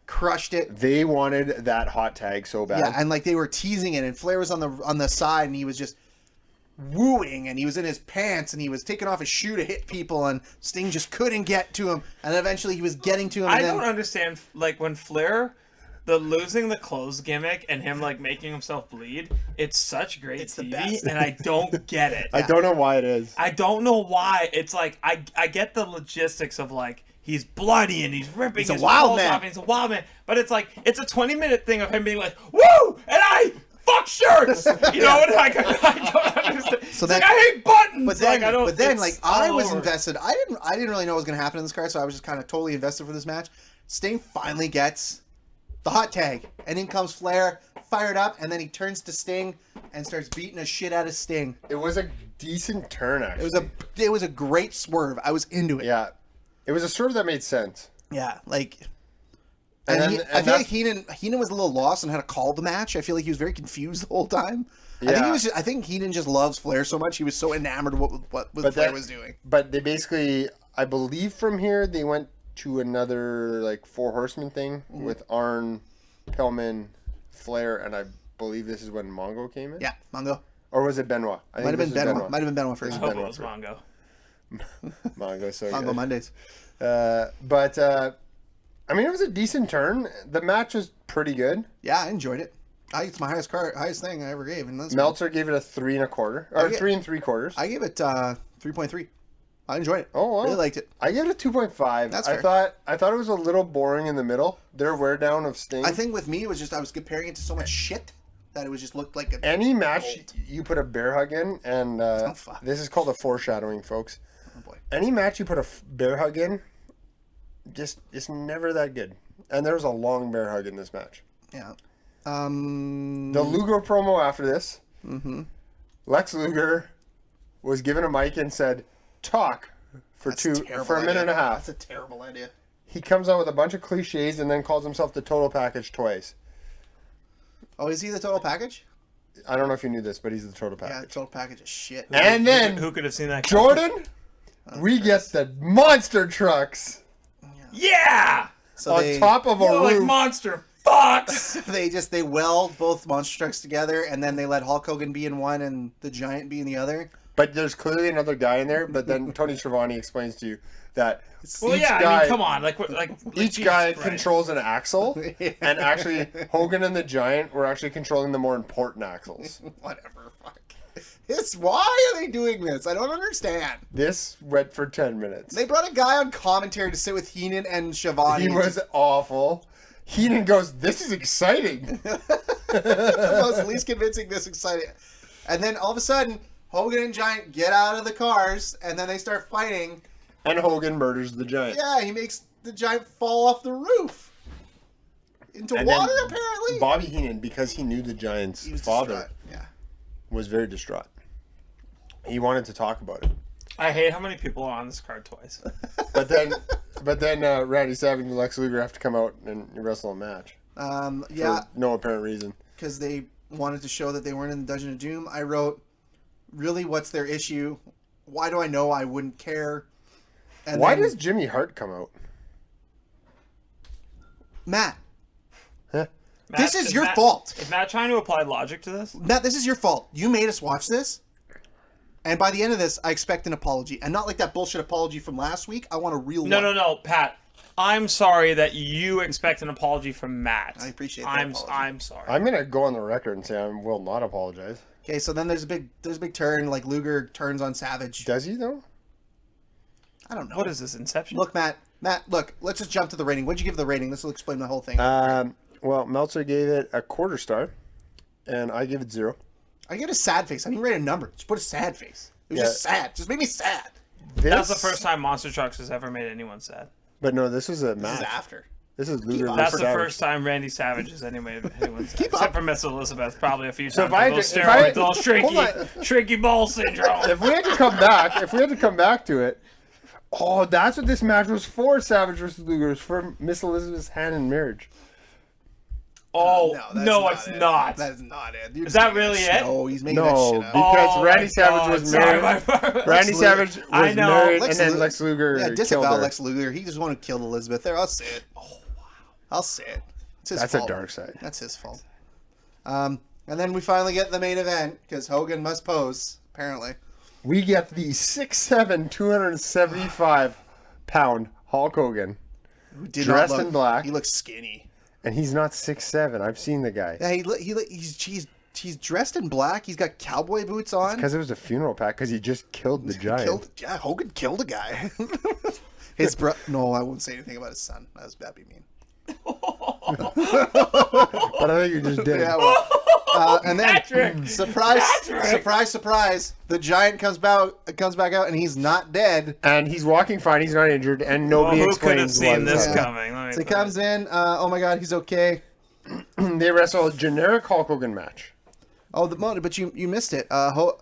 crushed it. they wanted that hot tag so bad. Yeah, and like they were teasing it, and Flair was on the side, and he was just wooing, and he was in his pants, and he was taking off his shoe to hit people, and Sting just couldn't get to him, and eventually he was getting to him. I don't understand, like, when Flair, the losing the clothes gimmick and him, like, making himself bleed, it's such great the TV, best. and I don't get it. I don't know why it is. I don't know why. It's like, I get the logistics of, like, he's bloody and he's ripping his wild clothes man. off and he's a wild man, but it's like, it's a 20-minute thing of him being like, woo, and I fuck shirts, you know, and I don't understand. So It's that- like, I hate buttons. But then, like, I don't, like, it's I all was over. invested. I didn't really know what was going to happen in this card, so I was just kind of totally invested for this match. Sting finally gets the hot tag, and in comes Flair, fired up, and then he turns to Sting and starts beating the shit out of Sting. It was a decent turn, actually. It was a great swerve. I was into it. Yeah. It was a swerve that made sense. Yeah, like. And And then- I and feel like that's- Heenan was a little lost on how to call the match. I feel like he was very confused the whole time. Yeah. I think Heenan just loves Flair so much. He was so enamored with what Flair was doing. But they basically, I believe from here, they went to another, like, Four Horsemen thing with Arn, Pillman, Flair, and I believe this is when Mongo came in? Yeah, Mongo. Or was it Benoit? I think Might have been this is Benoit. Might have been Benoit first. I hope it Benoit was first. Mongo. Mongo, so Mongo good. Mondays. I mean, it was a decent turn. The match was pretty good. Yeah, I enjoyed it. It's my highest thing I ever gave. And that's Meltzer gave it a 3 1/4, or Okay. 3 3/4. I gave it 3.3. I enjoyed it. Oh, wow. Really liked it. I gave it a 2.5. That's I fair. thought it was a little boring in the middle. Their wear down of Sting. I think with me, it was just I was comparing it to so much shit that it was just looked like a. Any match you put a bear hug in, and fuck. this is called a foreshadowing, folks. Oh boy. Any match you put a bear hug in, just it's never that good. And there was a long bear hug in this match. Yeah. The Luger promo after this, Lex Luger was given a mic and said, "Talk for That's a terrible a minute idea. and a half." That's a terrible idea. He comes out with a bunch of cliches and then calls himself the Total Package twice. Oh, is he the total package? I don't know if you knew this, but he's the Total Yeah, Package. total package is shit. And then Who could have seen that? Jordan, we get the monster trucks Yeah! So on top of a You're like roof. monster fucks! they weld both monster trucks together, and then they let Hulk Hogan be in one and the Giant be in the other. But there's clearly another guy in there. But then Tony Schiavone explains to you that Well, each yeah, guy, I mean, come on. Like each Jesus guy Christ. controls an axle, and actually Hogan and the Giant were actually controlling the more important axles. Whatever, fuck. Why are they doing this? I don't understand. This went for 10 minutes. They brought a guy on commentary to sit with Heenan and Schiavone. He was awful. Heenan goes, "This is exciting." the most least convincing, this exciting. And then all of a sudden, Hogan and Giant get out of the cars, and then they start fighting. And Hogan murders the Giant. Yeah, he makes the Giant fall off the roof into And water. then Apparently, Bobby Heenan, because he knew the Giant's he was father, distraught. Yeah. was very distraught. He wanted to talk about it. I hate how many people are on this card twice. But then Randy Savage and Lex Luger have to come out and wrestle a match. Yeah, For no apparent reason. because they wanted to show that they weren't in the Dungeon of Doom. I wrote, really, what's their issue? Why do I know I wouldn't care? And Why then- does Jimmy Hart come out? Matt? Huh? This is your fault. Is Matt trying to apply logic to this? Matt, this is your fault. You made us watch this. And by the end of this, I expect an apology. And not like that bullshit apology from last week. I want a real one. No, Pat. I'm sorry that you expect an apology from Matt. I appreciate that I'm apology. sorry. I'm gonna go on the record and say I will not apologize. Okay, so then there's a big turn. Like Luger turns on Savage. Does he though? I don't know. What is this, Inception? Look, Matt, look, let's just jump to the rating. What'd you give the rating? This will explain the whole thing. Well, Meltzer gave it a 1/4 star, and I give it 0. I get a sad face. I didn't rate a number. Just put a sad face. It was Yeah. just sad. Just made me sad. That's the first time Monster Trucks has ever made anyone sad. But no, this is a This match. is after. This is Luger. up. That's versus the Savage. first time Randy Savage has made anyone sad. Keep Except up. for Miss Elizabeth, probably a few So times. if I Those had to- if I had- steroids, all hold shrinky ball syndrome. If we had to come back to it, oh, that's what this match was for. Savage versus Luger, it was for Miss Elizabeth's hand in marriage. Oh, that's no, it's it. not. That is not it. You're Is that making really shit- it? No, he's making that No, shit up. because Oh, Randy my Savage God. was Sorry, married. my- Randy Luger- Savage was I know. married, Lex and then Lu- Lex Luger Yeah, killed disavow her. Lex Luger. He just wanted to kill Elizabeth. There, I'll say it. Oh wow, I'll say it. It's his That's fault. a dark side. That's his fault. And then we finally get the main event because Hogan must pose. apparently. We get the 6'7", 275-pound Hulk Hogan, Who did dressed not look, in black, He looks skinny. and he's not 6'7". I've seen the guy. Yeah, he's dressed in black. He's got cowboy boots on. Because it was a funeral pack. Because he just killed the giant. Hogan killed a guy. No, I won't say anything about his son. That'd be mean. But I think you just did. Yeah, well, and then Patrick! surprise, Patrick! surprise, surprise! The giant comes back out, and he's not dead. And he's walking fine. He's not injured, and nobody Who could have explains seen why. this Yeah. coming? Let me So he tell comes in. Oh my God, he's okay. They wrestle a generic Hulk Hogan match. Oh, but you missed it.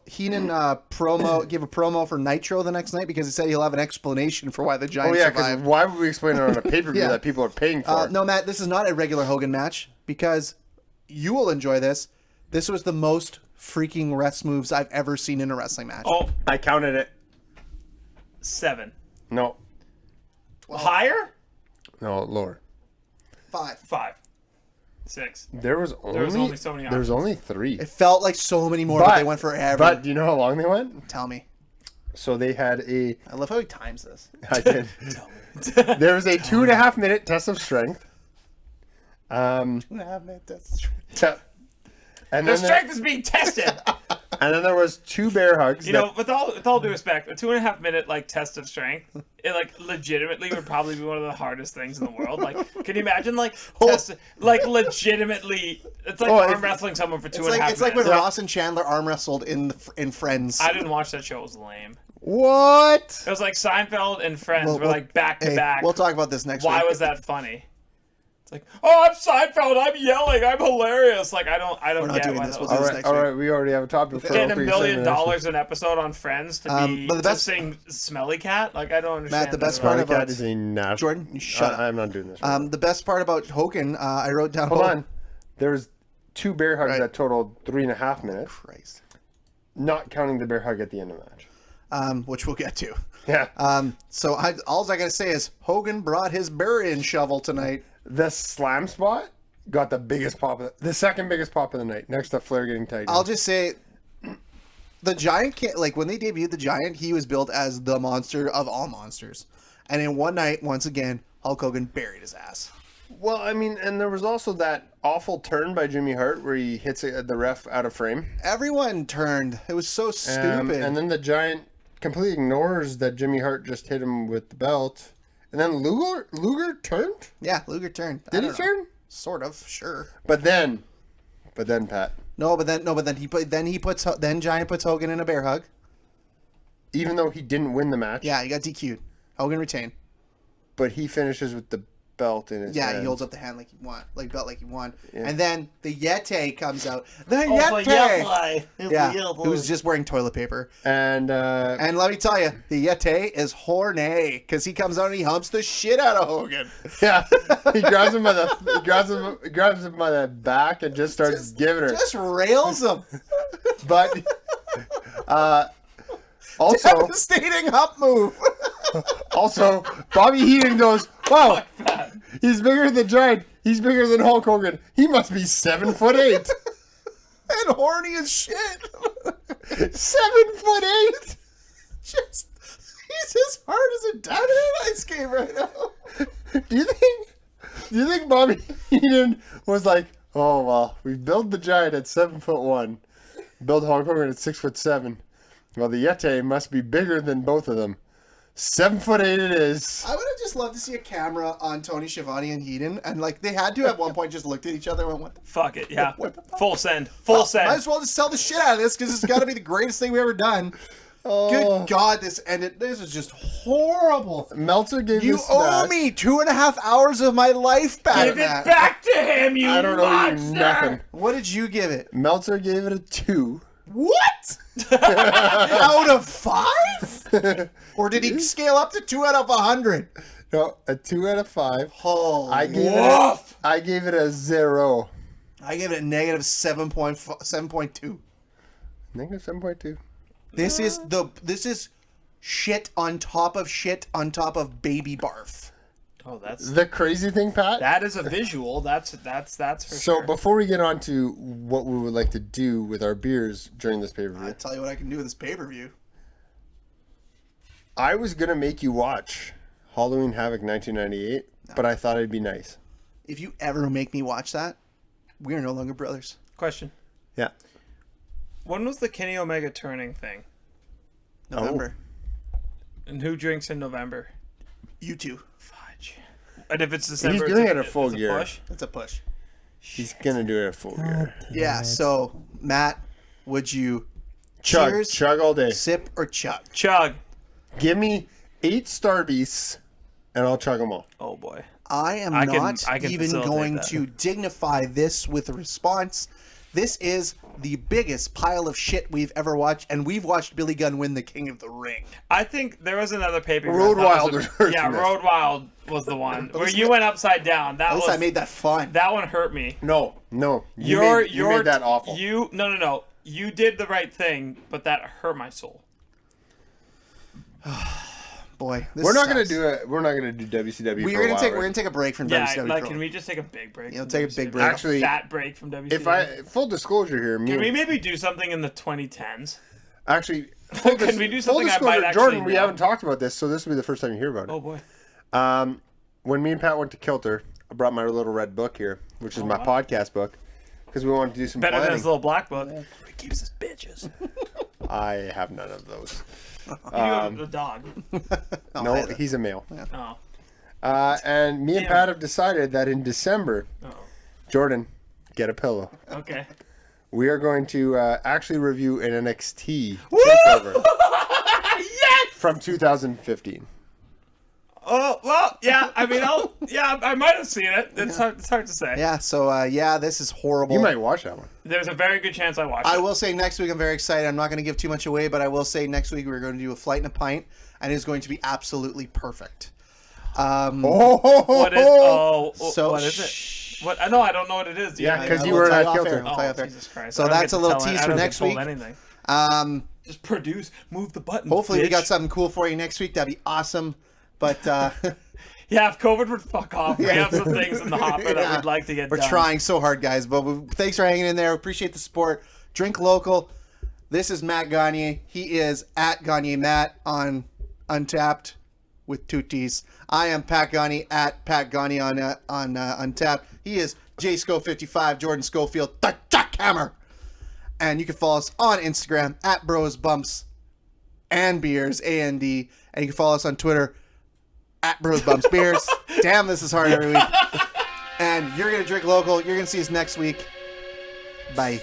Heenan gave a promo for Nitro the next night because he said he'll have an explanation for why the Giant Oh yeah, because survived. why would we explain it on a pay-per-view Yeah. that people are paying for? No, Matt, this is not a regular Hogan match because you will enjoy this. This was the most freaking rest moves I've ever seen in a wrestling match. Oh, I counted it. 7. No, Higher? no, lower. 5. 5. 6. There was only so many There was only 3. It felt like so many more, but they went forever. But do you know how long they went? Tell me. So they had a. I love how he times this. I did. There was a 2.5 minute test of strength. And The then strength is being tested. and then there was 2 bear hugs. You know, with all due respect, a 2.5 minute test of strength, it legitimately would probably be one of the hardest things in the world. Like, can you imagine legitimately? It's like arm wrestling someone for 2.5 minutes. It's like when Ross and Chandler arm wrestled in Friends. I didn't watch that show. It was lame. What? It was like Seinfeld and Friends were like back to back. We'll talk about this next week. Why was that funny? It's like, oh, I'm Seinfeld. I'm yelling. I'm hilarious. Like, I don't not get doing why this. that We'll was. do this All right, next all week. right. We already have a topic for Paying $1 opening million segment. an episode on Friends to but the best- sing Smelly Cat. Like, I don't understand. Matt, the that best at all. part Smelly about Cat is a national. Jordan, you shut up. I'm not doing this. Right The best part about Hogan, I wrote down. Hold on. There was 2 bear hugs Right. that totaled 3.5 minutes, Christ. not counting the bear hug at the end of the match. Which we'll get to. Yeah. So all I gotta say is Hogan brought his bury-in shovel tonight. The slam spot got the second biggest pop of the night, next to Flair getting tagged. I'll just say, the Giant can't, like, when they debuted the Giant, he was built as the monster of all monsters, and in one night, once again, Hulk Hogan buried his ass. Well, I mean, and there was also that awful turn by Jimmy Hart where he hits the ref out of frame. Everyone turned. It was so stupid. And then the Giant completely ignores that Jimmy Hart just hit him with the belt. And then Luger turned? Yeah, Luger turned. Did he turn? Sort of, sure. But then, Pat, Then Giant puts Hogan in a bear hug. even though he didn't win the match, Yeah, he got DQ'd. Hogan retained. but he finishes with the belt in his Yeah, hand. he holds up the hand like he won, like he won. Yeah. And then the Yeti comes out. The Oh, Yeti. the Yeah, Yeti. he was just wearing toilet paper. And And let me tell you, the Yeti is horny because he comes out and he humps the shit out of Hogan. yeah, he grabs him by the back and just starts giving her. Just rails him. But also, Devastating hump move. also, Bobby Heenan goes, "Wow, he's bigger than Giant. He's bigger than Hulk Hogan. He must be 7'8". And horny as shit. 7'8". Just, he's as hard as a diamond in an ice game right now. Do you think Bobby Heenan was like, "Oh well, we build the Giant at 7'1", build Hulk Hogan at 6'7"? Well, the Yeti must be bigger than both of them. 7'8" it is." I would have just loved to see a camera on Tony Schiavone and Heenan, and like they had to at one point just looked at each other and went, "What the Fuck it, yeah. Full send. Full send. Might as well just sell the shit out of this because it's got to be the greatest thing we've ever done." Good God, this ended. This is just horrible. Meltzer gave You this owe match- me 2.5 hours of my life back. Give it Matt. back to him, you I don't know monster! you nothing. What did you give it? Meltzer gave it a 2. What? Out of 5? Or did he scale up to 2 out of 100? No, a 2 out of 5. Holy I gave it a 0. I gave it a negative 7.2. Negative 7.2. This is shit on top of baby barf. Oh, that's The crazy thing, Pat. that is a visual. That's for So sure. before we get on to what we would like to do with our beers during this I pay-per-view, tell you what I can do with this pay-per-view. I was gonna make you watch Halloween Havoc 1998, but I thought it'd be nice. If you ever make me watch that, we are no longer brothers. Question: Yeah. when was the Kenny Omega turning thing? November. And who drinks in November? You two. Fudge. And if it's December, He's doing it's it a full it's year. push? That's a push. He's gonna do it a full year. Yeah, so, Matt, would you Chug, chug all day. sip, or chug? Chug. Give me 8 Starbeasts, and I'll chug them all. Oh boy. I am I can- not I can even facilitate going that. to dignify this with a response. This is the biggest pile of shit we've ever watched, and we've watched Billy Gunn win the King of the Ring. I think there was another pay-per-view. Road I thought Wild was was yeah, worse. Road Wild was the one where least you I- went upside down. That At least was I made that fun. that one hurt me. No. You You made that awful. No. You did the right thing, but that hurt my soul. Boy, this We're not gonna sucks. do it. We're not gonna do WCW. We're for a gonna while, take. right? We're gonna take a break from Yeah, WCW. like Pro. can we just take a big break? You'll from take a WCW? big break. Actually, a fat break from WCW. If I full disclosure here, can we maybe do something in the 2010s? actually Can we do something I might actually Jordan, we know? haven't talked about this, so this will be the first time you hear about it. Oh boy. When me and Pat went to Kilter, I brought my little red book here, which is my podcast book, because we wanted to do some Better than planning. his little black book. He keeps his bitches. I have none of those. You have the dog. No, he's a male. Oh. And me and Damn. Pat have decided that in December, Oh. Jordan, get a pillow. Okay. We are going to actually review an NXT takeover Yes! from 2015. Oh well, yeah. I mean, I might have seen it. It's hard to say. Yeah. So this is horrible. You might watch that one. There's a very good chance I watched I it. will say next week I'm very excited. I'm not going to give too much away, but I will say next week we're going to do a flight and a pint, and it's going to be absolutely perfect. What is? Oh, So what is shh. it? What? I know. I don't know what it is. Do you Yeah, have any- because you We'll were tell at you off Kilter. air. I'll tell you off air. Jesus Christ. So I don't that's get a to little tell- tease I for don't get next told week. Anything. Just produce. Move the button. Hopefully we bitch. got something cool for you next week. That'd be awesome. But Yeah, if COVID would fuck off, we have some things in the hopper that we'd like to get we're done. trying so hard, guys. But thanks for hanging in there. Appreciate the support. Drink local. This is Matt Gagne. He is at Gagne Matt on Untapped with 2 T's. I am Pat Gagne at Pat Gagne on Untapped. He is JSco55, Jordan Schofield, the Jackhammer. And you can follow us on Instagram at Bros Bumps and Beers, AND. And you can follow us on Twitter at Bros Bumps Beers. Damn, this is hard every week. And you're going to drink local. You're going to see us next week. Bye.